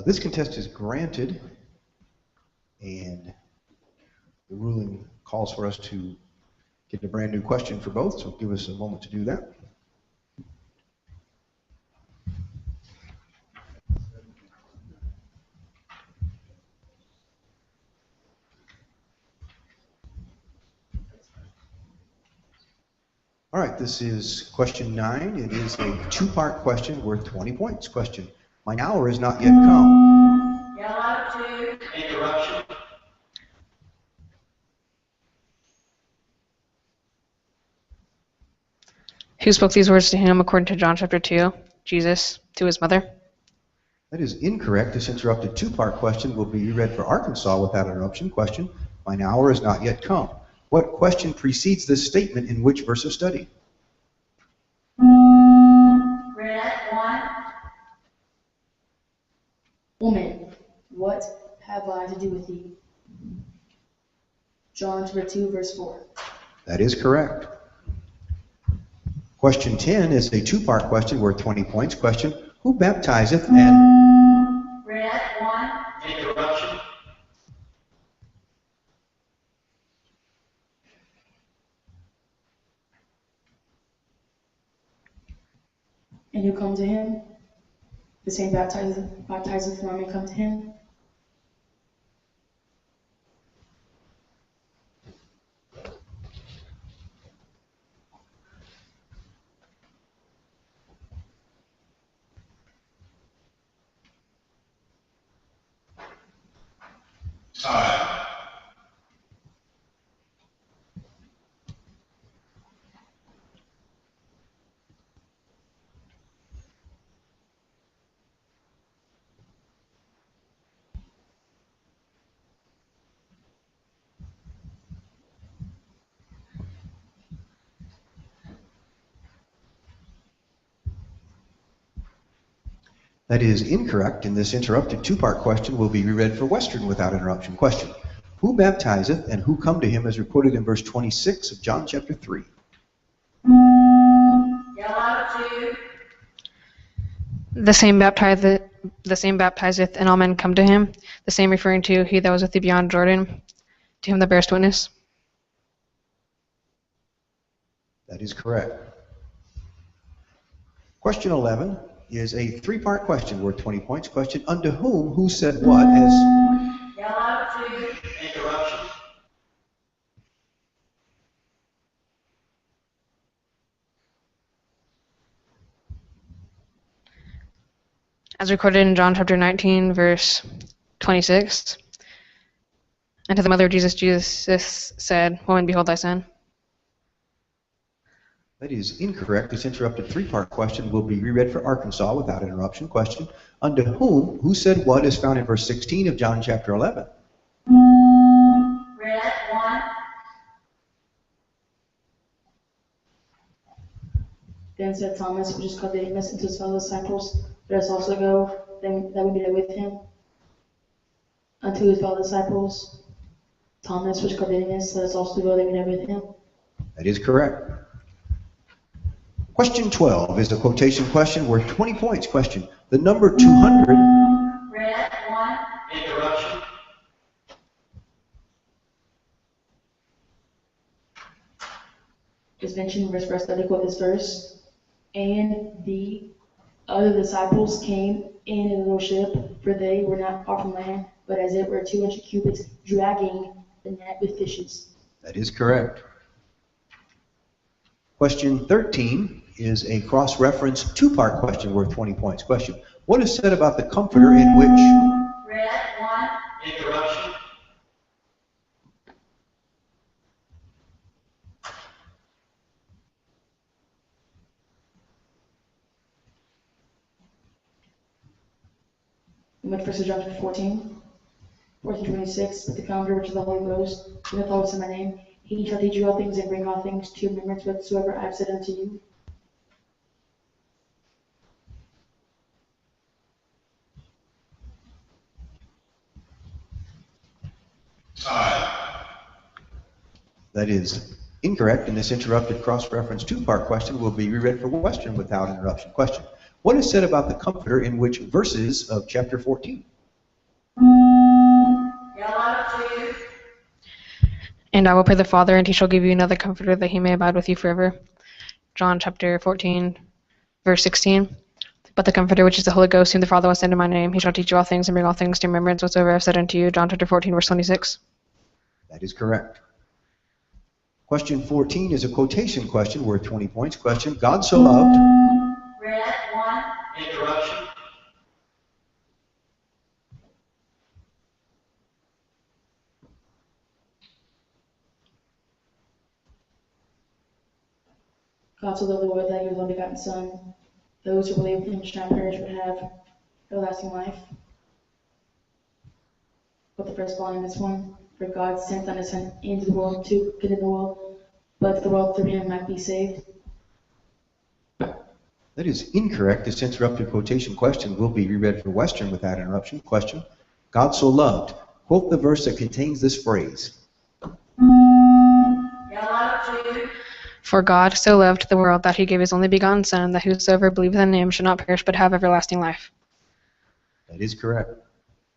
This contest is granted, and the ruling calls for us to get a brand new question for both, so give us a moment to do that. All right, this is question 9. It is a two-part question worth 20 points. Question: mine hour is not yet come. Yellow 2. Interruption. Who spoke these words to him according to John chapter 2? Jesus to his mother. That is incorrect. This interrupted two-part question will be read for Arkansas without interruption. Question: mine hour is not yet come. What question precedes this statement in which verse of study? Red 1. Woman, what have I to do with thee? John chapter 2, verse 4. That is correct. Question 10 is a two-part question worth 20 points. Question: who baptizeth and... Red 1. Interruption. And who come to him? The same baptizeth for me come to him. That is incorrect, and this interrupted two-part question will be reread for Western without interruption. Question: who baptizeth and who come to him as reported in verse 26 of John chapter 3? Yellow 2. The same baptizeth, and all men come to him. The same referring to he that was with thee beyond Jordan, to him that bearest witness. That is correct. Question 11 is a three-part question worth 20 points. Question: unto whom, who said what as... Yellow 2. Interruption. As recorded in John chapter 19, verse 26. And to the mother of Jesus, Jesus said, Woman, behold thy son. That is incorrect. This interrupted three-part question will be reread for Arkansas without interruption. Question: unto whom, who said what is found in verse 16 of John chapter 11? Red 1. Then said Thomas, which is called Didymus, unto his fellow disciples, let us also go, that we may go with him. Unto his fellow disciples, Thomas, which is called Didymus, let us also go, that we may go with him. That is correct. Question 12 is a quotation question worth 20 points. Question: the number 200... Red 1. Interruption. Just mentioned verse for us study quote this verse. And the other disciples came in a little ship, for they were not far from land, but as it were 200 cubits, dragging the net with fishes. That is correct. Question 13 is a cross-reference two-part question worth 20 points. Question: what is said about the Comforter in which... Red 1. Interruption. We went to 1 John 14, 14:26. But the Comforter, which is the Holy Ghost, who hath always in my name, he shall teach you all things and bring all things to your remembrance whatsoever I have said unto you. That is incorrect, and this interrupted cross-reference two-part question will be reread for Western without interruption. Question: what is said about the Comforter in which verses of chapter 14? Yellow 2. And I will pray the Father, and he shall give you another Comforter, that he may abide with you forever. John chapter 14, verse 16. But the Comforter, which is the Holy Ghost, whom the Father will send in my name, he shall teach you all things and bring all things to remembrance whatsoever I have said unto you. John chapter 14, verse 26. That is correct. Question 14 is a quotation question worth 20 points. Question, God so loved. Red 1. Interruption. God so loved the world that he was only begotten Son. Those who believe in him shall not perish but have everlasting life. But the first line in this one, for God sent not his Son into the world to condemn the world, but the world through him might be saved. That is incorrect. This interrupted quotation question will be reread for Western without interruption. Question, God so loved. Quote the verse that contains this phrase. For God so loved the world that he gave his only begotten Son, that whosoever believeth in him should not perish but have everlasting life. That is correct.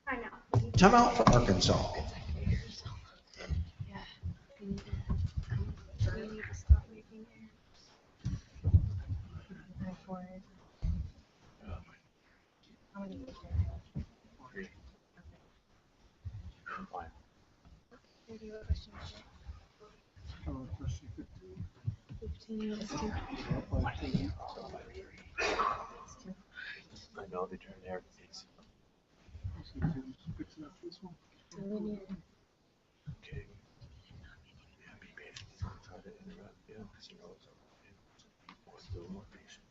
I know. Time out for Arkansas. I know they turn there. Okay. Try to interrupt. Yeah, because you know it's a little more patient.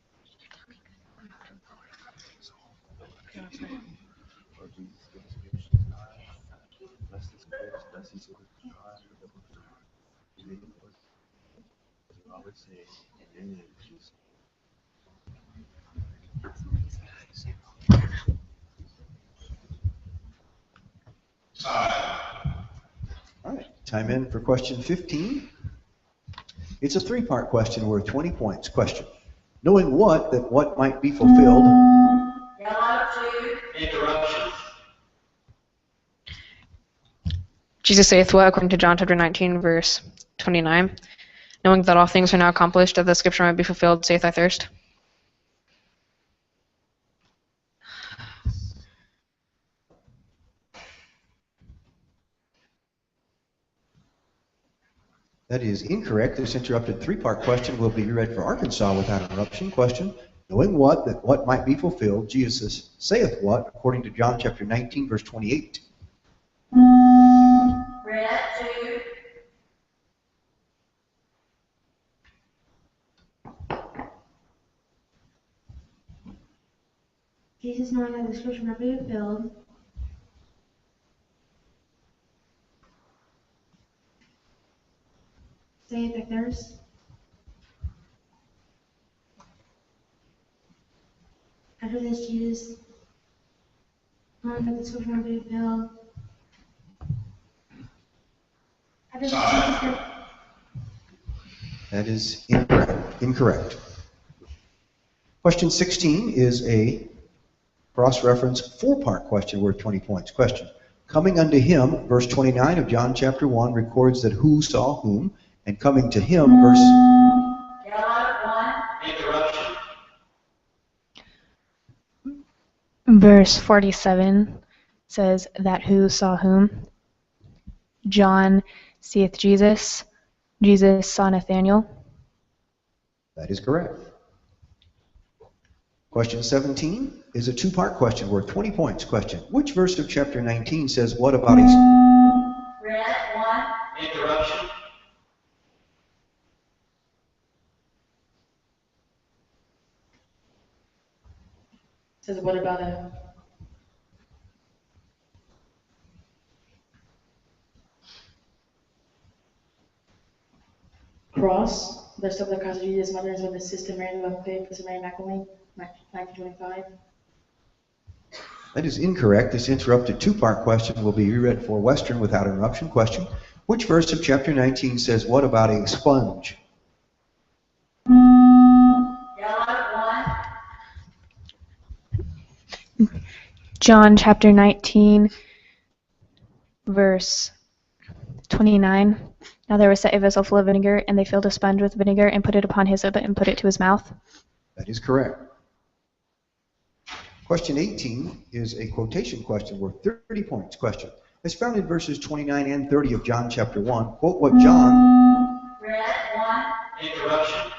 Lord Jesus, give us patience. Bless this grace, bless these words of God, for the book of God. As we always say, in your name, Jesus. All right, time in for question 15. It's a three-part question worth 20 points. Question, knowing what, that what might be fulfilled. Interruption. Jesus saith what, according to John chapter 19, verse 29, knowing that all things are now accomplished, that the scripture might be fulfilled, saith I thirst. That is incorrect. This interrupted three-part question will be read for Arkansas without interruption. Question, knowing what, that what might be fulfilled, Jesus saith what, according to John chapter 19, verse 28. Red 2. Jesus knowing that the scripture might be fulfilled. Saith I thirst. After this, Jesus, knowing that the scripture might be fulfilled. After this, Jesus. That is incorrect. Question 16 is a cross-reference four-part question worth 20 points. Question, coming unto him, verse 29 of John chapter 1 records that who saw whom, and coming to him, verse... Interruption. Verse 47 says that who saw whom. John seeth Jesus. Jesus saw Nathanael. That is correct. Question 17 is a two-part question worth 20 points. Question, which verse of chapter 19 says what about a... Red 1. Interruption. Says what about a cross? The stuff that cross of Jesus' mother is with his sister Mary of Faith, Sister Mary Magdalene, 1925. That is incorrect. This interrupted two-part question will be reread for Western without interruption. Question, which verse of chapter 19 says what about a sponge? John chapter 19, verse 29. Now there was set a vessel full of vinegar, and they filled a sponge with vinegar and put it upon hyssop and put it to his mouth. That is correct. Question 18 is a quotation question worth 30 points. Question, as found in verses 29 and 30 of John chapter 1, quote what John... Interruption.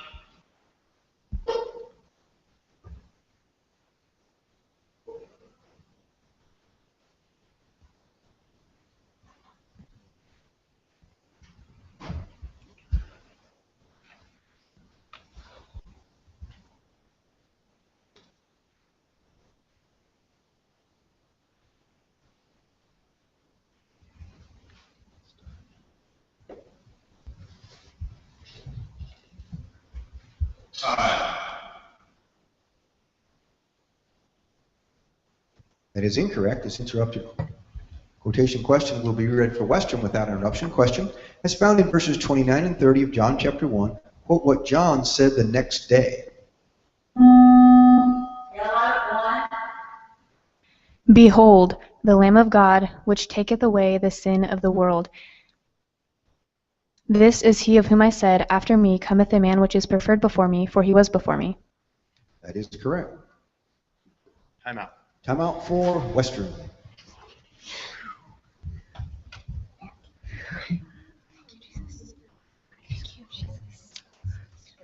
That is incorrect. This interrupted quotation question will be read for Western without interruption. Question, as found in verses 29 and 30 of John chapter 1, quote what John said the next day. Behold, the Lamb of God, which taketh away the sin of the world. This is he of whom I said, after me cometh a man which is preferred before me, for he was before me. That is correct. Time out. Time out for Western.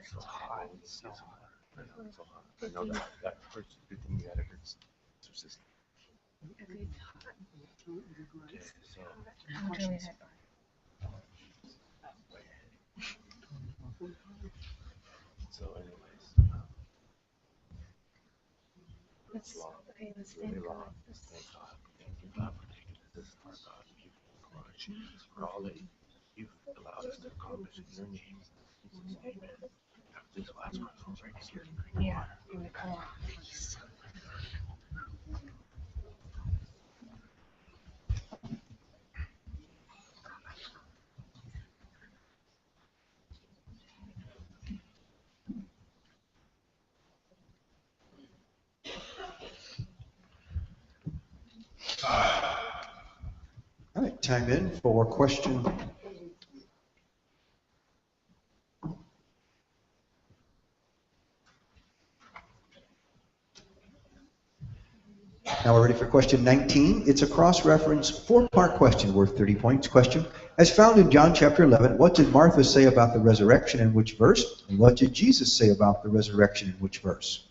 So hot. So hot. I know that. That hurts. Good thing you had a good system. Okay, so. So, anyways, it's long. Okay, let's It's really thank long. God. Thank God. Thank you, God, for taking us this far, God. We give you glory for all that you've allowed us to accomplish in your name. In Jesus' name, amen. After this last one, I'll break here. Yeah, come on. All right, time in for question. Now we're ready for question 19. It's a cross-reference, four-part question worth 30 points. Question, as found in John chapter 11, what did Martha say about the resurrection in which verse? And what did Jesus say about the resurrection in which verse?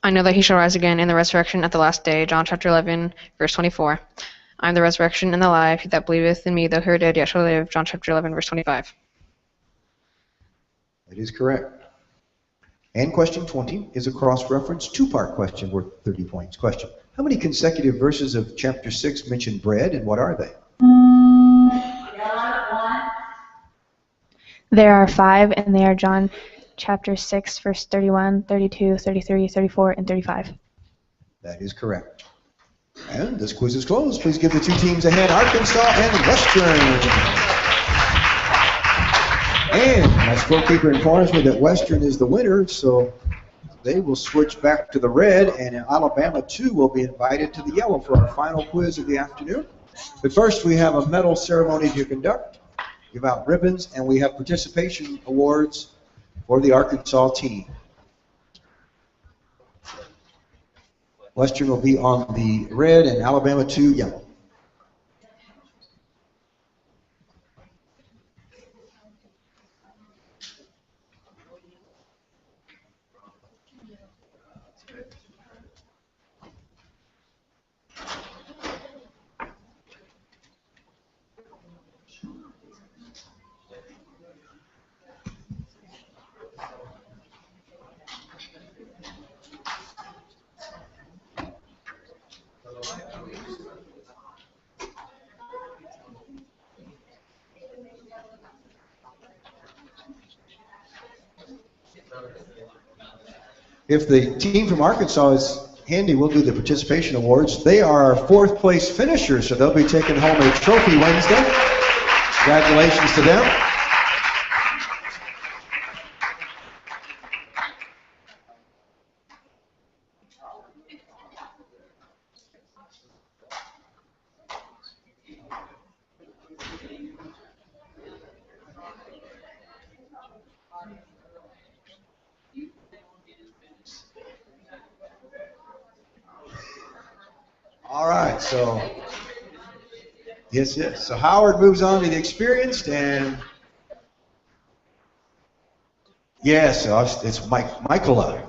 I know that he shall rise again in the resurrection at the last day. John chapter 11, verse 24. I am the resurrection and the life. He that believeth in me, though he were dead, yet shall live. John chapter 11, verse 25. That is correct. And question 20 is a cross-reference, two-part question worth 30 points. Question, how many consecutive verses of chapter 6 mention bread, and what are they? There are 5, and they are John chapter 6, verse 31, 32, 33, 34, and 35. That is correct. And this quiz is closed. Please give the two teams a hand, Arkansas and Western. And my scorekeeper informs me that Western is the winner, so they will switch back to the red, and Alabama, too, will be invited to the yellow for our final quiz of the afternoon. But first, we have a medal ceremony to conduct, give out ribbons, and we have participation awards for the Arkansas team. Western will be on the red, and Alabama 2 yellow. If the team from Arkansas is handy, we'll do the participation awards. They are our 4th place finishers, so they'll be taking home a trophy Wednesday. Congratulations to them. All right, so yes. So Howard moves on to the experienced, and yes, it's Michaela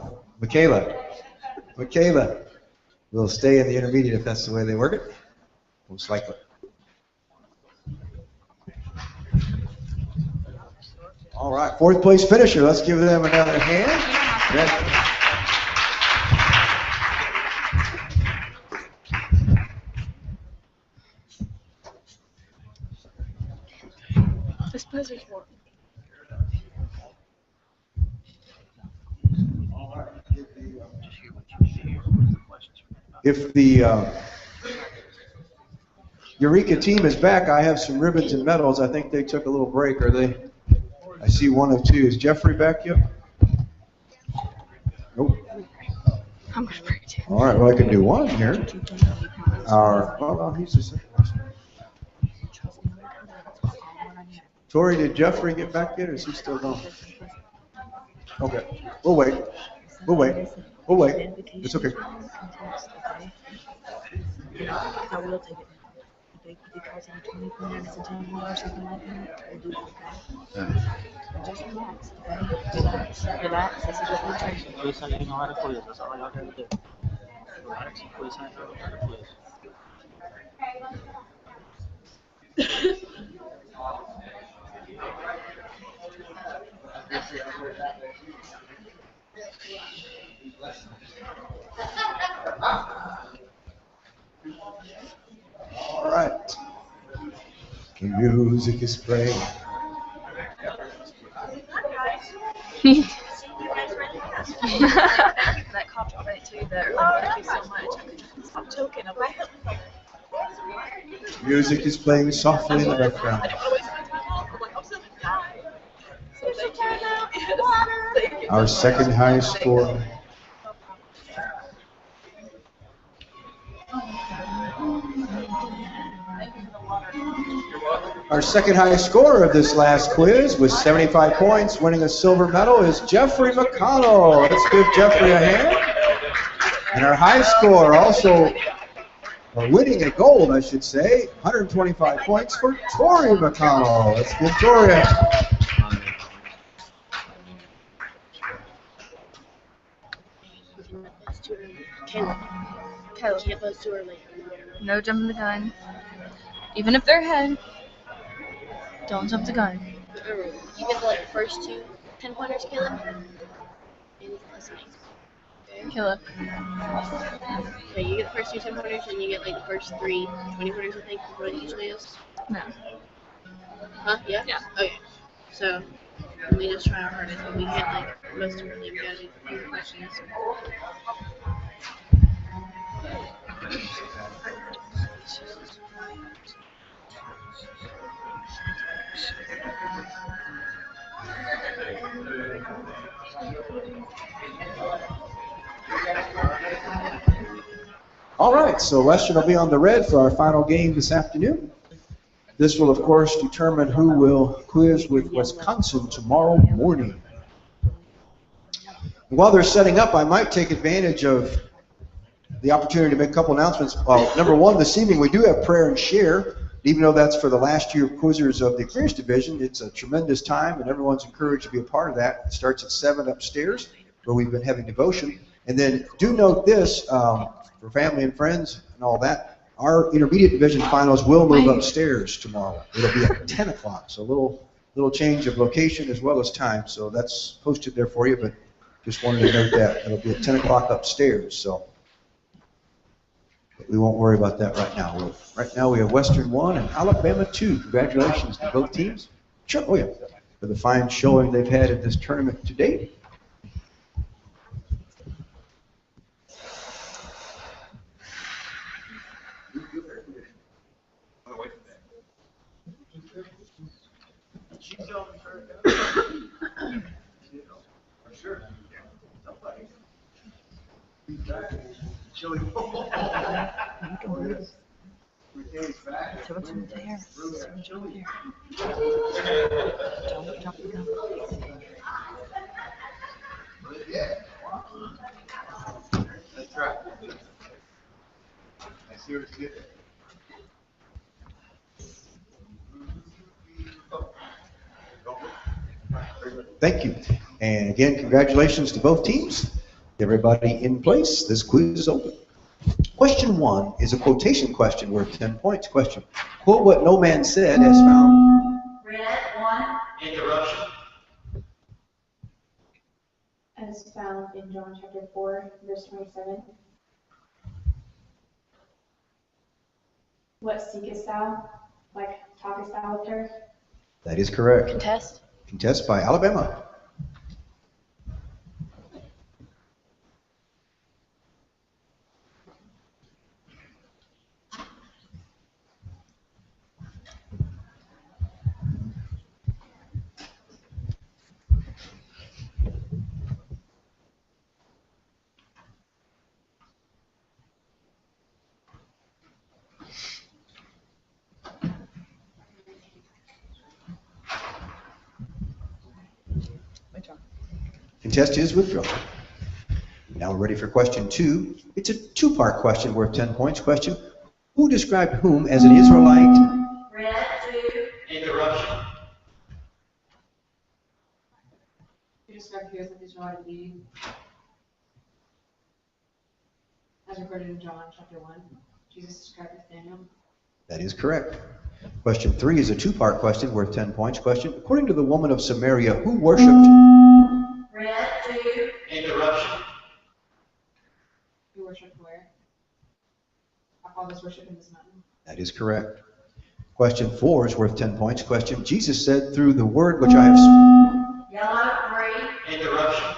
will stay in the intermediate if that's the way they work it, most likely. All right, fourth place finisher. Let's give them another hand. This buzzer's for. If the Eureka team is back, I have some ribbons and medals. I think they took a little break. Are they? I see one of two. Is Jeffrey back yet? Nope. I'm gonna break it. All right, well, I can do one here. He's the second. Tori, did Jeffrey get back yet, or is he still gone? Okay, we'll wait. It's okay. I will take it. If it calls in 24 minutes and 10 more or something like that, we'll do it, okay? Just relax, okay? Relax. This is what we're trying to do. Please say you know how to quiz. That's all y'all gotta do. Relax and please say you know how to quiz. All right. The music is playing. That compliment too, though. Thank you so much. I couldn't stop joking about it. Music is playing softly in the background. Our second highest score. Our second highest scorer of this last quiz with 75 points, winning a silver medal, is Jeffrey McConnell. Let's give Jeffrey a hand. And our high score, also winning a gold, I should say, 125 points for Tori McConnell. Let's give Tori a hand. Caleb, get those too early. No jumping the gun. Even if they're ahead, don't jump the gun. You get like the first two 10-pointers, Caleb? Caleb. Okay, you get the first two 10-pointers, and you get like the first three 20-pointers, I think, is what it usually is. No. Huh? Yeah? Yeah. Okay. So, we just try our hardest, but we get like most importantly, we gotta do fewer questions. All right, so Western will be on the red for our final game this afternoon. This will, of course, determine who will quiz with Wisconsin tomorrow morning. While they're setting up, I might take advantage of the opportunity to make a couple announcements. Number one, this evening we do have prayer and share. Even though that's for the last year quizzers of the Experienced Division, it's a tremendous time, and everyone's encouraged to be a part of that. It starts at 7 upstairs, where we've been having devotion. And then do note this, for family and friends and all that, our Intermediate Division finals will move upstairs tomorrow. It'll be at 10 o'clock, so a little change of location as well as time. So that's posted there for you, but just wanted to note that. It'll be at 10 o'clock upstairs, so but we won't worry about that right now. Right now we have Western 1 and Alabama 2. Congratulations to both teams. Sure, oh yeah, for the fine showing they've had in this tournament to date. Seriously. Thank you. And again, congratulations to both teams. Everybody in place. This quiz is open. Question 1 is a quotation question worth 10 points. Question. Quote what no man said as found. Renette, 1. Interruption. As found in John chapter 4, verse 27. What seekest thou? Like, talkest thou with her? That is correct. Contest. Contest by Alabama. Contest is withdrawn. Now we're ready for question 2. It's a two-part question worth 10 points. Question. Who described whom as an Israelite? Interruption. Who described who as an Israelite leading? As recorded in John chapter 1, Jesus described Nathanael. That is correct. Question 3 is a two-part question worth 10 points. Question. According to the woman of Samaria, who worshipped? Interruption. Who worshipped where? Our fathers worship in this mountain. That is correct. Question 4 is worth 10 points. Question. Jesus said through the word which I have Yellow, 3. Interruption.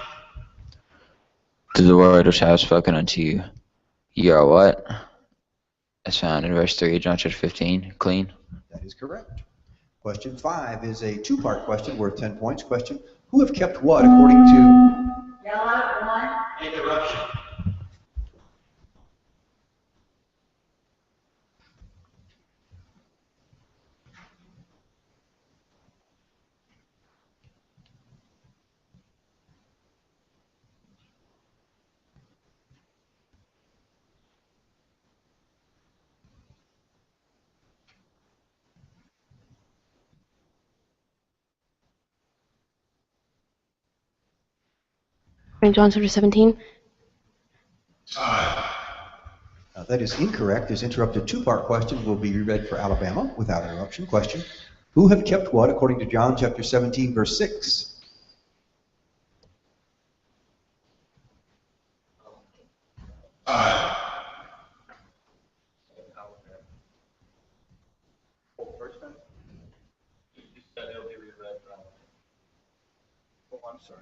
To the word which I have spoken unto you, ye are what? As found in verse 3, John chapter 15, clean. That is correct. Question 5 is a two-part question worth 10 points. Question. Who have kept what according to? Yellow, 1. Interruption. In John chapter 17. That is incorrect. This interrupted two-part question will be reread for Alabama without interruption. Question. Who have kept what according to John chapter 17, verse 6? I'm sorry.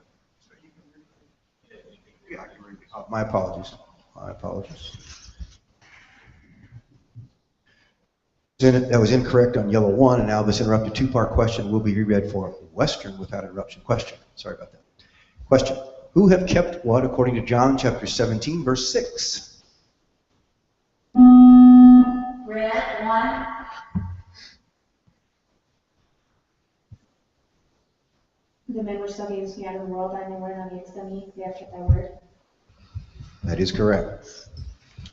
Yeah, I can read. My apologies. My apologies. That was incorrect on yellow 1, and now this interrupted two-part question will be reread for Western without interruption. Question. Sorry about that. Question. Who have kept what according to John chapter 17, verse 6? Red, 1. The men which thou gavest me out of the world, I know where thou gavest them me, they have kept thy word. That is correct.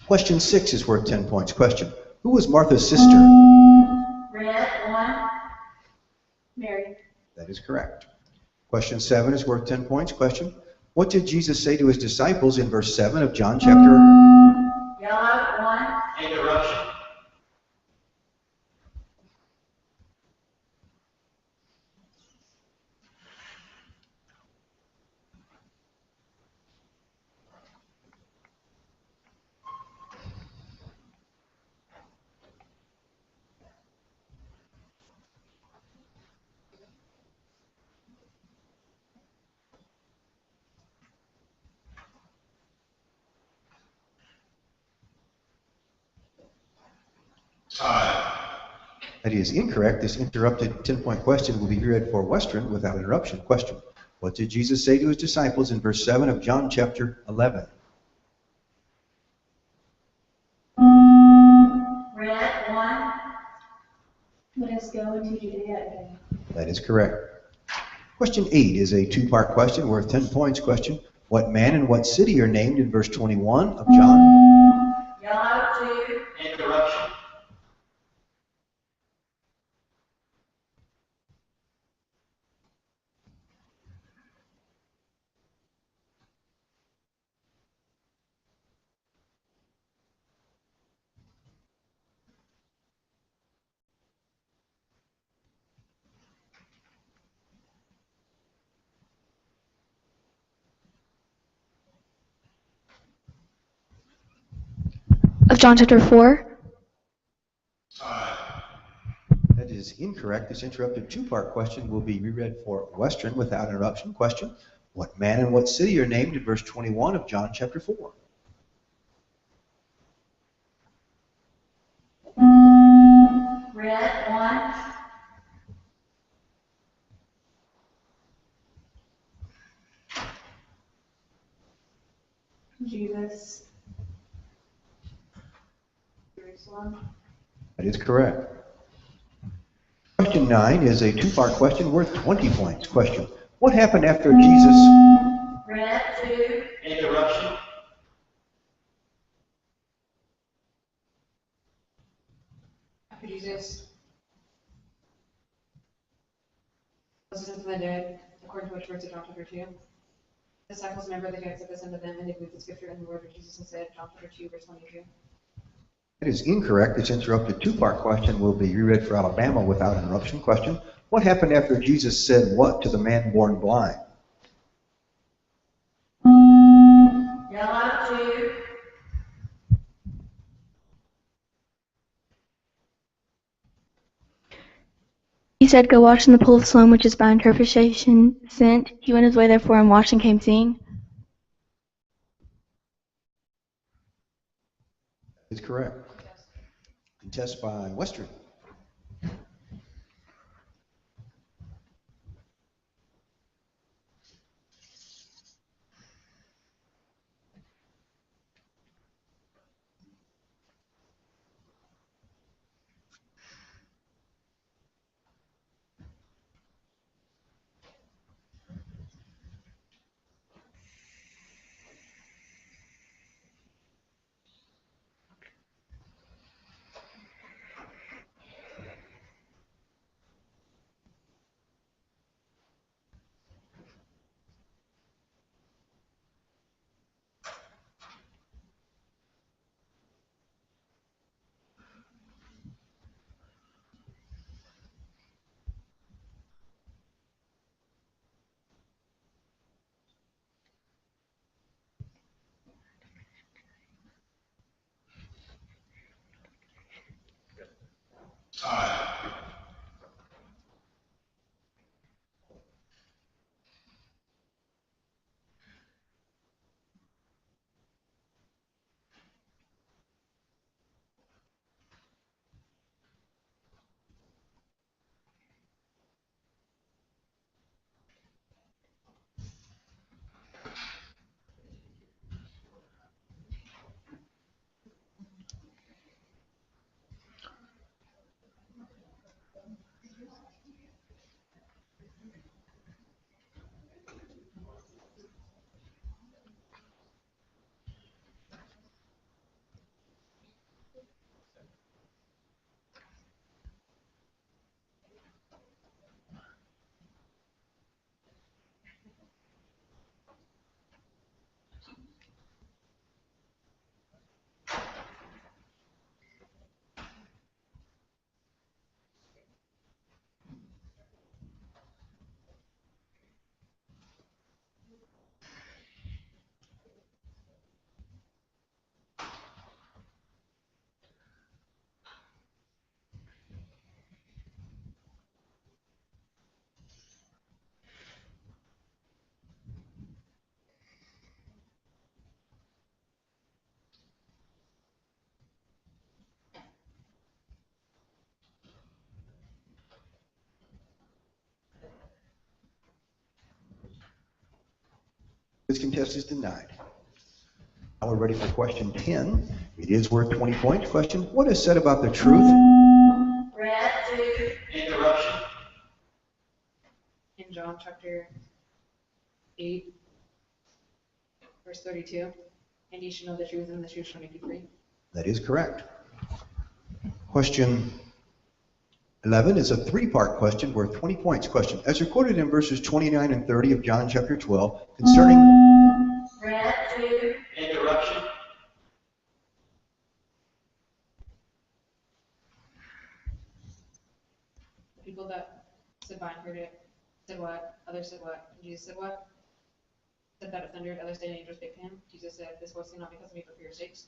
Question 6 is worth 10 points. Question. Who was Martha's sister? Red, 1. Mary. That is correct. Question 7 is worth 10 points. Question. What did Jesus say to his disciples in verse 7 of John chapter? Yellow, 1. Interruption. That is incorrect. This interrupted 10-point question will be read for Western without interruption. Question. What did Jesus say to his disciples in verse 7 of John chapter 11? Red, 1. Let us go into Judea again. That is correct. Question 8 is a two-part question worth 10 points. Question. What man and what city are named in verse 21 of John? Yellow, 2. of John chapter 4? That is incorrect. This interrupted two-part question will be reread for Western without interruption. Question: what man and what city are named in verse 21 of John chapter 4? Red, one. Jesus. Jerusalem. That is correct. Question 9 is a two-part question worth 20 points. Question: what happened after Jesus... Red, two. Interruption. After Jesus rose from the dead, according to which words of John chapter 2. The disciples remembered that he had said this unto them, and they believed the scripture and the word of Jesus and said, John chapter 2, verse 22. That is incorrect. This interrupted two-part question will be reread for Alabama without interruption. Question: what happened after Jesus said what to the man born blind? Yellow, two. He said, go wash in the pool of Siloam, which is by interpretation sent. He went his way therefore and washed and came seeing. Is correct. Contest by Western. This contest is denied. Now we're ready for question 10. It is worth 20 points. Question: what is said about the truth? Red, two. Interruption. In John chapter 8, verse 32. And ye shall know the truth, and the truth shall make you free. That is correct. Question 11 is a three-part question worth 20 points. Question: as recorded in verses 29 and 30 of John chapter 12 concerning... Red, two. Interruption. The people that said by and heard it said what? Others said what? And Jesus said what? Said that it thundered. Others said angels spake to him. Jesus said, this voice came not because of me, but for your sakes.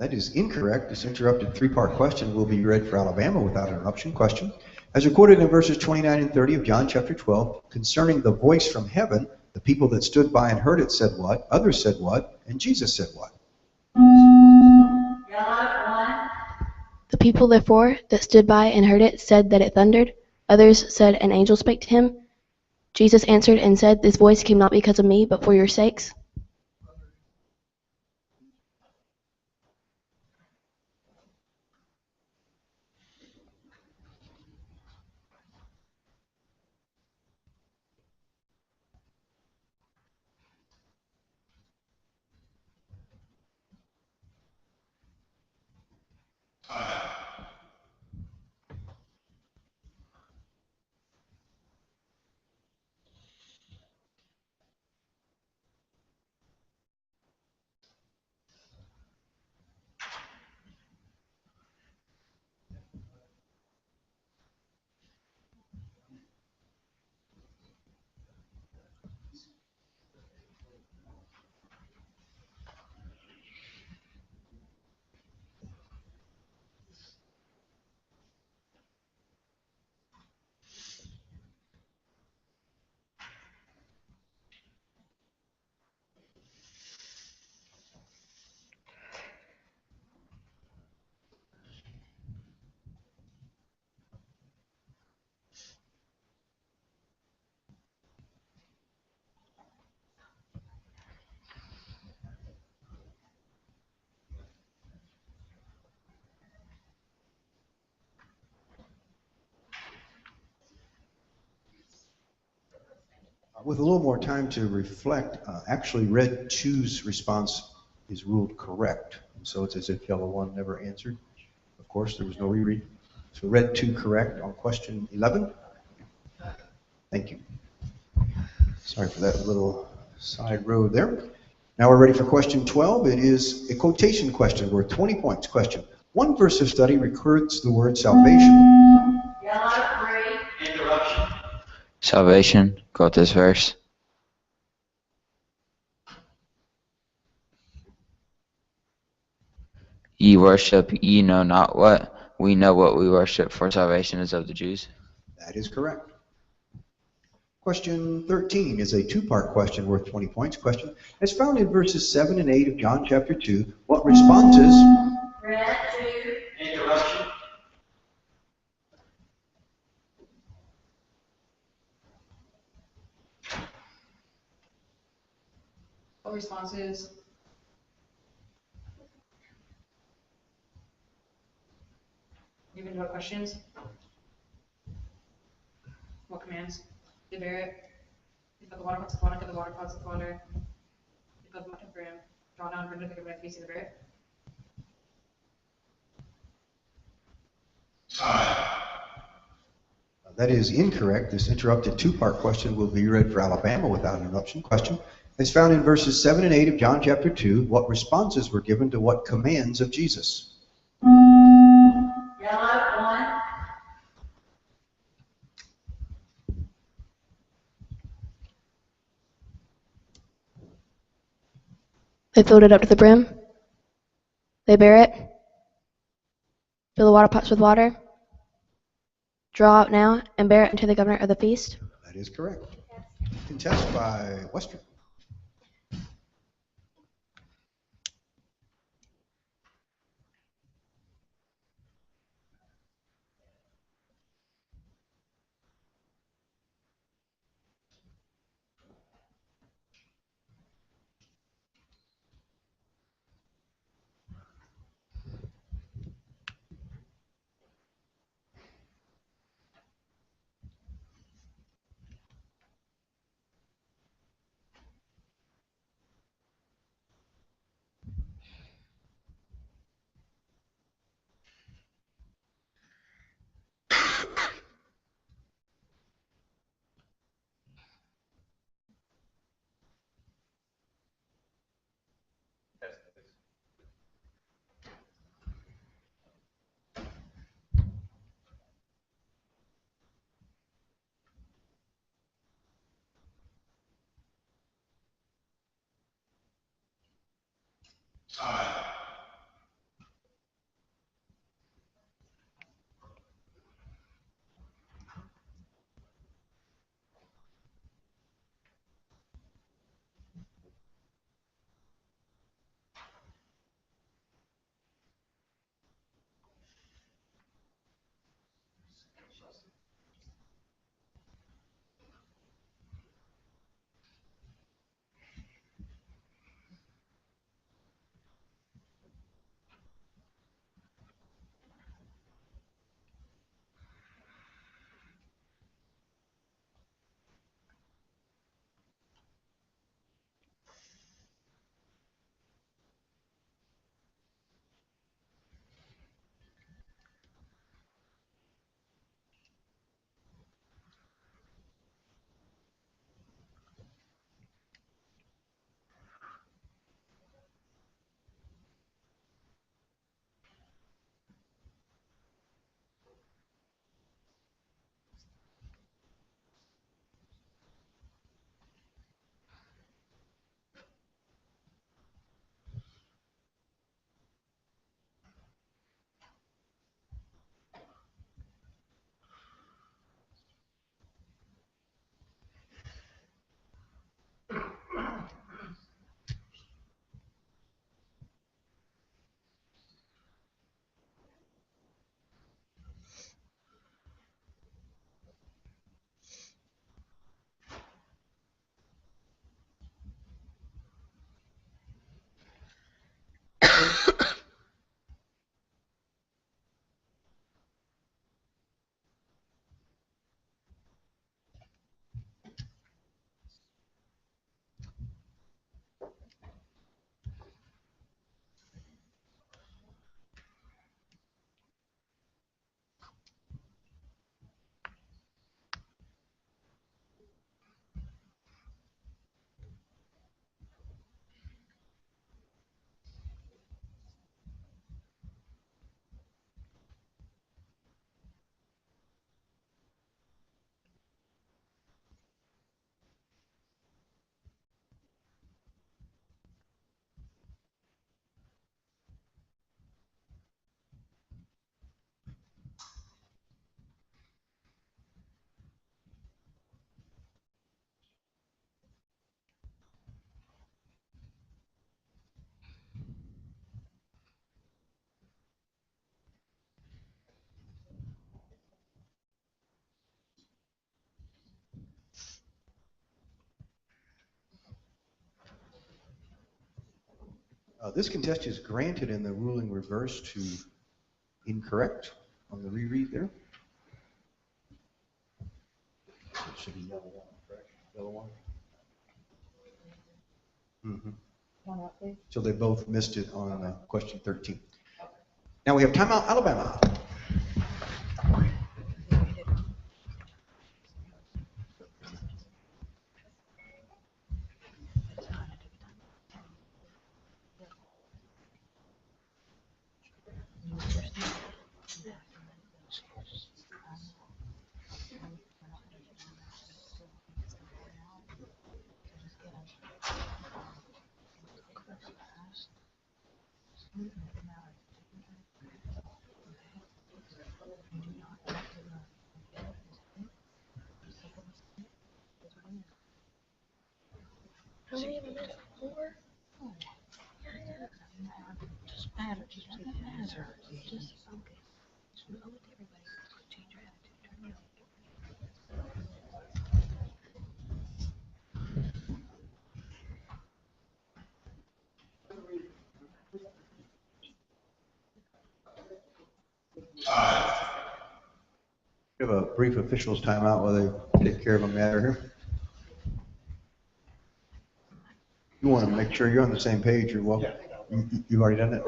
That is incorrect. This interrupted three-part question will be read for Alabama without interruption. Question. As recorded in verses 29 and 30 of John chapter 12, concerning the voice from heaven, the people that stood by and heard it said what? Others said what? And Jesus said what? The people, therefore, that stood by and heard it said that it thundered. Others said, an angel spake to him. Jesus answered and said, this voice came not because of me, but for your sakes. With a little more time to reflect, actually Red 2's response is ruled correct. And so it's as if Yellow 1 never answered. Of course, there was no reread. So Red 2 correct on question 11. Thank you. Sorry for that little side road there. Now we're ready for question 12. It is a quotation question worth 20 points. Question. One verse of study records the word salvation. Interruption. Salvation. Quote this verse. Ye worship, ye know not what. We know what we worship, for salvation is of the Jews. That is correct. Question 13 is a two-part question worth 20 points. Question. As found in verses 7 and 8 of John chapter 2, what responses... Interruption. What responses? Given to what questions? What commands? To bear it. If the water pots with water, fill the water pots with water. If the water brim, draw down, bring to the right piece of the bear it. That is incorrect. This interrupted two-part question will be read for Alabama without interruption. Question. As found in verses 7 and 8 of John chapter 2, what responses were given to what commands of Jesus? They filled it up to the brim. They bear it. Fill the water pots with water. Draw out now and bear it unto the governor of the feast. That is correct. Contest by Western. This contest is granted and the ruling reversed to incorrect on the reread there. It should be yellow one, correct? Yellow one? Mm-hmm. So they both missed it on question 13. Now we have timeout, Alabama. We have a brief officials timeout while they take care of a matter here. You want to make sure you're on the same page. You're welcome. You've already done it?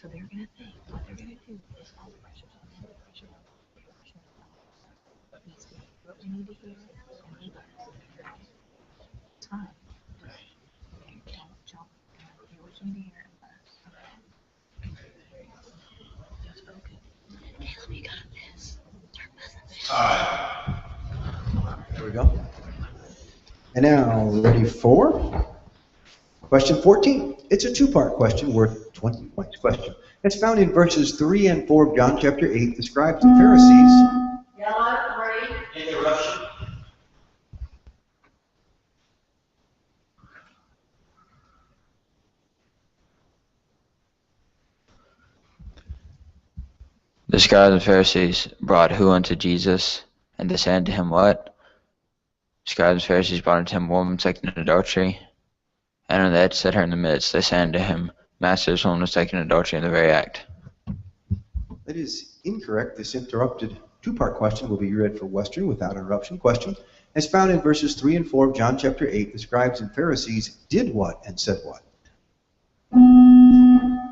So they're going to think what they're going to do is all the pressure on them, pressure on them, pressure on them. What needs to be, what we need to hear, and we learn. It's fine. Don't jump. Hear what you need to hear first. Okay. Just focus. Caleb, you got this. Start buzzing. All right. There we go. And now, ready for question 14. It's a two-part question worth 20 points. Question. It's found in verses 3 and 4 of John chapter 8, describes the Pharisees. Yellow, green. Interruption. The scribes and Pharisees brought who unto Jesus, and they said unto him, what? Scribes and Pharisees brought unto him a woman taken in adultery, and when they had set her in the midst, they said unto him, Master, this woman was taken in adultery in the very act. That is incorrect. This interrupted two-part question will be read for Western without interruption. Question. As found in verses 3 and 4 of John chapter 8, the scribes and Pharisees did what and said what?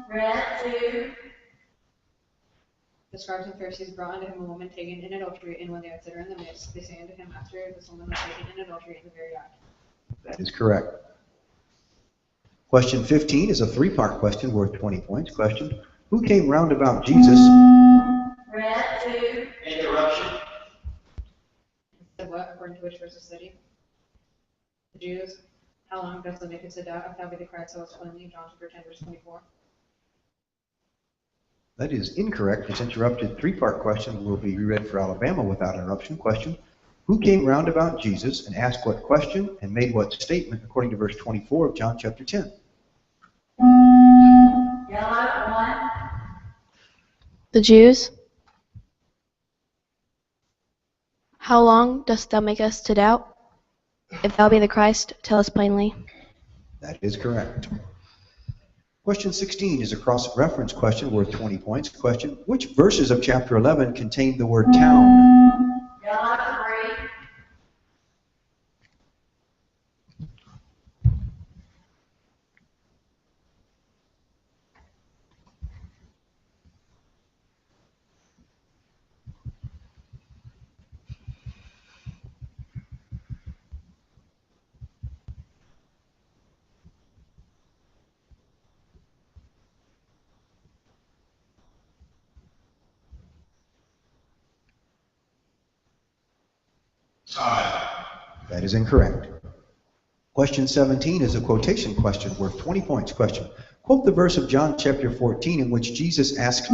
Red, 2. The scribes and Pharisees brought unto him a woman taken in adultery, and when they had set her in the midst, they say unto him, Master, this woman was taken in adultery in the very act. That is correct. Question 15 is a three-part question worth 20 points. Question. Who came round about Jesus? Red, 2. Interruption. Said what, according to which verse of study? The Jews. How long does the naked sit down, if thou be the Christ, so it's plainly, John chapter 10, verse 24. That is incorrect. This interrupted three-part question will be reread for Alabama without interruption. Question. Who came round about Jesus and asked what question and made what statement according to verse 24 of John chapter 10? Yellow, 1. The Jews. How long dost thou make us to doubt? If thou be the Christ, tell us plainly. That is correct. Question 16 is a cross-reference question worth 20 points. Question. Which verses of chapter 11 contain the word town? Yellow, 3. That is incorrect. Question 17 is a quotation question worth 20 points. Question. Quote the verse of John chapter 14 in which Jesus asked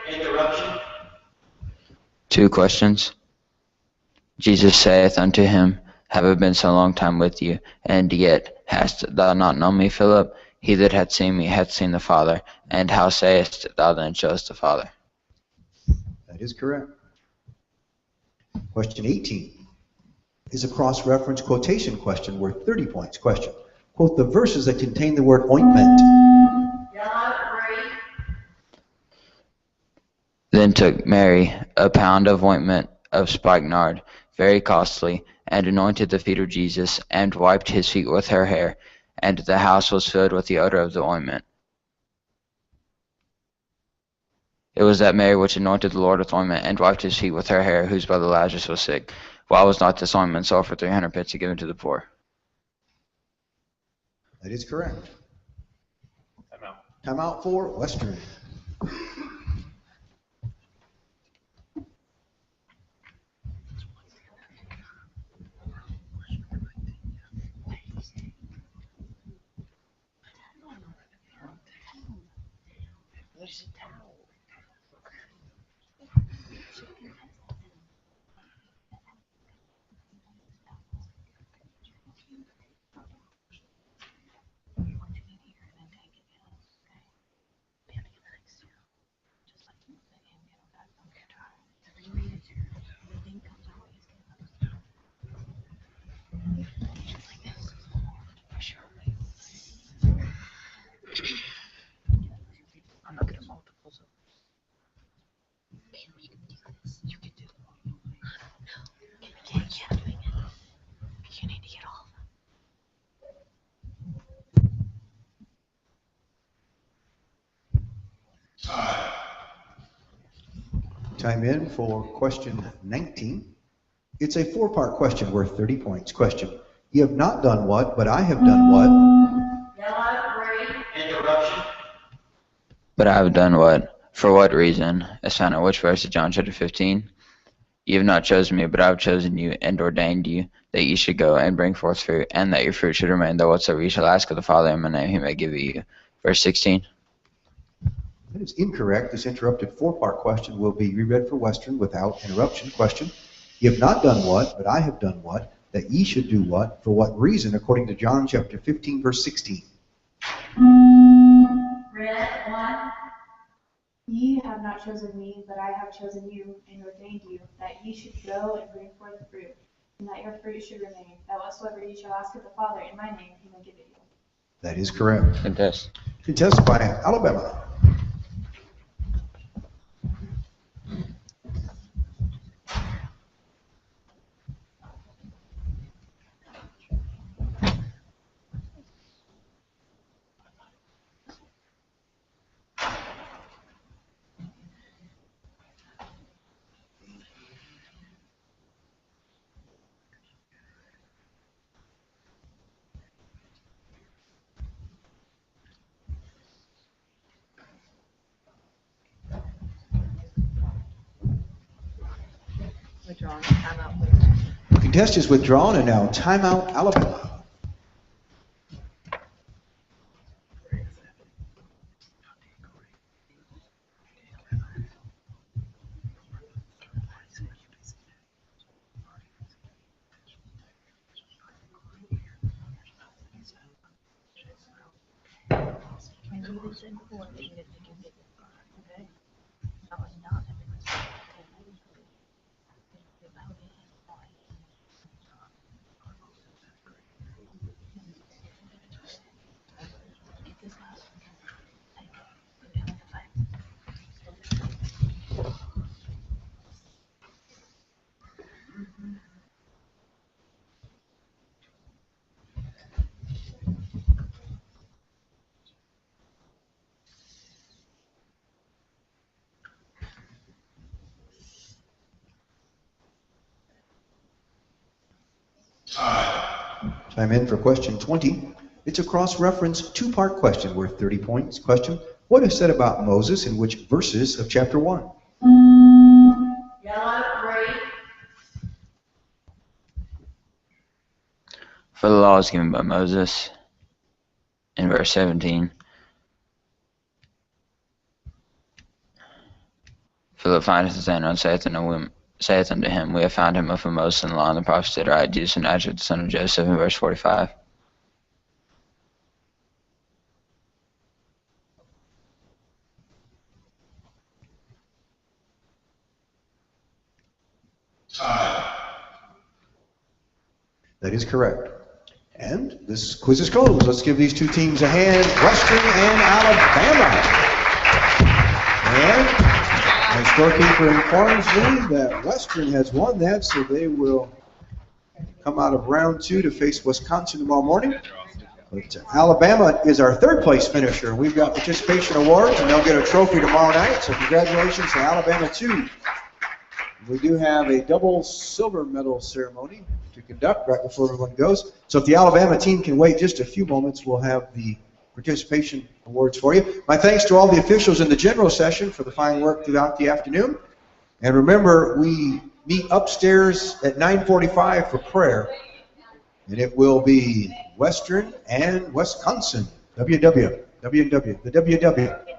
Interruption. 2 questions. Jesus saith unto him, Have I been so long time with you, and yet hast thou not known me, Philip? He that hath seen me hath seen the Father. And how sayest thou then, Show us the Father? That is correct. Question 18 is a cross-reference quotation question worth 30 points. Question. Quote the verses that contain the word ointment. Then took Mary a pound of ointment of spikenard, very costly, and anointed the feet of Jesus, and wiped his feet with her hair, and the house was filled with the odor of the ointment. It was that Mary which anointed the Lord with ointment, and wiped his feet with her hair, whose brother Lazarus was sick. Why was not this ointment sold for 300 pence and given to the poor? That is correct. Time out. Time out for Western. I'm not good at multiples. You can do this. You can do it. You can't do it. You need to get all of them. Time in for question 19. It's a 4-part question worth 30 points. Question. You have not done what, but I have done what? Interruption. But I have done what? For what reason? As found in which verse of John chapter 15? You have not chosen me, but I have chosen you, and ordained you, that ye should go and bring forth fruit, and that your fruit should remain, though whatsoever ye shall ask of the Father in my name, he may give it you. Verse 16. That is incorrect. This interrupted 4-part question will be reread for Western without interruption. Question. You have not done what, but I have done what, that ye should do what, for what reason, according to John chapter 15, verse 16. Red 1. Ye have not chosen me, but I have chosen you, and ordained you, that ye should go and bring forth fruit, and that your fruit should remain, that whatsoever ye shall ask of the Father in my name, he may give it you. That is correct. Contest. Contested by Alabama. Withdrawn. Time out, please. Contest is withdrawn, and now timeout, Alabama. Time in for question 20. It's a cross-reference 2-part question worth 30 points. Question. What is said about Moses in which verses of chapter 1? Yellow 3. For the law was given by Moses, in verse 17. Philip findeth Nathanael and saith unto him, We have found him of whom Moses and the law and the prophets did write, Jesus of Nazareth, the son of Joseph, in verse 45. That is correct. And this quiz is closed. Let's give these two teams a hand, Western and Alabama. And my scorekeeper informs me that Western has won that, so they will come out of round 2 to face Wisconsin tomorrow morning. But Alabama is our third place finisher. We've got participation awards, and they'll get a trophy tomorrow night. So congratulations to Alabama 2. We do have a double silver medal ceremony to conduct right before everyone goes. So if the Alabama team can wait just a few moments, we'll have the participation awards for you. My thanks to all the officials in the general session for the fine work throughout the afternoon. And remember, we meet upstairs at 9:45 for prayer. And it will be Western and Wisconsin. WW. The WW.